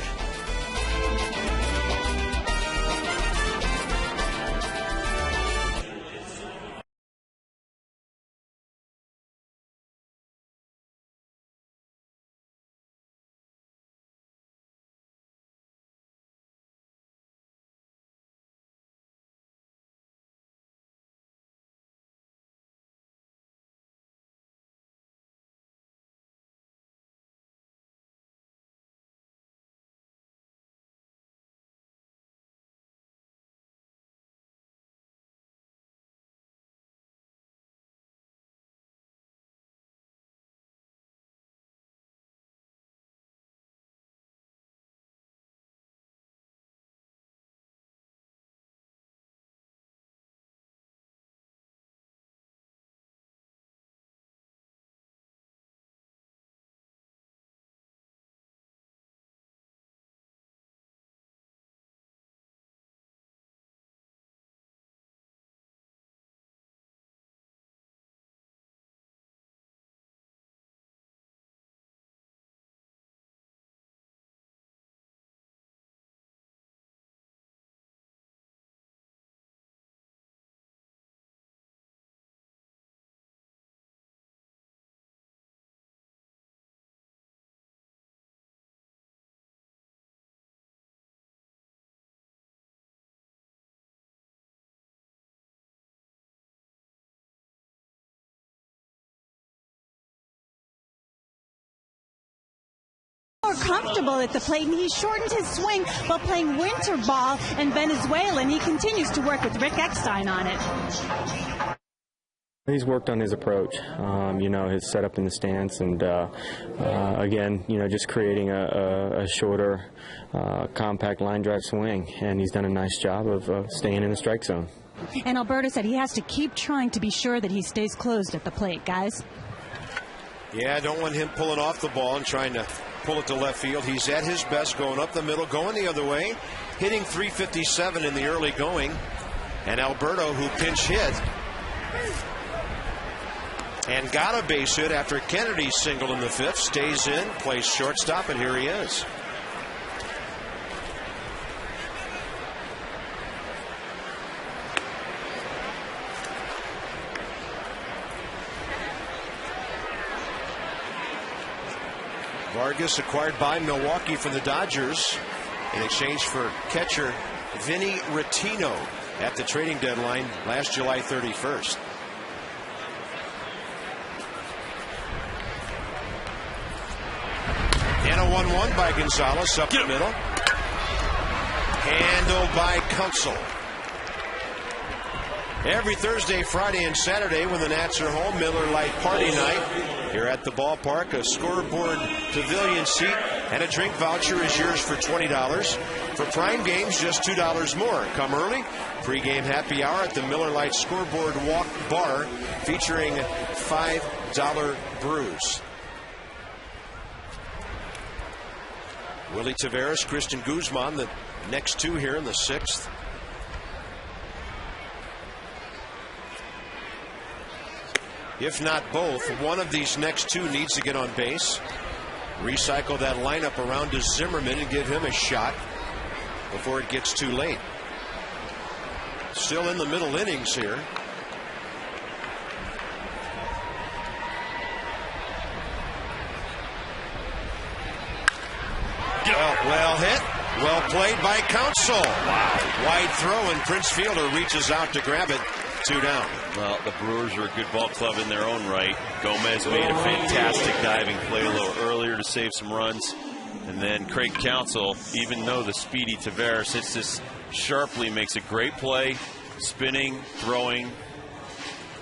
More comfortable at the plate, and he shortened his swing while playing winter ball in Venezuela, and he continues to work with Rick Eckstein on it. He's worked on his approach, his setup in the stance, and again, just creating a shorter, compact line drive swing, and he's done a nice job of staying in the strike zone. And Alberto said he has to keep trying to be sure that he stays closed at the plate, guys. Yeah, I don't want him pulling off the ball and trying to pull it to left field. He's at his best going up the middle, going the other way, hitting .357 in the early going. And Alberto, who pinch hit and got a base hit after Kennedy singled in the 5th, stays in, plays shortstop, and here he is. Vargas acquired by Milwaukee from the Dodgers in exchange for catcher Vinny Rattino at the trading deadline last July 31st. And a 1-1 by Gonzalez up the middle. Handled by Counsell. Every Thursday, Friday, and Saturday when the Nats are home, Miller Lite Party Night. Here at the ballpark, a scoreboard pavilion seat and a drink voucher is yours for $20. For prime games, just $2 more. Come early. Pre-game happy hour at the Miller Lite Scoreboard Walk Bar featuring $5 brews. Willie Taveras, Christian Guzman, the next two here in the 6th. If not both, one of these next two needs to get on base. Recycle that lineup around to Zimmerman and give him a shot before it gets too late. Still in the middle innings here. Well hit. Well played by Counsell. Wow. Wide throw, and Prince Fielder reaches out to grab it. 2 down. Well, the Brewers are a good ball club in their own right. Gomez made a fantastic diving play a little earlier to save some runs. And then Craig Counsell, even though the speedy Taveras hits this sharply, makes a great play. Spinning, throwing.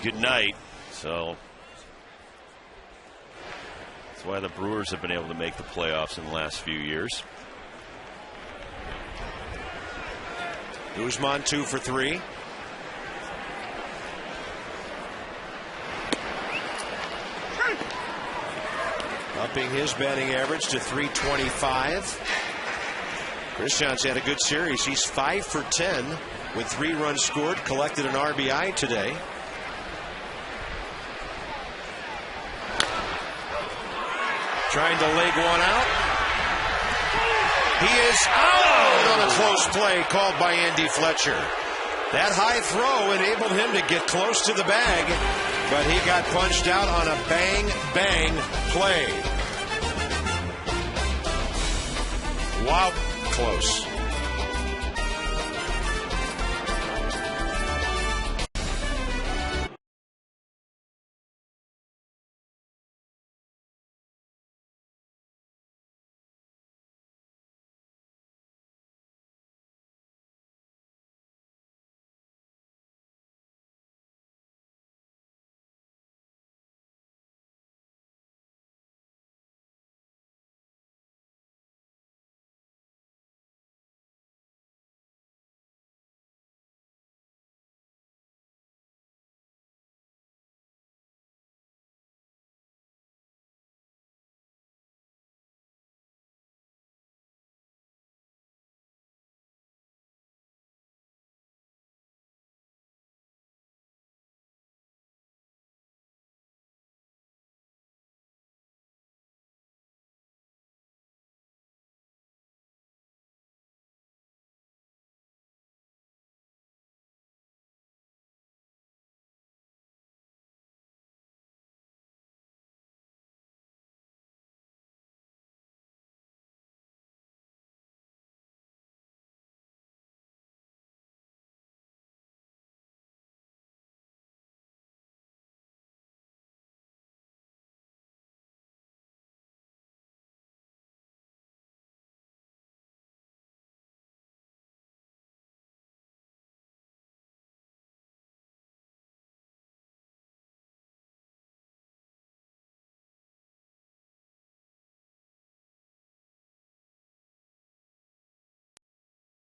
Good night. So that's why the Brewers have been able to make the playoffs in the last few years. Guzman 2 for 3. Upping his batting average to 325. Christian's had a good series. He's 5 for 10 with 3 runs scored, collected an RBI today. Trying to leg one out. He is out on a close play called by Andy Fletcher. That high throw enabled him to get close to the bag, but he got punched out on a bang play. Wow, close.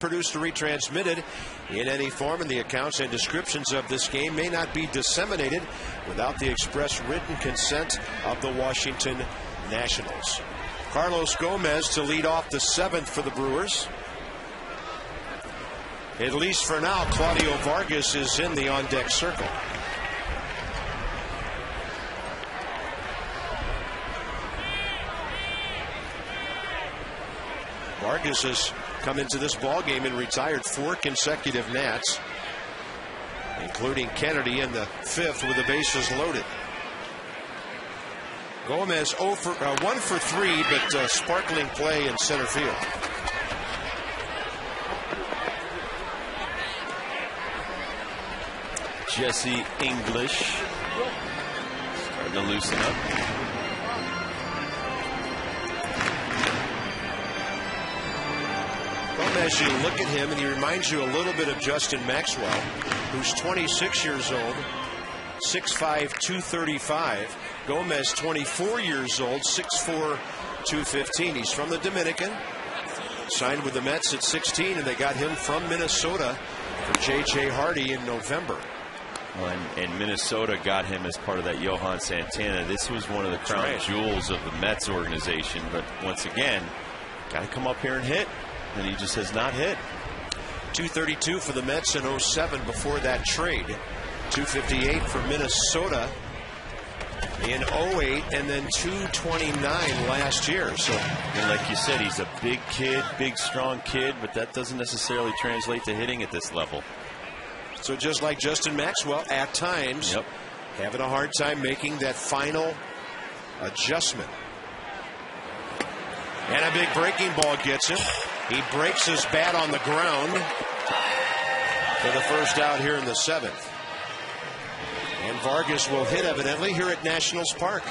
Produced or retransmitted in any form, and the accounts and descriptions of this game may not be disseminated without the express written consent of the Washington Nationals. Carlos Gomez to lead off the 7th for the Brewers. At least for now, Claudio Vargas is in the on-deck circle. Vargas has come into this ball game and retired 4 consecutive Nats, including Kennedy in the 5th with the bases loaded. Gomez 1 for 3, but sparkling play in center field. Jesse English starting to loosen up. As you look at him, and he reminds you a little bit of Justin Maxwell, who's 26 years old, 6'5", 235. Gomez, 24 years old, 6'4", 215. He's from the Dominican, signed with the Mets at 16, and they got him from Minnesota for J.J. Hardy in November. Well, and Minnesota got him as part of that Johan Santana. This was one of the crown jewels of the Mets organization, but once again, got to come up here and hit. And he just has not hit. 232 for the Mets in 07 before that trade. 258 for Minnesota in 08, and then 229 last year. So, and like you said, he's a big kid, big strong kid, but that doesn't necessarily translate to hitting at this level. So just like Justin Maxwell, at times having a hard time making that final adjustment. And a big breaking ball gets him. He breaks his bat on the ground for the first out here in the 7th. And Vargas will hit evidently here at Nationals Park.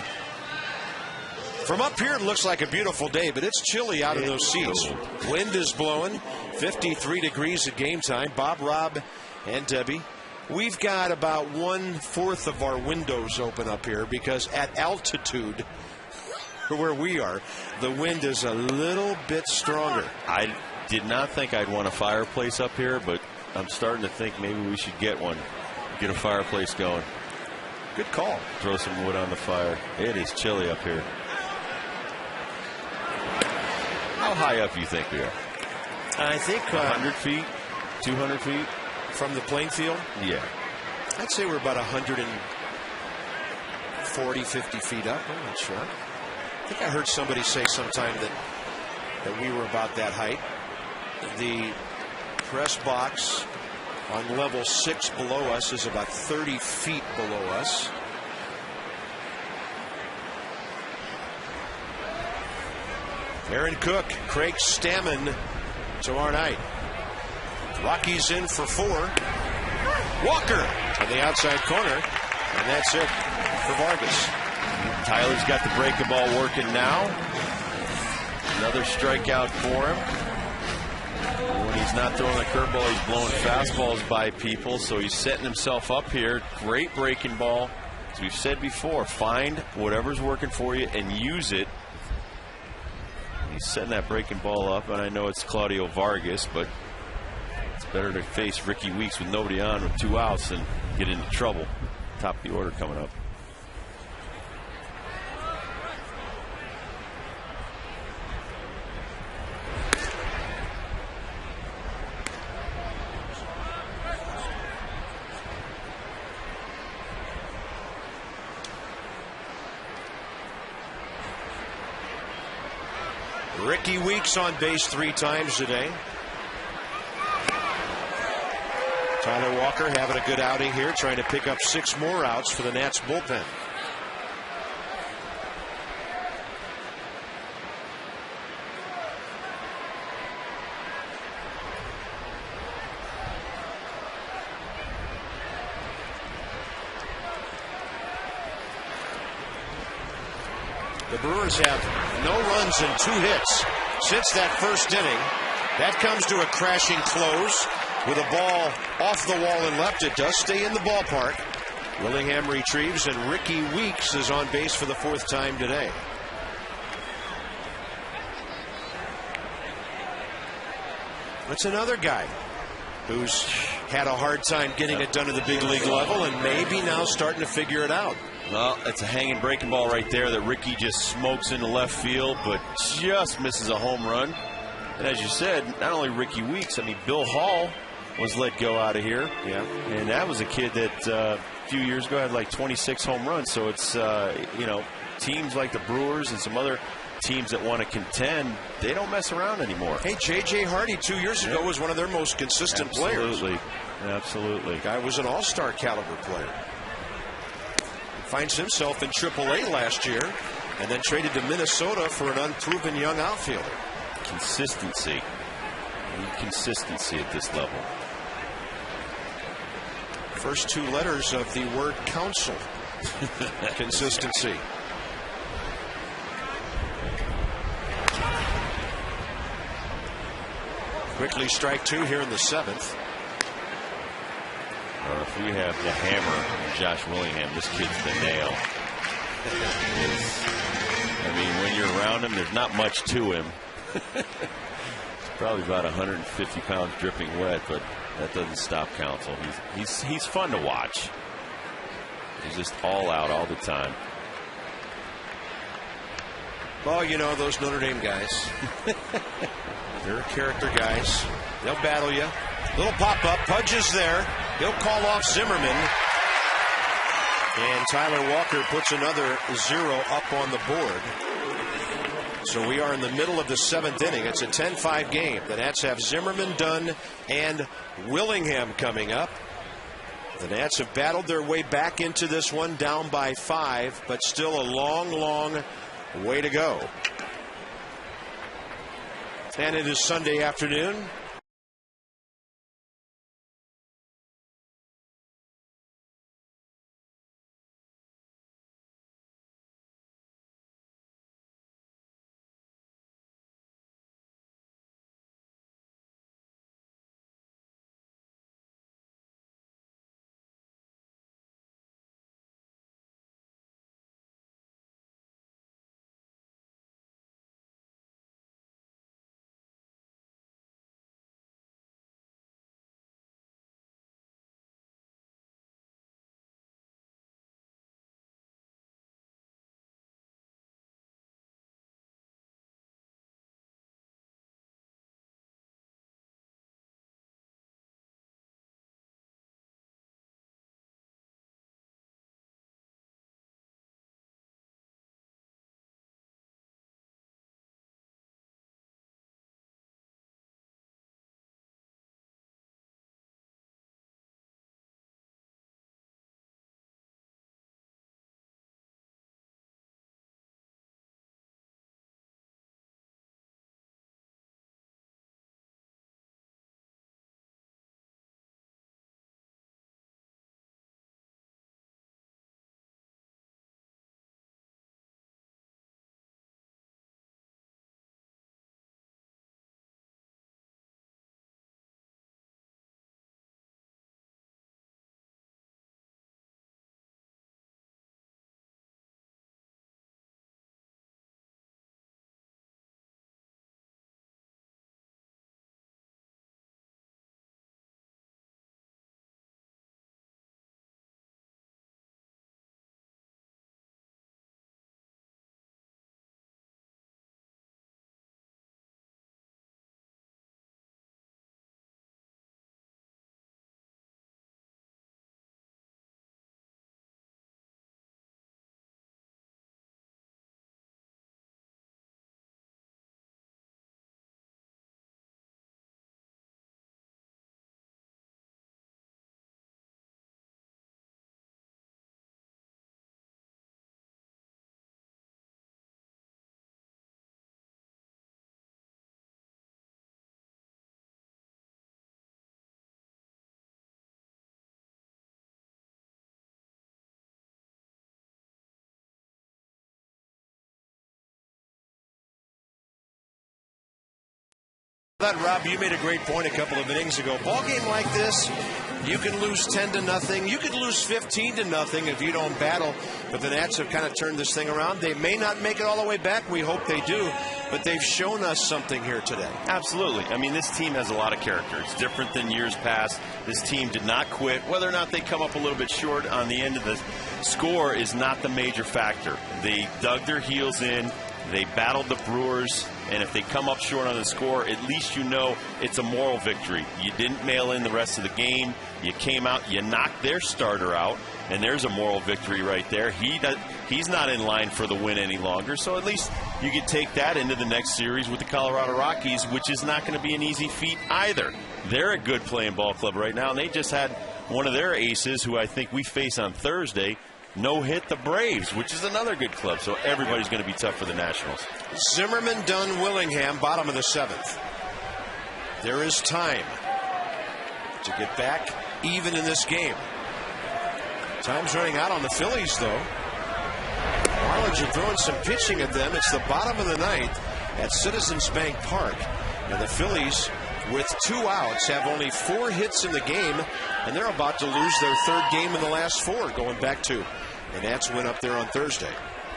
From up here, it looks like a beautiful day, but it's chilly out in those seats. Wind is blowing, 53 degrees at game time. Bob, Rob, and Debbie. We've got about 1/4 of our windows open up here because at altitude, where we are, the wind is a little bit stronger. I did not think I'd want a fireplace up here, but I'm starting to think maybe we should get one. Get a fireplace going. Good call. Throw some wood on the fire. It is chilly up here. How high up do you think we are? I think 100 feet? 200 feet? From the playing field? Yeah. I'd say we're about 140, 50 feet up. I'm not sure. I think I heard somebody say sometime that we were about that height. The press box on level 6 below us is about 30 feet below us. Aaron Cook, Craig Stammen tomorrow night. Rockies in for 4. Walker on the outside corner, and that's it for Vargas. Tyler's got the breaking ball working now. Another strikeout for him. When he's not throwing a curveball, he's blowing fastballs by people, so he's setting himself up here. Great breaking ball. As we've said before, find whatever's working for you and use it. He's setting that breaking ball up, and I know it's Claudio Vargas, but it's better to face Ricky Weeks with nobody on with 2 outs than get into trouble. Top of the order coming up. Ricky Weeks on base 3 times today. Tyler Walker having a good outing here, trying to pick up 6 more outs for the Nats bullpen. The Brewers have no runs and 2 hits since that first inning. That comes to a crashing close with a ball off the wall and left. It does stay in the ballpark. Willingham retrieves, and Ricky Weeks is on base for the 4th time today. That's another guy who's had a hard time getting it done at the big league level and maybe now starting to figure it out. Well, it's a hanging breaking ball right there that Ricky just smokes into left field, but just misses a home run. And as you said, not only Ricky Weeks, I mean, Bill Hall was let go out of here. Yeah. And that was a kid that a few years ago had like 26 home runs. So it's, you know, teams like the Brewers and some other teams that want to contend, they don't mess around anymore. Hey, J.J. Hardy 2 years ago was one of their most consistent players. Absolutely. The guy was an all-star caliber player. Finds himself in AAA last year and then traded to Minnesota for an unproven young outfielder. Consistency. You need consistency at this level. First 2 letters of the word Counsell. Consistency. Quickly strike 2 here in the 7th. If we have the hammer, Josh Willingham, this kid's the nail. I mean, when you're around him, there's not much to him. He's probably about 150 pounds dripping wet, but that doesn't stop Counsell. He's fun to watch. He's just all out all the time. Oh, you know, those Notre Dame guys. They're character guys. They'll battle you. Little pop-up. Pudge is there. He'll call off Zimmerman. And Tyler Walker puts another 0 up on the board. So we are in the middle of the 7th inning. It's a 10-5 game. The Nats have Zimmerman, Dunn, and Willingham coming up. The Nats have battled their way back into this one, down by 5, but still a long, long way to go. And it is Sunday afternoon. That, Rob, you made a great point a couple of innings ago. Ball game like this, you can lose 10-0. You could lose 15-0 if you don't battle. But the Nats have kind of turned this thing around. They may not make it all the way back. We hope they do. But they've shown us something here today. Absolutely. I mean, this team has a lot of character. It's different than years past. This team did not quit. Whether or not they come up a little bit short on the end of the score is not the major factor. They dug their heels in. They battled the Brewers, and if they come up short on the score, at least you know it's a moral victory. You didn't mail in the rest of the game. You came out, you knocked their starter out, and there's a moral victory right there. He's not in line for the win any longer, so at least you could take that into the next series with the Colorado Rockies, which is not going to be an easy feat either. They're a good playing ball club right now, and they just had one of their aces, who I think we face on Thursday, no-hit the Braves, which is another good club. So everybody's going to be tough for the Nationals. Zimmerman, Dunn, Willingham, bottom of the 7th. There is time to get back even in this game. Time's running out on the Phillies, though. Marlins are throwing some pitching at them. It's the bottom of the 9th at Citizens Bank Park. And the Phillies, with 2 outs, have only 4 hits in the game, and they're about to lose their 3rd game in the last 4, going back to the Nats win up there on Thursday.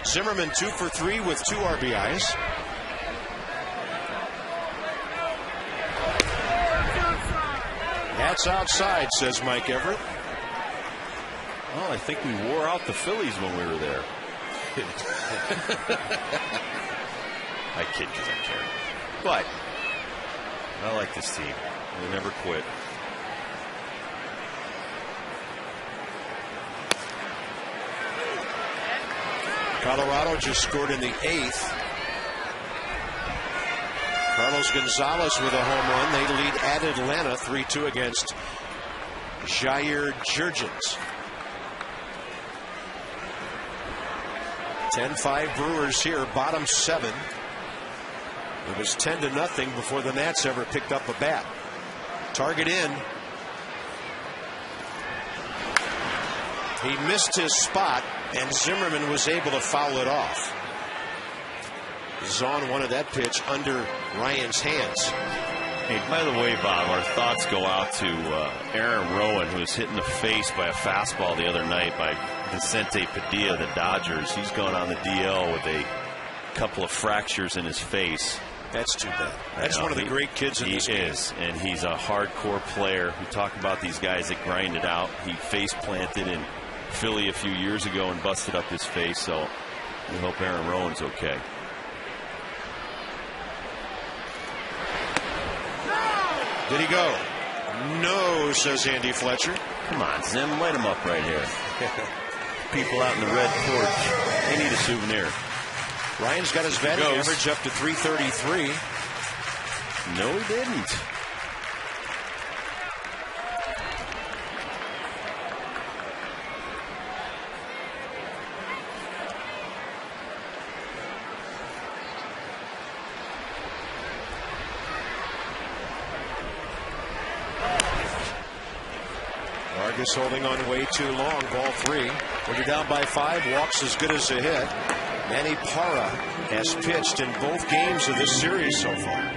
Zimmerman 2 for 3 with 2 RBIs. That's outside, says Mike Everett. Well, I think we wore out the Phillies when we were there. I kid because I care. But I like this team. They never quit. Colorado just scored in the 8th. Carlos Gonzalez with a home run. They lead at Atlanta 3-2 against Jair Jurgens. 10-5 Brewers here, bottom 7. It was 10-0 before the Nats ever picked up a bat. Target in. He missed his spot, and Zimmerman was able to foul it off. Zahn wanted that pitch under Ryan's hands. Hey, by the way, Bob, our thoughts go out to Aaron Rowan, who was hit in the face by a fastball the other night by Vicente Padilla, the Dodgers. He's gone on the DL with a couple of fractures in his face. That's too bad. That's one of the great kids in this game. He is, and he's a hardcore player. We talk about these guys that grind it out. He face planted in Philly a few years ago and busted up his face, so we hope Aaron Rowan's okay. Did he go? No, says Andy Fletcher. Come on, Zim, light him up right here. People out in the red porch, they need a souvenir. Ryan's got his batting average up to 333. No, he didn't. Vargas holding on way too long. Ball 3. When you're down by 5, walks as good as a hit. Manny Parra has pitched in both games of this series so far.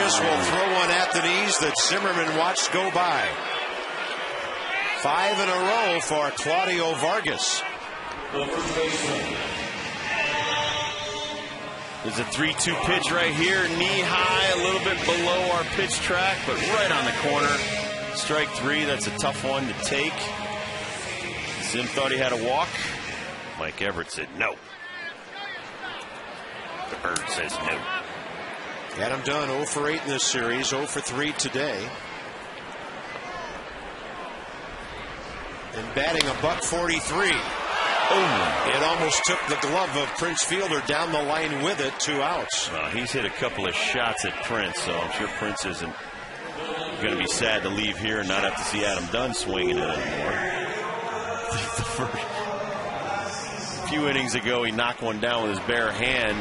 Will throw one at the knees that Zimmerman watched go by. 5 in a row for Claudio Vargas. There's a 3-2 pitch right here, knee high, a little bit below our pitch track, but right on the corner. Strike 3, that's a tough one to take. Zim thought he had a walk. Mike Everett said no. The bird says no. Adam Dunn 0 for 8 in this series, 0 for 3 today. And batting a .143. Oh, it almost took the glove of Prince Fielder down the line with it. 2 outs. He's hit a couple of shots at Prince, so I'm sure Prince isn't going to be sad to leave here and not have to see Adam Dunn swinging it anymore. few innings ago, he knocked one down with his bare hand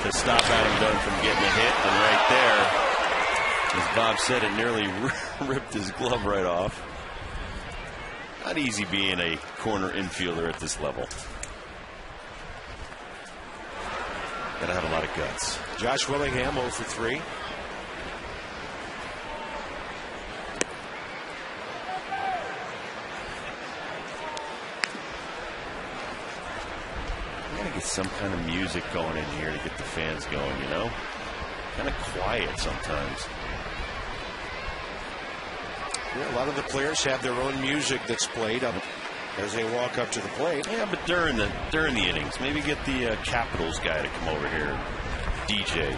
to stop Adam Dunn from getting a hit. And right there, as Bob said, it nearly ripped his glove right off. Not easy being a corner infielder at this level. Gotta have a lot of guts. Josh Willingham 0 for 3. Gotta get some kind of music going in here to get the fans going, you know? Kind of quiet sometimes. Yeah, a lot of the players have their own music that's played up as they walk up to the plate. Yeah, but during the innings, maybe get the Capitals guy to come over here, DJ.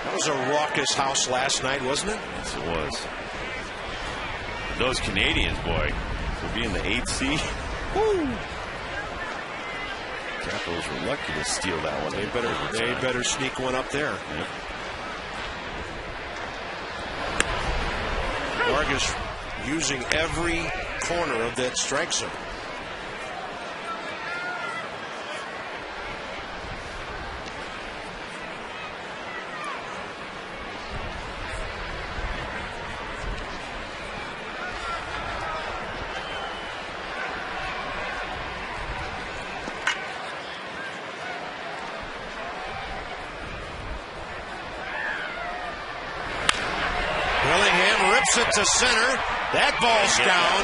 That was a raucous house last night, wasn't it? Yes, it was. Those Canadians, boy, for being the 8th seed. Woo! Capitals were lucky to steal that one. They better sneak one up there. Yep. Vargas using every corner of that strike zone. It to center. That ball's down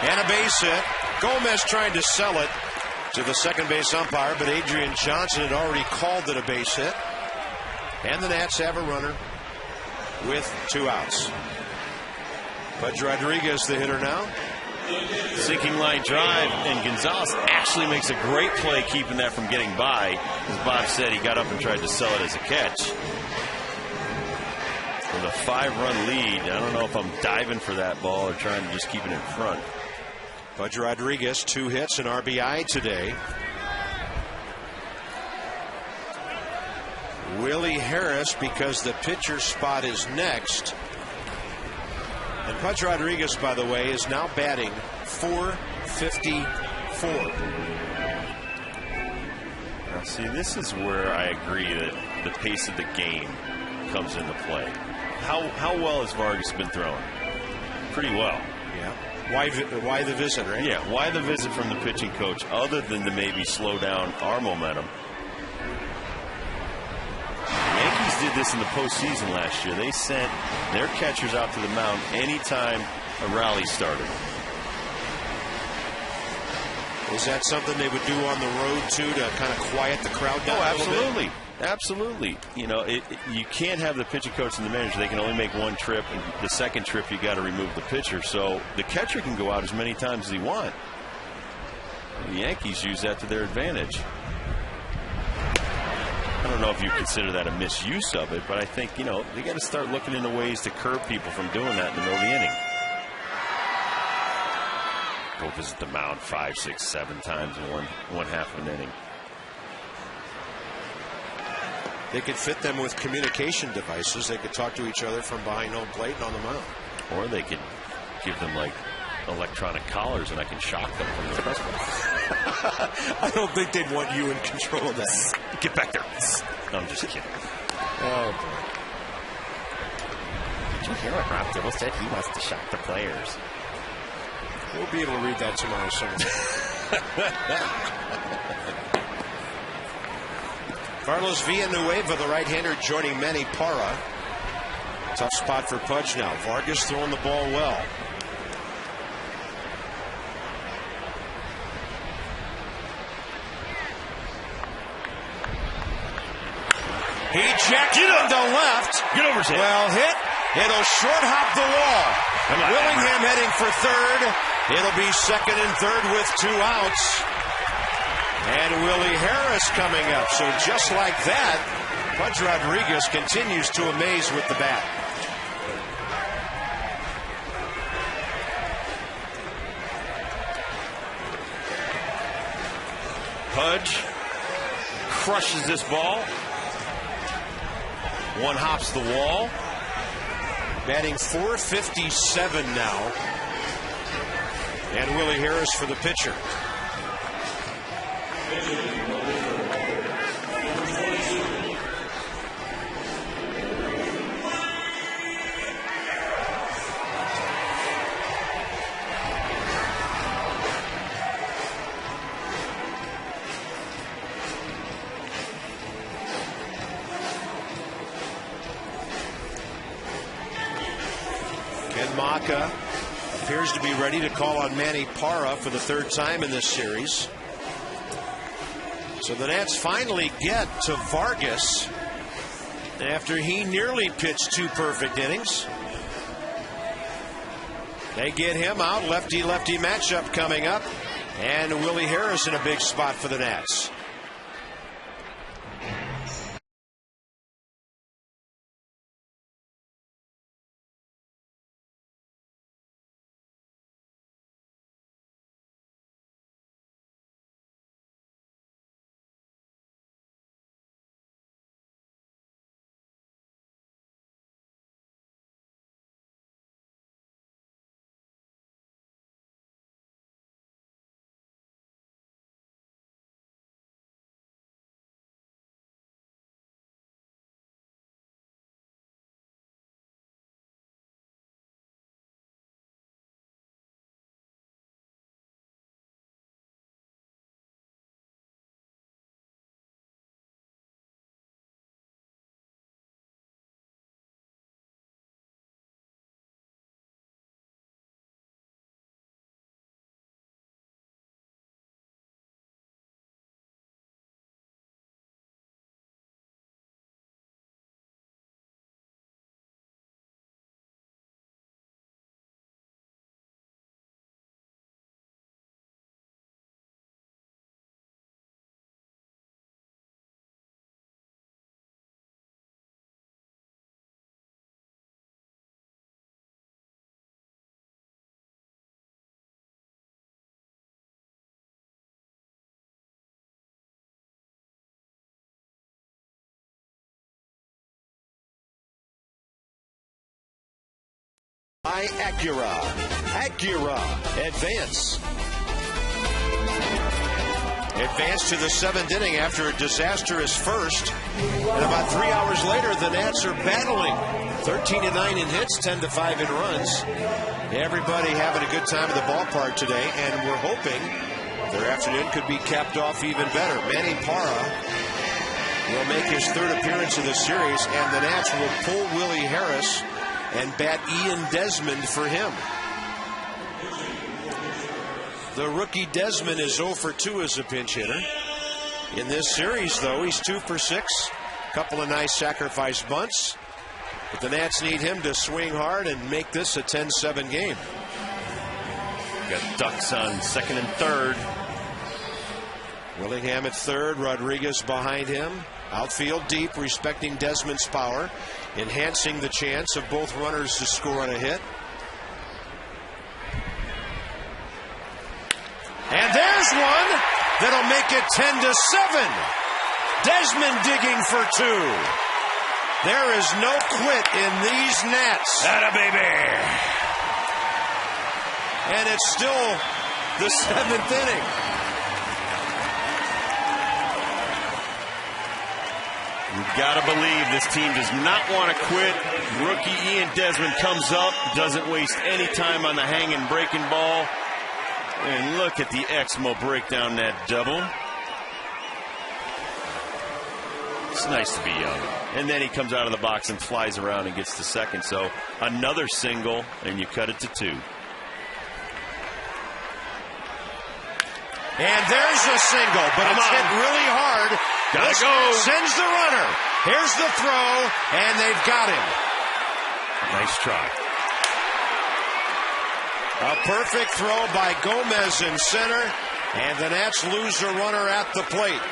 and a base hit. Gomez trying to sell it to the second base umpire, but Adrian Johnson had already called it a base hit. And the Nats have a runner with 2 outs. Pudge Rodriguez, the hitter now. Sinking line drive, and Gonzalez actually makes a great play keeping that from getting by. As Bob said, he got up and tried to sell it as a catch. With a 5-run lead, I don't know if I'm diving for that ball or trying to just keep it in front. Pudge Rodriguez, 2 hits and RBI today. Willie Harris, because the pitcher spot is next. And Pudge Rodriguez, by the way, is now batting .454. Now, see, this is where I agree that the pace of the game comes into play. How well has Vargas been throwing? Pretty well. Yeah. Why the visit, right? Yeah, why the visit from the pitching coach other than to maybe slow down our momentum? The Yankees did this in the postseason last year. They sent their catchers out to the mound anytime a rally started. Is that something they would do on the road, too, to kind of quiet the crowd down a little bit? Absolutely. Absolutely. You know, you can't have the pitching coach and the manager. They can only make one trip, and the second trip you got to remove the pitcher. So the catcher can go out as many times as he wants. The Yankees use that to their advantage. I don't know if you consider that a misuse of it, but I think, you know, they got to start looking into ways to curb people from doing that in the middle of the inning. Go visit the mound 5, 6, 7 times in one half of an inning. They could fit them with communication devices. They could talk to each other from behind home plate and on the mound. Or they could give them, like, electronic collars, and I can shock them from the press box. I don't think they'd want you in control of that. Get back there. No, I'm just kidding. Oh, boy. Did you hear what Rob Dibble said? He wants to shock the players. We'll be able to read that tomorrow soon. Carlos Villanueva, the right-hander, joining Manny Parra. Tough spot for Pudge now. Vargas throwing the ball well. He jacked it to left. Get over here. Well hit. It'll short hop the wall. Willingham heading for third. It'll be second and third with 2 outs. And Willie Harris coming up. So just like that, Pudge Rodriguez continues to amaze with the bat. Pudge crushes this ball. One hops the wall. Batting .457 now. And Willie Harris for the pitcher. Ken Maka appears to be ready to call on Manny Parra for the third time in this series. So the Nats finally get to Vargas after he nearly pitched 2 perfect innings. They get him out. Lefty-lefty matchup coming up. And Willie Harris in a big spot for the Nats. By Acura advance to the 7th inning after a disastrous first, and about 3 hours later the Nats are battling 13-9 in hits, 10-5 in runs. Everybody having a good time at the ballpark today, and we're hoping their afternoon could be capped off even better. Manny Parra will make his 3rd appearance in the series, and the Nats will pull Willie Harris and bat Ian Desmond for him. The rookie Desmond is 0 for 2 as a pinch hitter. In this series, though, he's 2 for 6. Couple of nice sacrifice bunts. But the Nats need him to swing hard and make this a 10-7 game. Got Ducks on 2nd and 3rd. Willingham at 3rd, Rodriguez behind him. Outfield deep, respecting Desmond's power, enhancing the chance of both runners to score on a hit. And there's one that'll make it 10-7. Desmond digging for 2. There is no quit in these Nats. Atta baby. And it's still the 7th inning. You've got to believe this team does not want to quit. Rookie Ian Desmond comes up, doesn't waste any time on the hanging breaking ball. And look at the Exmo break down that double. It's nice to be young. And then he comes out of the box and flies around and gets to 2nd. So another single, and you cut it to 2. And there's a single, but it's hit really hard. Gotta go. Sends the runner. Here's the throw, and they've got him. Nice try. A perfect throw by Gomez in center, and the Nats lose a runner at the plate.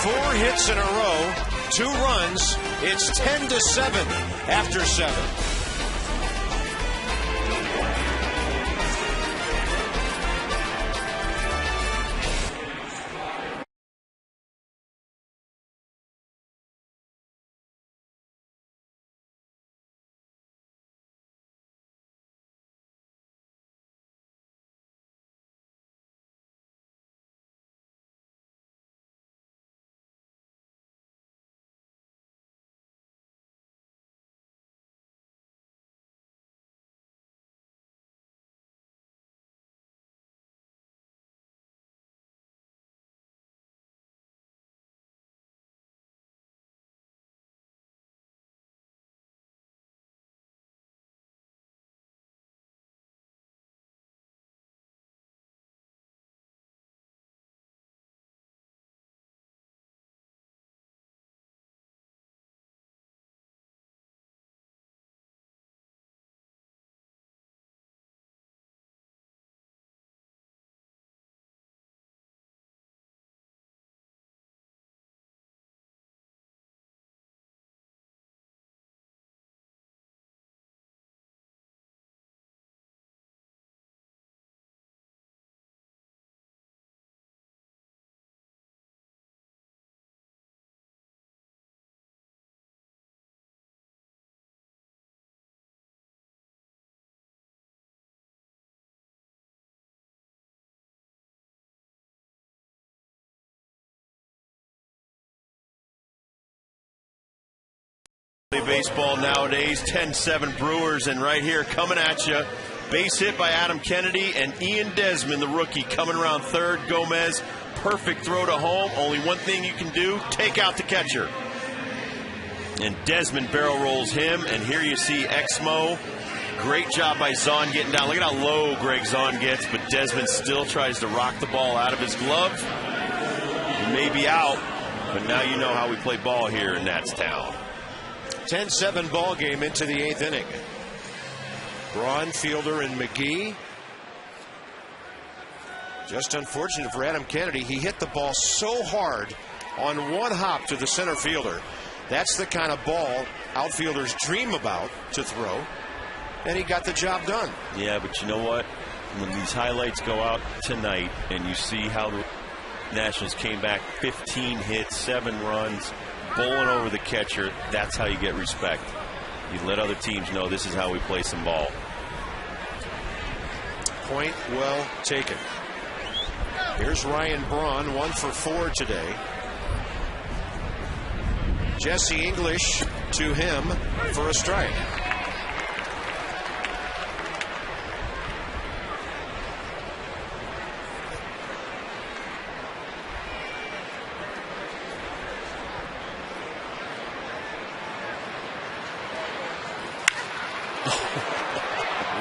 4 hits in a row, 2 runs. It's 10-7 after 7. of baseball nowadays. 10-7 Brewers, and right here coming at you. Base hit by Adam Kennedy, and Ian Desmond, the rookie, coming around third. Gomez, perfect throw to home. Only one thing you can do, take out the catcher. And Desmond barrel rolls him, and here you see Exmo. Great job by Zahn getting down. Look at how low Greg Zahn gets, but Desmond still tries to rock the ball out of his glove. He may be out, but now you know how we play ball here in Nats Town. 10-7 ball game into the 8th inning. Braun, Fielder, and McGee. Just unfortunate for Adam Kennedy. He hit the ball so hard on one hop to the center fielder. That's the kind of ball outfielders dream about to throw. And he got the job done. Yeah, but you know what? When these highlights go out tonight and you see how the Nationals came back 15 hits, 7 runs, bowling over the catcher, that's how you get respect. You let other teams know this is how we play some ball. Point well taken. Here's Ryan Braun, 1 for 4 today. Jesse English to him for a strike.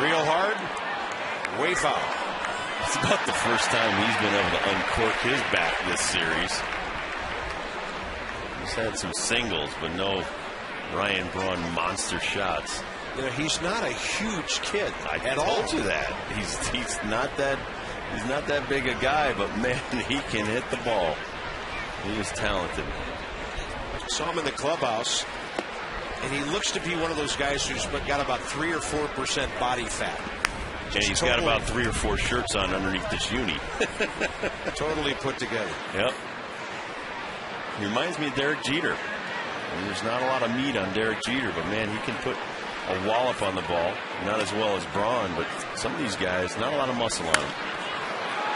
Real hard, way foul. It's about the first time he's been able to uncork his bat this series. He's had some singles, but no Ryan Braun monster shots. You know, he's not a huge kid at all. I told you that. He's not that big a guy, but man, he can hit the ball. He is talented. Saw him in the clubhouse, and he looks to be one of those guys who's got about 3 or 4% body fat. And he's got about 3 or 4 shirts on underneath this uni. Totally put together. Yep. He reminds me of Derek Jeter. I mean, there's not a lot of meat on Derek Jeter, but man, he can put a wallop on the ball. Not as well as Braun, but some of these guys, not a lot of muscle on them.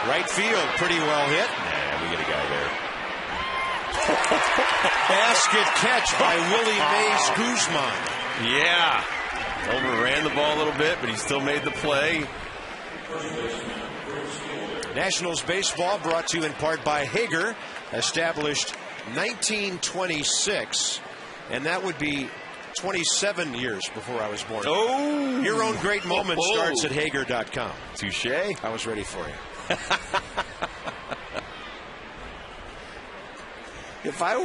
Right field, pretty well hit. Yeah, we get a guy there. Basket catch by Willie Mays Guzman. Yeah. Overran the ball a little bit, but he still made the play. Nationals baseball brought to you in part by Hager, established 1926, and that would be 27 years before I was born. Oh! Your own great moment starts at Hager.com. Touche. I was ready for you. If I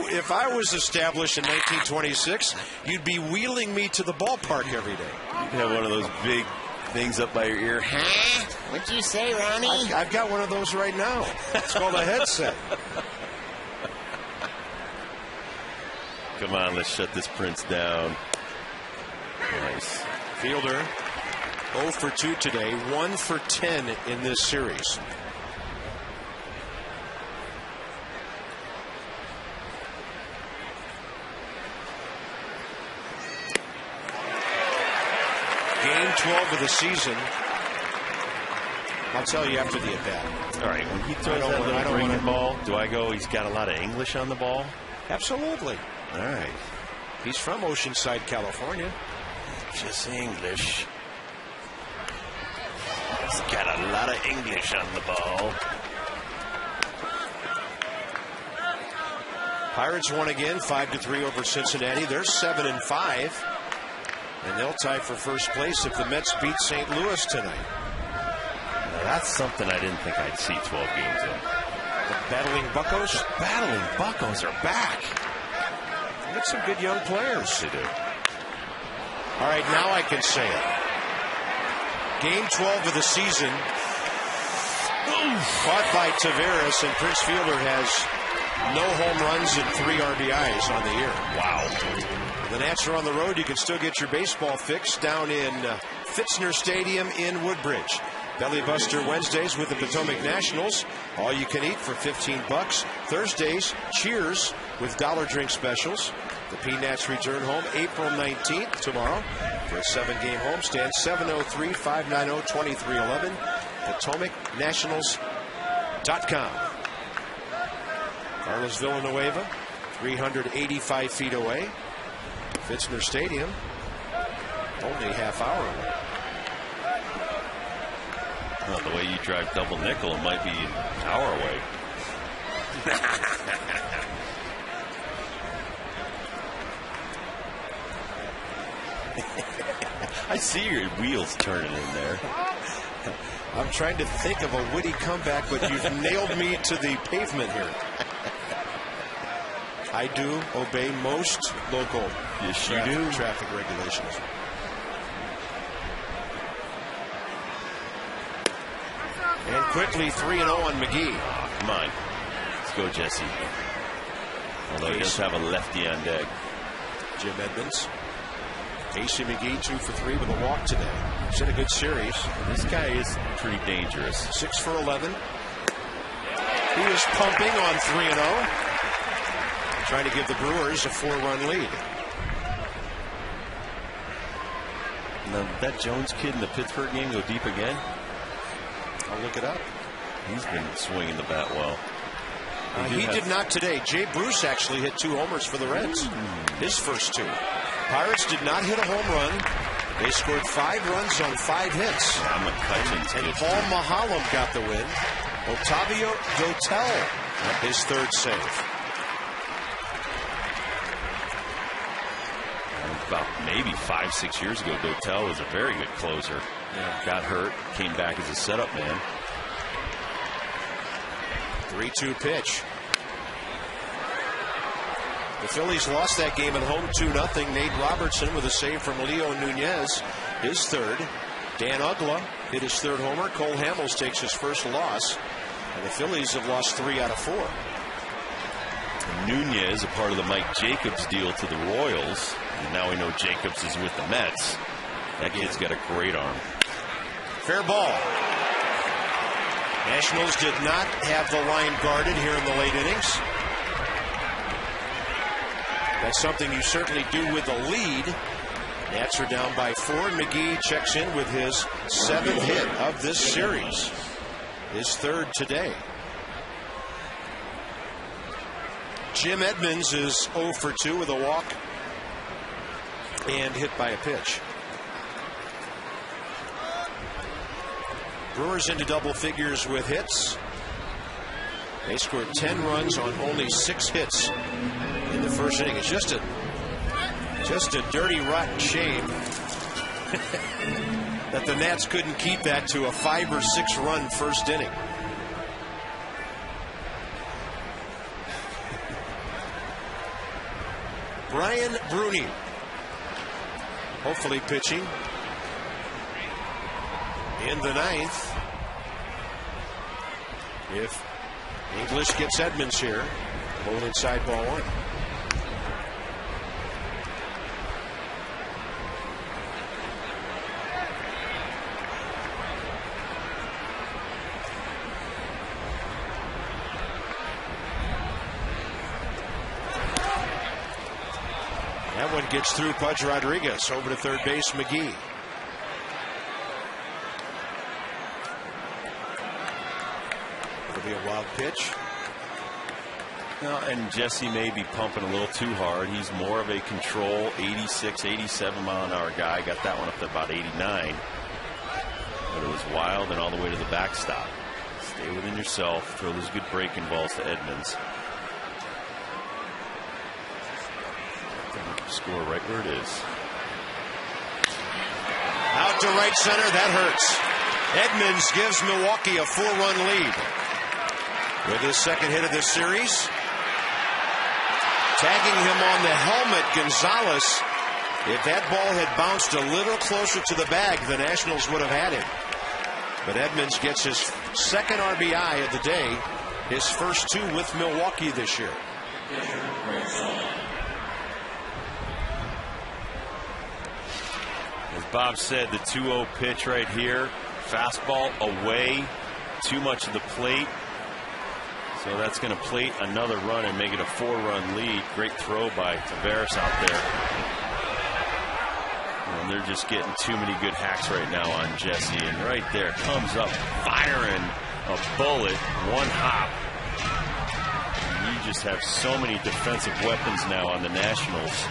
was established in 1926, you'd be wheeling me to the ballpark every day. You'd have one of those big things up by your ear. Huh? What'd you say, Ronnie? I've got one of those right now. It's called a headset. Come on, let's shut this Prince down. Nice. Fielder 0 for 2 today, 1 for 10 in this series. Game 12 of the season. I'll tell you after the at-bat. All right, when he throws that little breaking ball, do I go, he's got a lot of English on the ball? Absolutely. All right. He's from Oceanside, California. Just English. He's got a lot of English on the ball. Pirates won again, 5-3 over Cincinnati. They're 7-5. And they'll tie for first place if the Mets beat St. Louis tonight. Now that's something I didn't think I'd see 12 games in. The Battling Buccos? The Battling Buccos are back. They got some good young players. They do. All right, now I can say it. Game 12 of the season. Caught by Taveras, and Prince Fielder has no home runs and 3 RBIs on the year. Wow. The Nats are on the road. You can still get your baseball fix down in Fitzner Stadium in Woodbridge. Belly Buster Wednesdays with the Potomac Nationals. All you can eat for $15. Thursdays, Cheers with dollar drink specials. The Peanuts return home April 19th tomorrow for a 7-game homestand. 703-590-2311. PotomacNationals.com. Carlos Villanueva, 385 feet away. Fitzner Stadium, only half hour away. Well, the way you drive double nickel, it might be an hour away. I see your wheels turning in there. I'm trying to think of a witty comeback, but you've nailed me to the pavement here. I do obey most local traffic regulations. And quickly 3-0 on McGee. Come on. Let's go, Jesse. Although he does have a lefty on deck. Jim Edmonds. Casey McGee 2 for 3 with a walk today. He's in a good series. This guy is pretty dangerous. 6 for 11. He is pumping on 3-0. Trying to give the Brewers a 4-run lead. Now, that Jones kid in the Pittsburgh game go deep again? I'll look it up. He's been swinging the bat well. He did not today. Jay Bruce actually hit 2 homers for the Reds. His first 2. Pirates did not hit a home run. They scored 5 runs on 5 hits. I'm a Cutchins and kid. Paul Mahalam got the win. Otavio Dotel, his 3rd save. About maybe 5-6 years ago, Dotel was a very good closer. Yeah. Got hurt, came back as a setup man. 3-2 pitch. The Phillies lost that game at home 2-0. Nate Robertson with a save from Leo Nunez, his 3rd. Dan Uggla hit his 3rd homer. Cole Hamels takes his first loss. And the Phillies have lost 3 out of 4. Nunez, a part of the Mike Jacobs deal to the Royals. And now we know Jacobs is with the Mets. That kid's got a great arm. Fair ball. Nationals did not have the line guarded here in the late innings. That's something you certainly do with a lead. Nats are down by 4. McGee checks in with his 7th hit of this series. His 3rd today. Jim Edmonds is 0 for 2 with a walk and hit by a pitch. Brewers into double figures with hits. They scored 10 runs on only 6 hits in the first inning. It's just a dirty, rotten shame that the Nats couldn't keep that to a 5 or 6 run first inning. Brian Bruni, hopefully pitching in the 9th. If English gets Edmonds here, hold inside ball 1. That one gets through Pudge Rodriguez. Over to third base, McGee. It'll be a wild pitch. Well, and Jesse may be pumping a little too hard. He's more of a control 86, 87 mile an hour guy. Got that one up to about 89. But it was wild and all the way to the backstop. Stay within yourself. Throw those good breaking balls to Edmonds. Score right where it is. Out to right center. That hurts. Edmonds gives Milwaukee a 4-run lead with his second hit of this series. Tagging him on the helmet, Gonzalez. If that ball had bounced a little closer to the bag, the Nationals would have had him. But Edmonds gets his second RBI of the day, his first 2 with Milwaukee this year. As Bob said, the 2-0 pitch right here, fastball away, too much of the plate. So that's going to plate another run and make it a 4-run lead. Great throw by Tavares out there. And they're just getting too many good hacks right now on Jesse. And right there comes up firing a bullet, one hop. You just have so many defensive weapons now on the Nationals.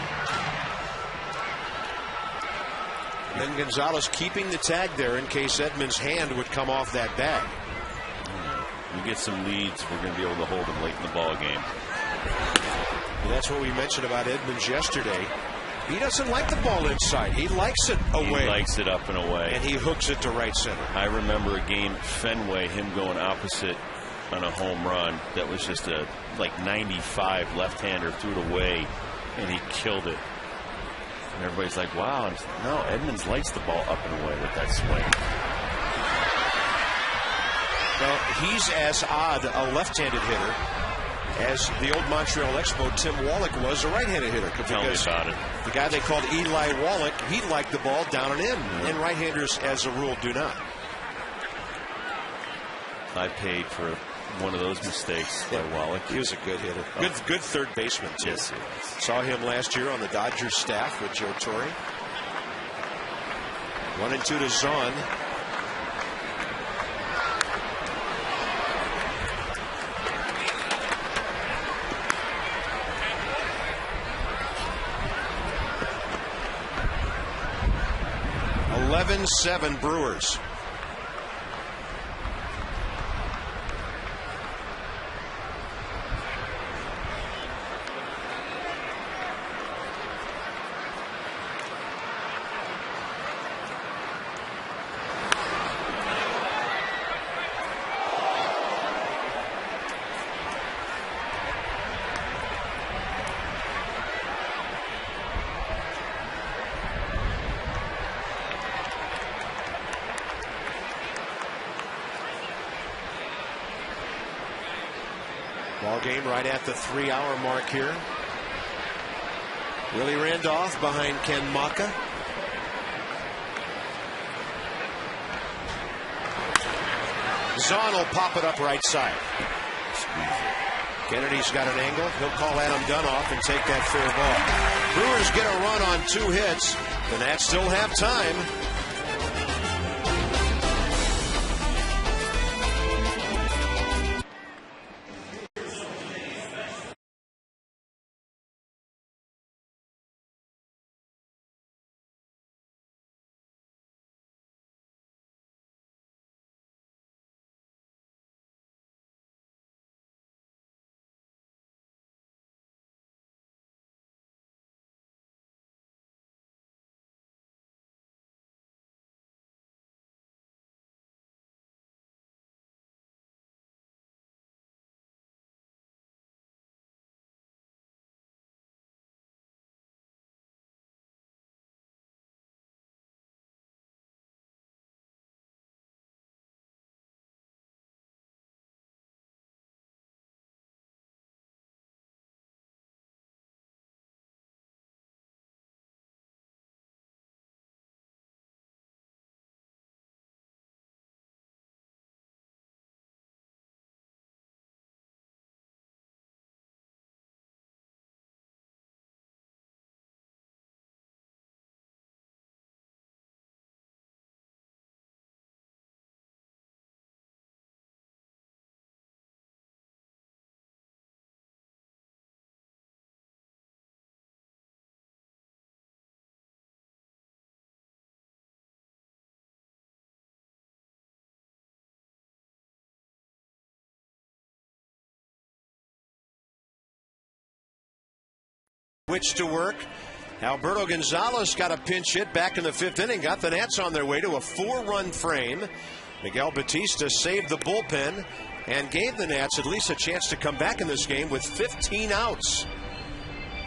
And Gonzalez keeping the tag there in case Edmonds' hand would come off that bag. We get some leads, we're going to be able to hold them late in the ball game. And that's what we mentioned about Edmonds yesterday. He doesn't like the ball inside. He likes it away. He likes it up and away. And he hooks it to right center. I remember a game at Fenway, him going opposite on a home run that was just a like 95 left-hander, threw it away, and he killed it. And everybody's like, wow. And no, Edmonds likes the ball up and away with that swing. Well, he's as odd a left-handed hitter as the old Montreal Expo Tim Wallach was a right-handed hitter. Tell me about it. The guy they called Eli Wallach, he liked the ball down and in, and right-handers, as a rule, do not. I paid for one of those mistakes by Wallach. He was a good hitter. Good third baseman, too. Yes, he was. Saw him last year on the Dodgers staff with Joe Torre. 1-2 to Zahn. (11-7) Brewers. Ball game right at the 3-hour mark here. Willie Randolph behind Ken Maka. Zahn will pop it up right side. Kennedy's got an angle. He'll call Adam Dunn off and take that fair ball. Brewers get a run on 2 hits. The Nats still have time. Which to work. Alberto Gonzalez got a pinch hit back in the 5th inning, got the Nats on their way to a 4-run frame. Miguel Batista saved the bullpen and gave the Nats at least a chance to come back in this game with 15 outs.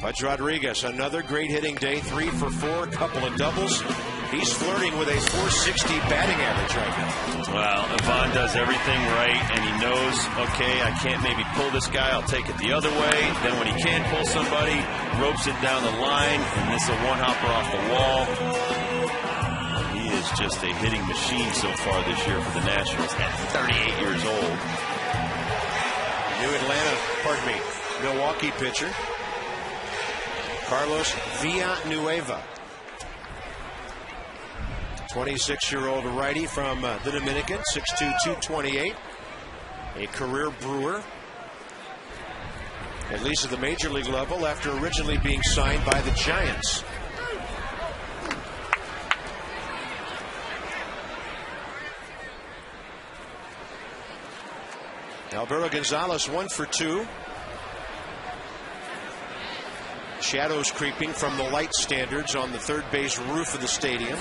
Pudge Rodriguez, another great hitting day, 3 for 4, a couple of doubles. He's flirting with a .460 batting average right now. Well, Ivan does everything right, and he knows, okay, I can't maybe pull this guy, I'll take it the other way. Then when he can pull somebody, ropes it down the line, and this is a one-hopper off the wall. He is just a hitting machine so far this year for the Nationals at 38 years old. Milwaukee pitcher, Carlos Villanueva. 26-year-old righty from the Dominican, 6'2", 228. A career Brewer, at least at the major league level, after originally being signed by the Giants. Alberto Gonzalez 1 for 2. Shadows creeping from the light standards on the third base roof of the stadium.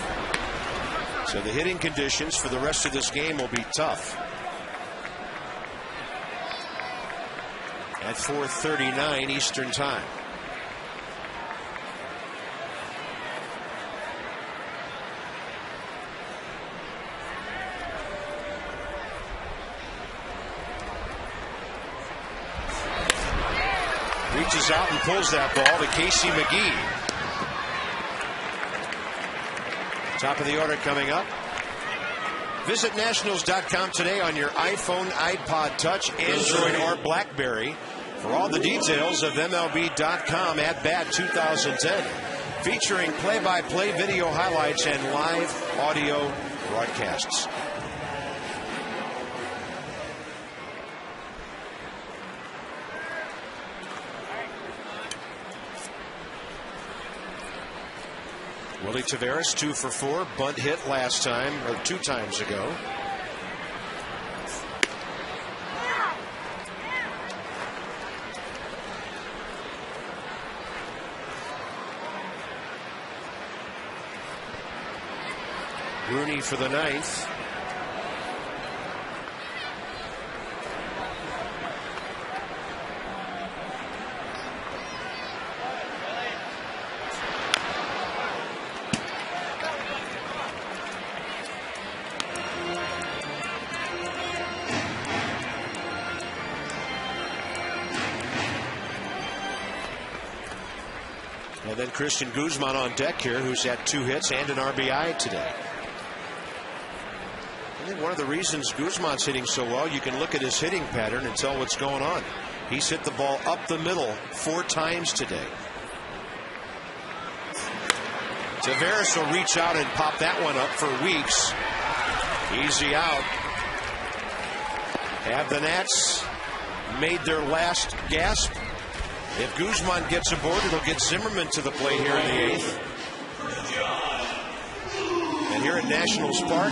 So the hitting conditions for the rest of this game will be tough. At 4:39 Eastern Time. Reaches out and pulls that ball to Casey McGee. Top of the order coming up. Visit Nationals.com today on your iPhone, iPod Touch, Android, or BlackBerry for all the details of MLB.com at Bat 2010, featuring play-by-play video highlights and live audio broadcasts. Willie Taveras 2 for 4, bunt hit last time, or 2 times ago. Rooney for the 9th. And then Christian Guzman on deck here, who's had 2 hits and an RBI today. I think one of the reasons Guzman's hitting so well, you can look at his hitting pattern and tell what's going on. He's hit the ball up the middle 4 times today. Taveras will reach out and pop that one up for Weeks. Easy out. Have the Nats made their last gasp? If Guzman gets aboard, it'll get Zimmerman to the plate here in the 8th. And here at Nationals Park,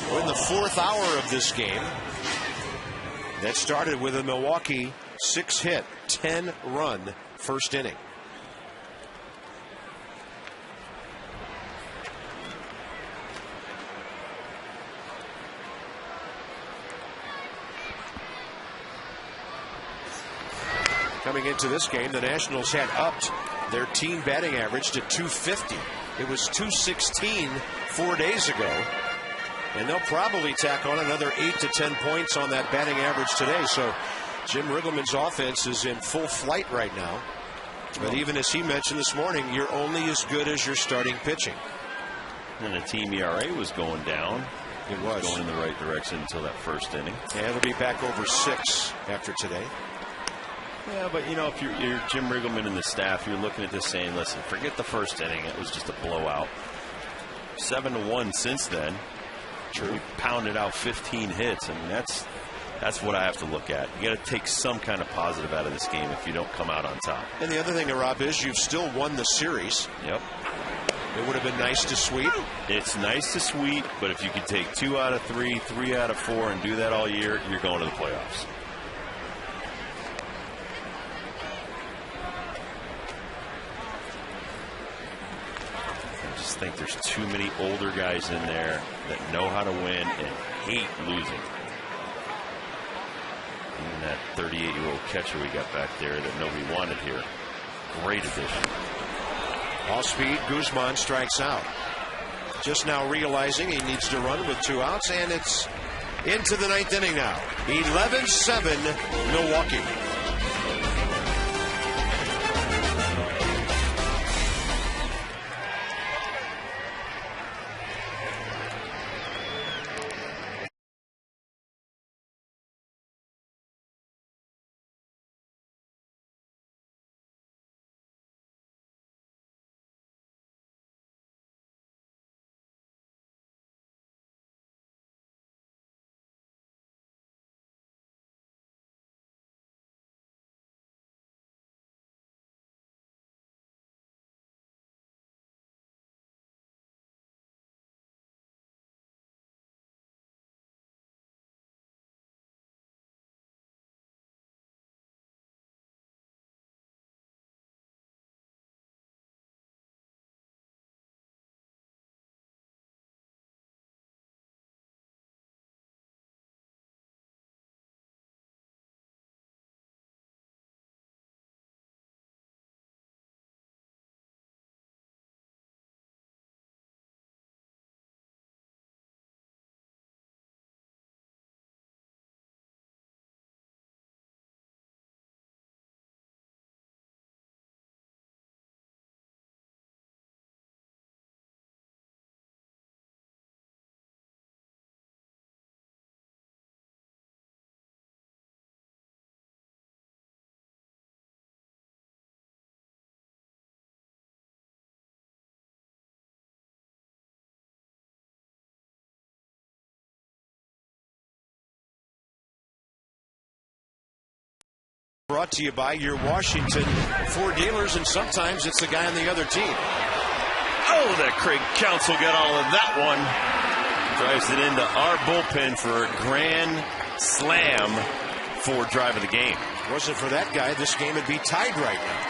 we're in the 4th hour of this game. That started with a Milwaukee 6-hit, 10-run first inning. Coming into this game, the Nationals had upped their team batting average to 250. It was 216 4 days ago. And they'll probably tack on another 8 to 10 points on that batting average today. So Jim Riggleman's offense is in full flight right now. But even as he mentioned this morning, you're only as good as your starting pitching. And the team ERA was going down. It was going in the right direction until that first inning. And it'll be back over 6 after today. Yeah, but, you know, if you're Jim Riggleman and the staff, you're looking at this saying, listen, forget the first inning. It was just a blowout. 7-1 since then. True. We pounded out 15 hits. I mean, that's what I have to look at. You got to take some kind of positive out of this game if you don't come out on top. And the other thing, Rob, is you've still won the series. Yep. It would have been nice to sweep. It's nice to sweep, but if you can take 2 out of 3, 3 out of 4, and do that all year, you're going to the playoffs. I think there's too many older guys in there that know how to win and hate losing. Even that 38-year-old catcher we got back there that nobody wanted here. Great addition. All speed, Guzman strikes out. Just now realizing he needs to run with 2 outs, and it's into the 9th inning now. 11-7 Milwaukee. Brought to you by your Washington Ford dealers, and sometimes it's the guy on the other team. Oh, that Craig Counsell got all of that one. Drives it into our bullpen for a grand slam for drive of the game. If it wasn't for that guy, this game would be tied right now.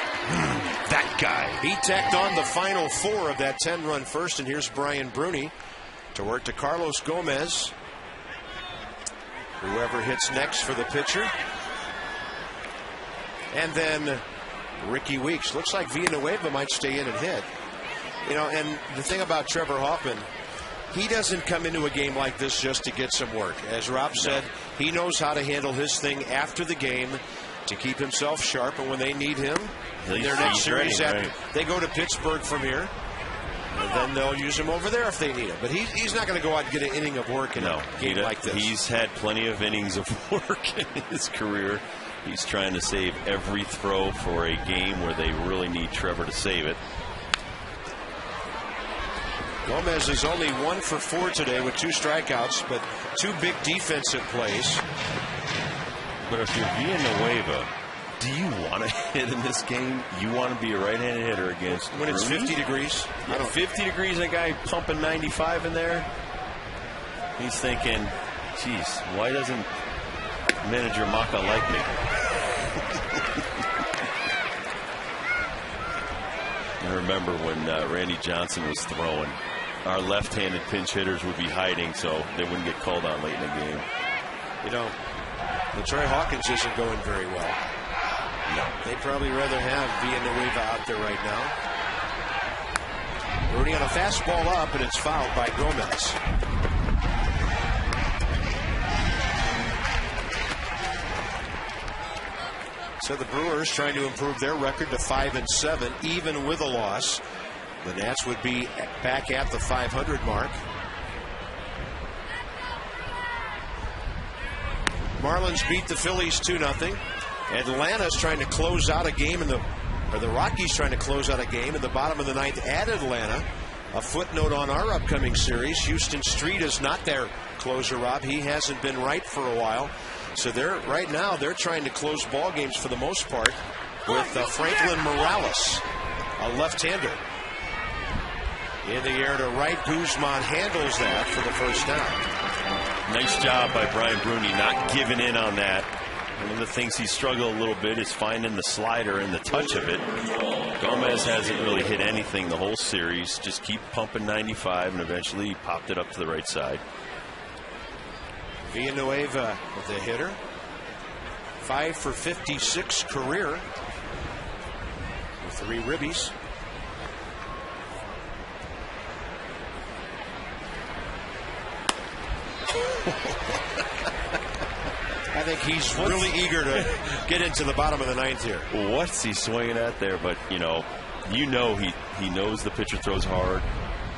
That guy. He tacked on the final 4 of that 10-run first, and here's Brian Bruni to work to Carlos Gomez. Whoever hits next for the pitcher. And then Ricky Weeks. Looks like Villanueva might stay in and hit. You know, and the thing about Trevor Hoffman, he doesn't come into a game like this just to get some work. As Rob said, he knows how to handle his thing after the game to keep himself sharp. And when they need him, in their next series, they go to Pittsburgh from here. And then they'll use him over there if they need him. But he's not going to go out and get an inning of work in a game like this. He's had plenty of innings of work in his career. He's trying to save every throw for a game where they really need Trevor to save it. Gomez is only 1 for 4 today with 2 strikeouts, but 2 big defensive plays. But if you're Villanueva, do you want to hit in this game? You want to be a right-handed hitter against when it's 50 degrees? I don't 50 degrees, a guy pumping 95 in there. He's thinking, geez, why doesn't manager Maka like me? I remember when Randy Johnson was throwing, our left-handed pinch hitters would be hiding so they wouldn't get called on late in the game. You know, Troy Hawkins isn't going very well. No. They'd probably rather have Villanueva out there right now. Rudy on a fastball up, and it's fouled by Gomez. So the Brewers trying to improve their record to 5-7, even with a loss. The Nats would be back at the 500 mark. Marlins beat the Phillies 2-0. Atlanta's trying to close out a game the Rockies trying to close out a game in the bottom of the 9th at Atlanta. A footnote on our upcoming series: Houston Street is not their closer, Rob. He hasn't been right for a while. So they're trying to close ball games for the most part with Franklin Morales, a left-hander. In the air to right, Guzman handles that for the first down. Nice job by Brian Bruni not giving in on that. One of the things he struggled a little bit is finding the slider and the touch of it. Gomez hasn't really hit anything the whole series. Just keep pumping 95, and eventually he popped it up to the right side. Villanueva, the hitter, 5 for 56 career with 3 ribbies. I think he's really eager to get into the bottom of the 9th here. What's he swinging at there? But he knows the pitcher throws hard.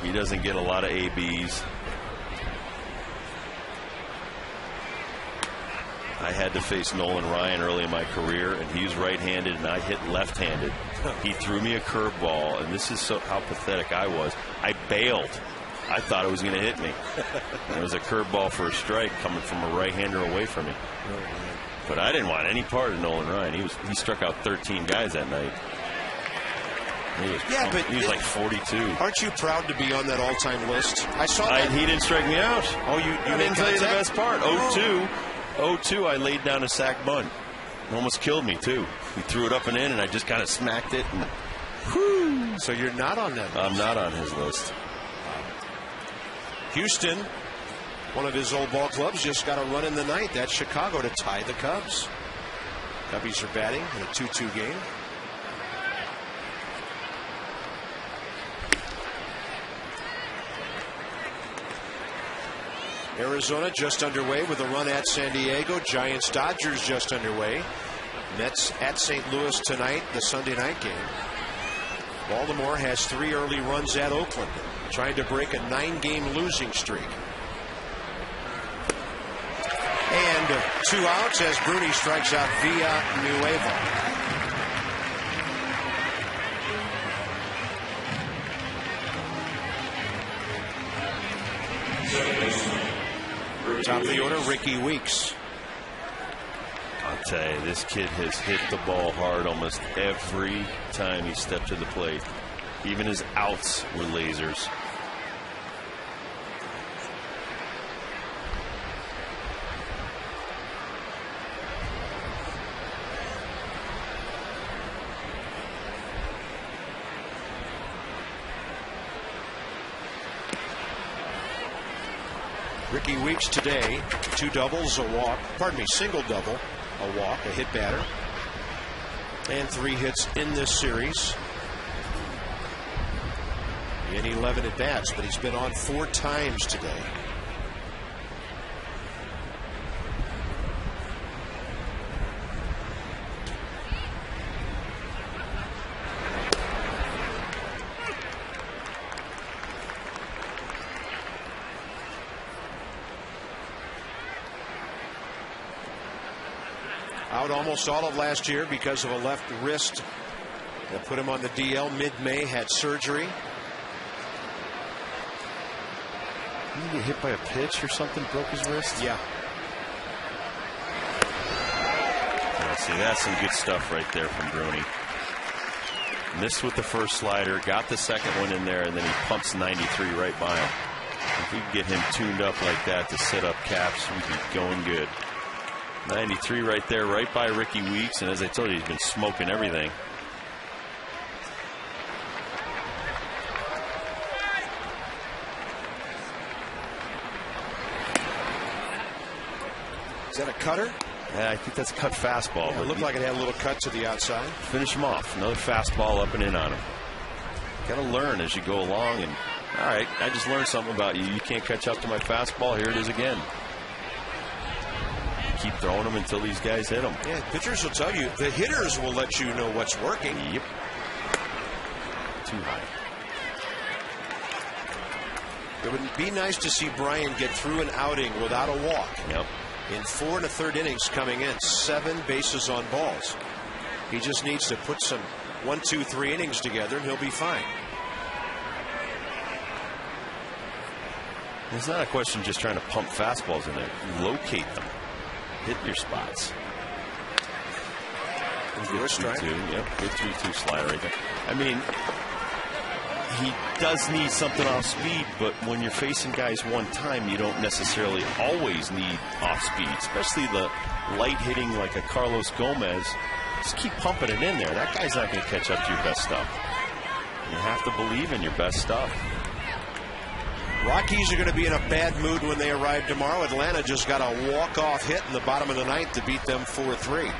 He doesn't get a lot of ABs. I had to face Nolan Ryan early in my career, and he's right-handed, and I hit left-handed. He threw me a curveball, and this is how pathetic I was. I bailed. I thought it was going to hit me. And it was a curveball for a strike coming from a right-hander away from me. But I didn't want any part of Nolan Ryan. He struck out 13 guys that night. He was like 42. Aren't you proud to be on that all-time list? I saw that. He didn't strike me out. Oh, you didn't tell you the best part. 0-2, I laid down a sac bunt. It almost killed me, too. He threw it up and in, and I just kind of smacked it. And so you're not on that list. I'm not on his list. Houston, one of his old ball clubs, just got a run in the 9th at Chicago to tie the Cubs. Cubbies are batting in a 2-2 game. Arizona just underway with a run at San Diego. Giants Dodgers just underway. Mets at St. Louis tonight, the Sunday night game. Baltimore has 3 early runs at Oakland, trying to break a 9-game losing streak. And 2 outs as Bruni strikes out Villanueva. Top of the order, Ricky Weeks. I'll tell you, this kid has hit the ball hard almost every time he stepped to the plate. Even his outs were lasers. Ricky Weeks today, 2 doubles, a walk, single double, a walk, a hit batter, and 3 hits in this series. In 11 at bats, but he's been on 4 times today. Out almost all of last year because of a left wrist that put him on the DL mid-May, had surgery. Didn't he get hit by a pitch or something, broke his wrist? Yeah. See, that's some good stuff right there from Bruni. Missed with the first slider, got the second one in there, and then he pumps 93 right by him. If we can get him tuned up like that to set up Caps, we'd be going good. 93 right there, right by Ricky Weeks, and as I told you, he's been smoking everything. Is that a cutter? Yeah, I think that's a cut fastball. Yeah, it looked like it had a little cut to the outside. Finish him off. Another fastball up and in on him. Got to learn as you go along. And all right, I just learned something about you. You can't catch up to my fastball. Here it is again. Keep throwing them until these guys hit them. Yeah, pitchers will tell you. The hitters will let you know what's working. Yep. Too high. It would be nice to see Brian get through an outing without a walk. Yep. In 4 1/3 innings coming in, 7 bases on balls. He just needs to put some 1, 2, 3 innings together and he'll be fine. It's not a question just trying to pump fastballs in there. Locate them. Hit your spots. Good 3-2. Yep, good 3-2 slider right there. I mean, he does need something off speed, but when you're facing guys one time, you don't necessarily always need off speed, especially the light hitting like a Carlos Gomez. Just keep pumping it in there. That guy's not going to catch up to your best stuff. You have to believe in your best stuff. Rockies are going to be in a bad mood when they arrive tomorrow. Atlanta just got a walk-off hit in the bottom of the ninth to beat them 4-3.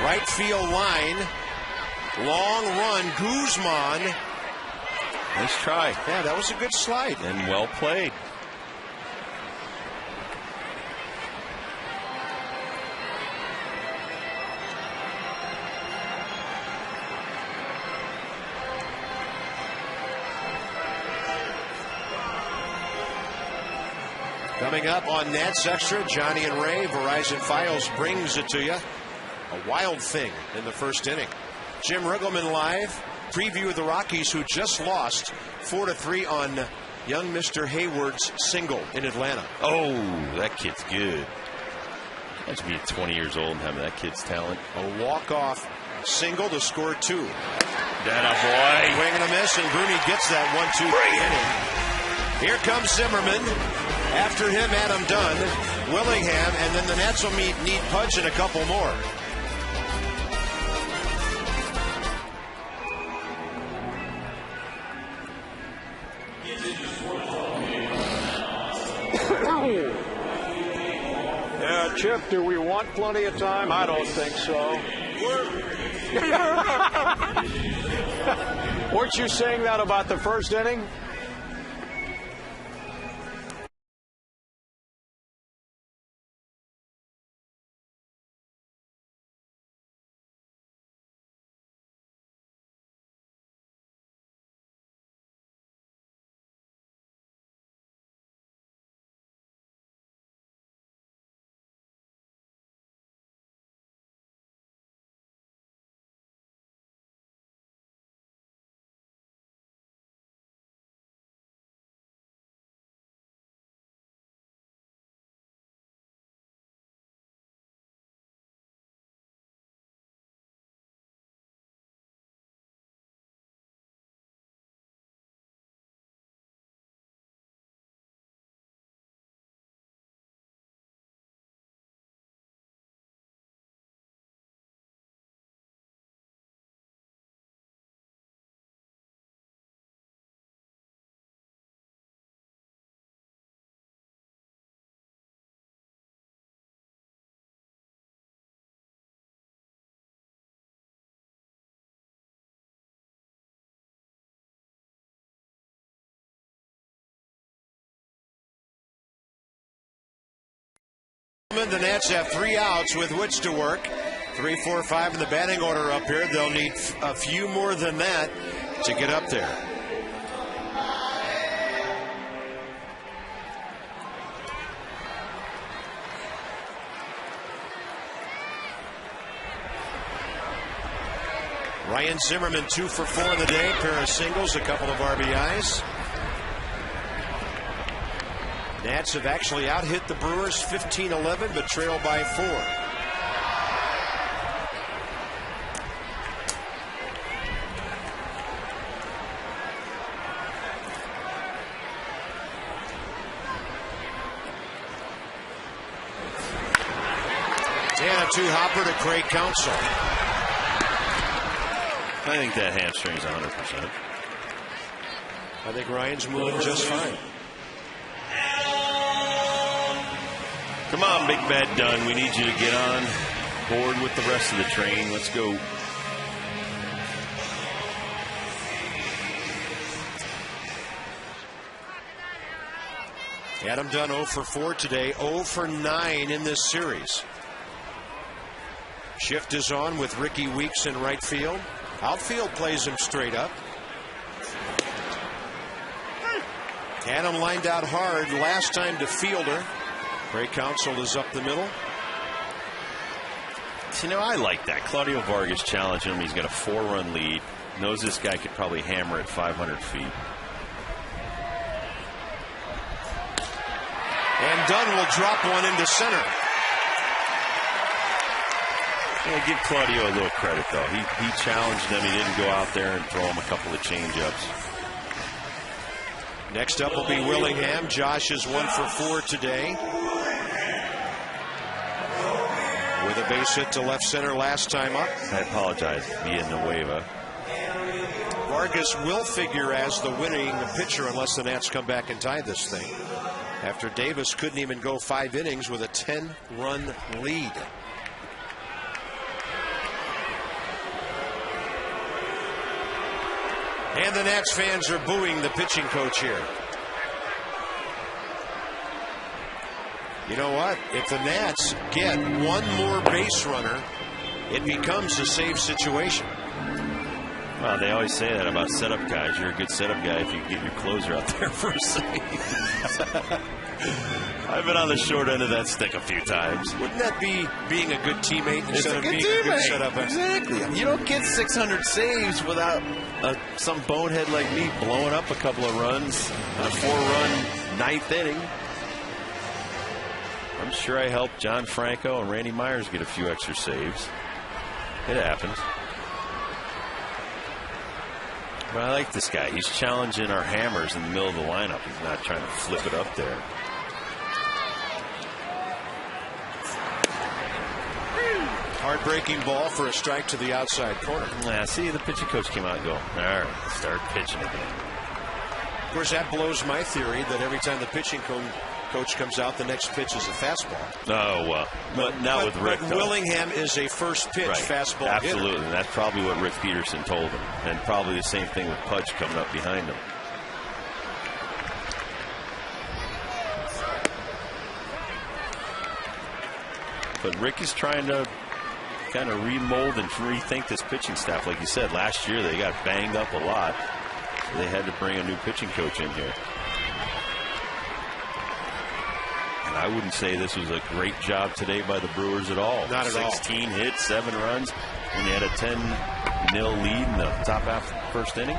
Right field line. Long run. Guzman. Nice try. Yeah, that was a good slide. And well played. Coming up on Nats Extra, Johnny and Ray, Verizon Files brings it to you. A wild thing in the first inning. Jim Riggleman live. Preview of the Rockies, who just lost 4-3 on young Mr. Hayward's single in Atlanta. Oh, that kid's good. Imagine being 20 years old and having that kid's talent. A walk-off single to score 2. That a boy. Swing and a miss, and Bruni gets that 1-2 inning. Here comes Zimmerman. After him, Adam Dunn, Willingham, and then the Nats will need Pudge and a couple more. Yeah, Chip, do we want plenty of time? I don't think so. Weren't you saying that about the first inning? The Nats have 3 outs with which to work. 3, 4, 5 in the batting order up here. They'll need a few more than that to get up there. Ryan Zimmerman 2 for 4 in the day. Pair of singles, a couple of RBIs. Nats have actually out-hit the Brewers 15-11, but trail by 4. And a 2-hopper to Craig Counsell. I think that hamstring's 100%. I think Ryan's moving just fine. Come on, Big Bad Dunn. We need you to get on board with the rest of the train. Let's go. Adam Dunn 0 for 4 today, 0 for 9 in this series. Shift is on with Ricky Weeks in right field. Outfield plays him straight up. Adam lined out hard last time to fielder. Craig Counsell is up the middle. You know, I like that. Claudio Vargas challenging him. He's got a 4-run lead. Knows this guy could probably hammer it 500 feet. And Dunn will drop one into center. Yeah, give Claudio a little credit, though. He challenged him. He didn't go out there and throw him a couple of change-ups. Next up will be Willingham. Josh is 1 for 4 today. With a base hit to left center last time up. I apologize, Villanueva. Vargas will figure as the winning pitcher unless the Nats come back and tie this thing. After Davis couldn't even go 5 innings with a 10-run lead. And the Nats fans are booing the pitching coach here. You know what? If the Nats get one more base runner, it becomes a save situation. Well, they always say that about setup guys. You're a good setup guy if you get your closer out there for a save. I've been on the short end of that stick a few times. Wouldn't that be being a good teammate instead of being a good setup? Exactly. You don't get 600 saves without some bonehead like me blowing up a couple of runs in a 4-run 9th inning. I'm sure I helped John Franco and Randy Myers get a few extra saves. It happens. But I like this guy. He's challenging our hammers in the middle of the lineup. He's not trying to flip it up there. Hard-breaking ball for a strike to the outside corner. Yeah, see, the pitching coach came out and go, all right, start pitching again. Of course, that blows my theory that every time the pitching coach comes out, the next pitch is a fastball. Oh, well, but not with Rick. But Willingham is a first pitch fastball Absolutely, hitter. And that's probably what Rick Peterson told him. And probably the same thing with Pudge coming up behind him. But Rick is trying to kind of remold and rethink this pitching staff. Like you said, last year they got banged up a lot. So they had to bring a new pitching coach in here. And I wouldn't say this was a great job today by the Brewers at all. Not at all. 16 hits, 7 runs, and they had a 10-0 lead in the top half of the first inning.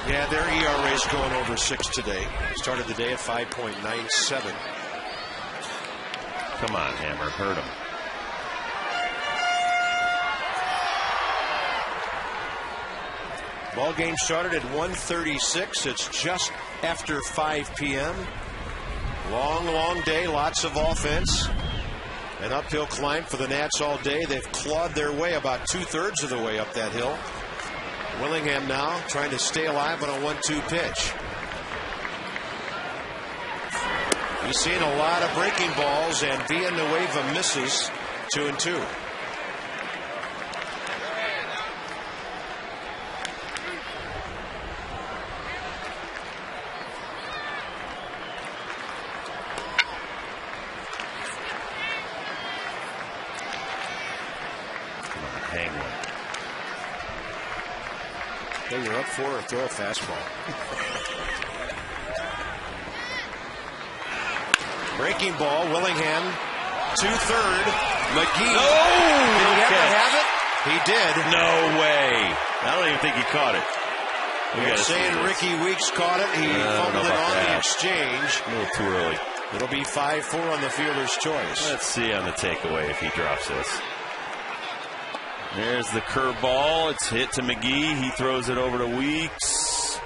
Yeah, their ERA is going over 6 today. Started the day at 5.97. Come on, Hammer, hurt him. Ball game started at 1:36. It's just after 5 p.m. Long, long day, lots of offense. An uphill climb for the Nats all day. They've clawed their way about 2/3 of the way up that hill. Willingham now trying to stay alive on a 1-2 pitch. He's seen a lot of breaking balls, and Villanueva misses 2-2. Hey, you're up 4 or throw a fastball. Breaking ball, Willingham to third. McGee. No! Did he ever have it? He did. No way. I don't even think he caught it. They're saying Ricky Weeks caught it. He fumbled it on the exchange. A little too early. It'll be 5-4 on the fielder's choice. Let's see on the takeaway if he drops this. There's the curveball. It's hit to McGee. He throws it over to Weeks.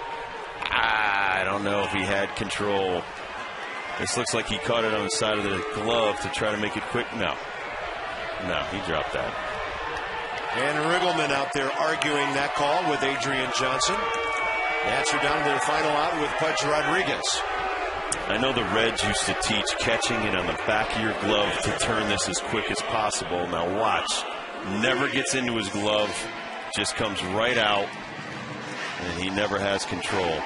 I don't know if he had control. This looks like he caught it on the side of the glove to try to make it quick. No, he dropped that. And Riggleman out there arguing that call with Adrian Johnson. Nats are down to their final out with Pudge Rodriguez. I know the Reds used to teach catching it on the back of your glove to turn this as quick as possible. Now watch. Never gets into his glove. Just comes right out. And he never has control.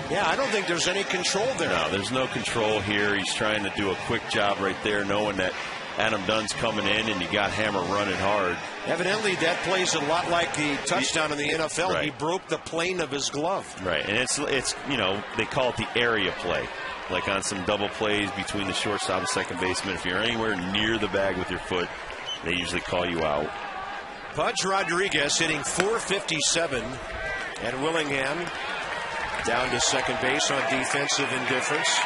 Yeah, I don't think there's any control there. No, there's no control here. He's trying to do a quick job right there, knowing that Adam Dunn's coming in and you got Hammer running hard. Evidently, that plays a lot like the touchdown in the NFL. Right. He broke the plane of his glove. Right, and it's they call it the area play. Like on some double plays between the shortstop and second baseman. If you're anywhere near the bag with your foot, they usually call you out. Pudge Rodriguez hitting .457, and Willingham down to second base on defensive indifference.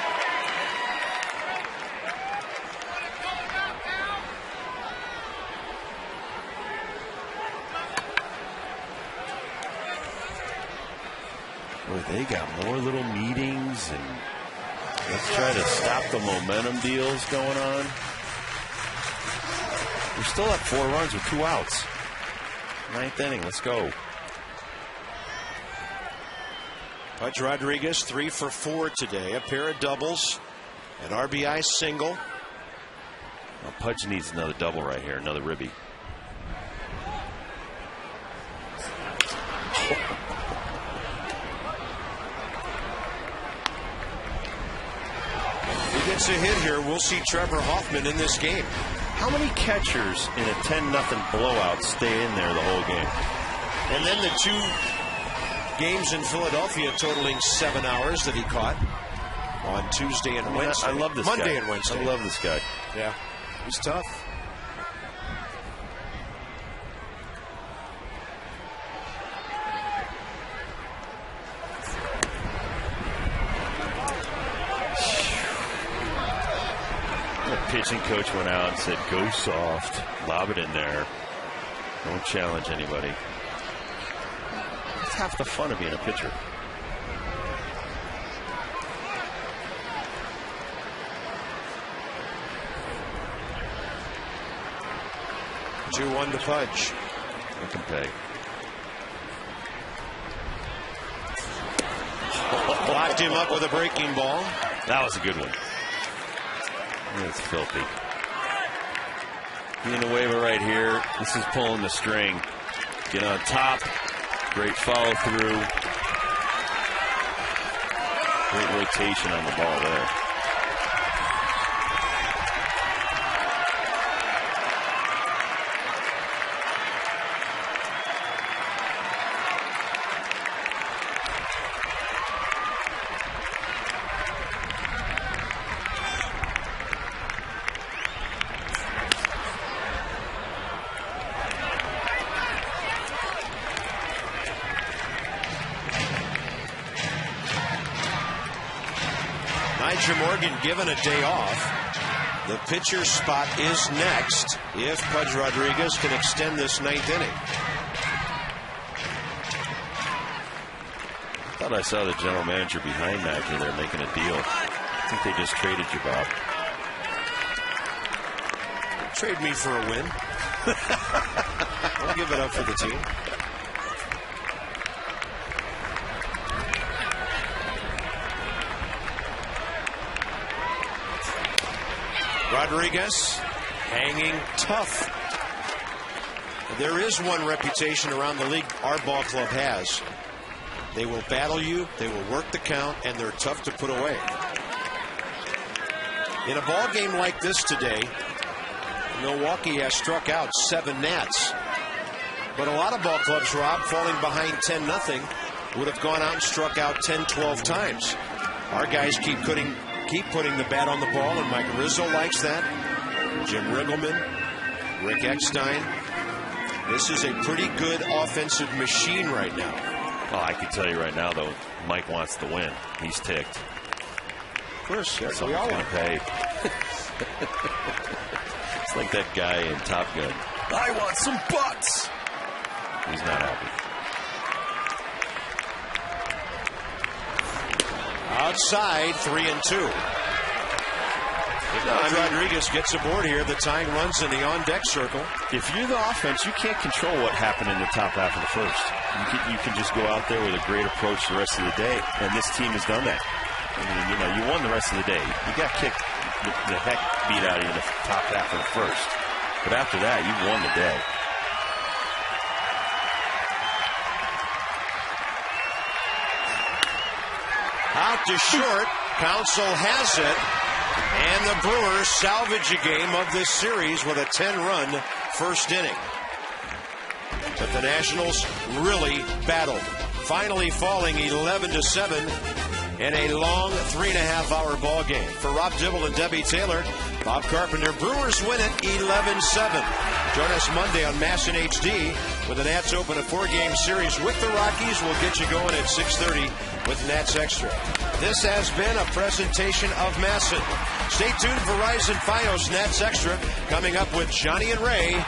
Boy, they got more little meetings, and let's try to stop the momentum deals going on. We're still at 4 runs with 2 outs. 9th inning, let's go. Pudge Rodriguez 3 for 4 today. A pair of doubles, an RBI single. Well, Pudge needs another double right here, another ribby. If he gets a hit here, we'll see Trevor Hoffman in this game. How many catchers in a 10-0 blowout stay in there the whole game? And then the 2 games in Philadelphia totaling 7 hours that he caught on Tuesday and Wednesday. I love this guy. Monday and Wednesday. I love this guy. Yeah, he's tough. The pitching coach went out and said, go soft, lob it in there. Don't challenge anybody. It's half the fun of being a pitcher. Two 2-1 to Pudge. I can pay. Locked him up with a breaking ball. That was a good one. It's filthy. Being a waiver right here. This is pulling the string. Get on top. Great follow through. Great rotation on the ball there. Morgan given a day off. The pitcher's spot is next if Pudge Rodriguez can extend this 9th inning. I thought I saw the general manager behind Maggie there making a deal. I think they just traded you, Bob. Trade me for a win. I'll give it up for the team. Rodriguez hanging tough. There is one reputation around the league our ball club has. They will battle you, they will work the count, and they're tough to put away. In a ball game like this today, Milwaukee has struck out 7 Nats. But a lot of ball clubs, Rob, falling behind 10-0, would have gone out and struck out 10, 12 times. Our guys keep putting the bat on the ball, and Mike Rizzo likes that. Jim Riggleman, Rick Eckstein. This is a pretty good offensive machine right now. Well, I can tell you right now, though, Mike wants to win. He's ticked. Of course, so we all want to pay. It's like that guy in Top Gun. I want some butts. He's not happy. Outside, 3-2. Rodriguez gets aboard here. The tying runs in the on-deck circle. If you're the offense, you can't control what happened in the top half of the first. You can just go out there with a great approach the rest of the day, and this team has done that. I mean, you won the rest of the day. You got kicked the heck beat out of you in the top half of the first. But after that, you won the day. Out to short. Counsell has it. And the Brewers salvage a game of this series with a 10-run first inning. But the Nationals really battled, finally falling 11-7 in a long 3.5-hour ball game. For Rob Dibble and Debbie Taylor, Bob Carpenter, Brewers win it 11-7. Join us Monday on MASN HD when the Nats open a 4-game series with the Rockies. We'll get you going at 6:30 with Nats Extra. This has been a presentation of MASN. Stay tuned for Verizon Fios Nats Extra coming up with Johnny and Ray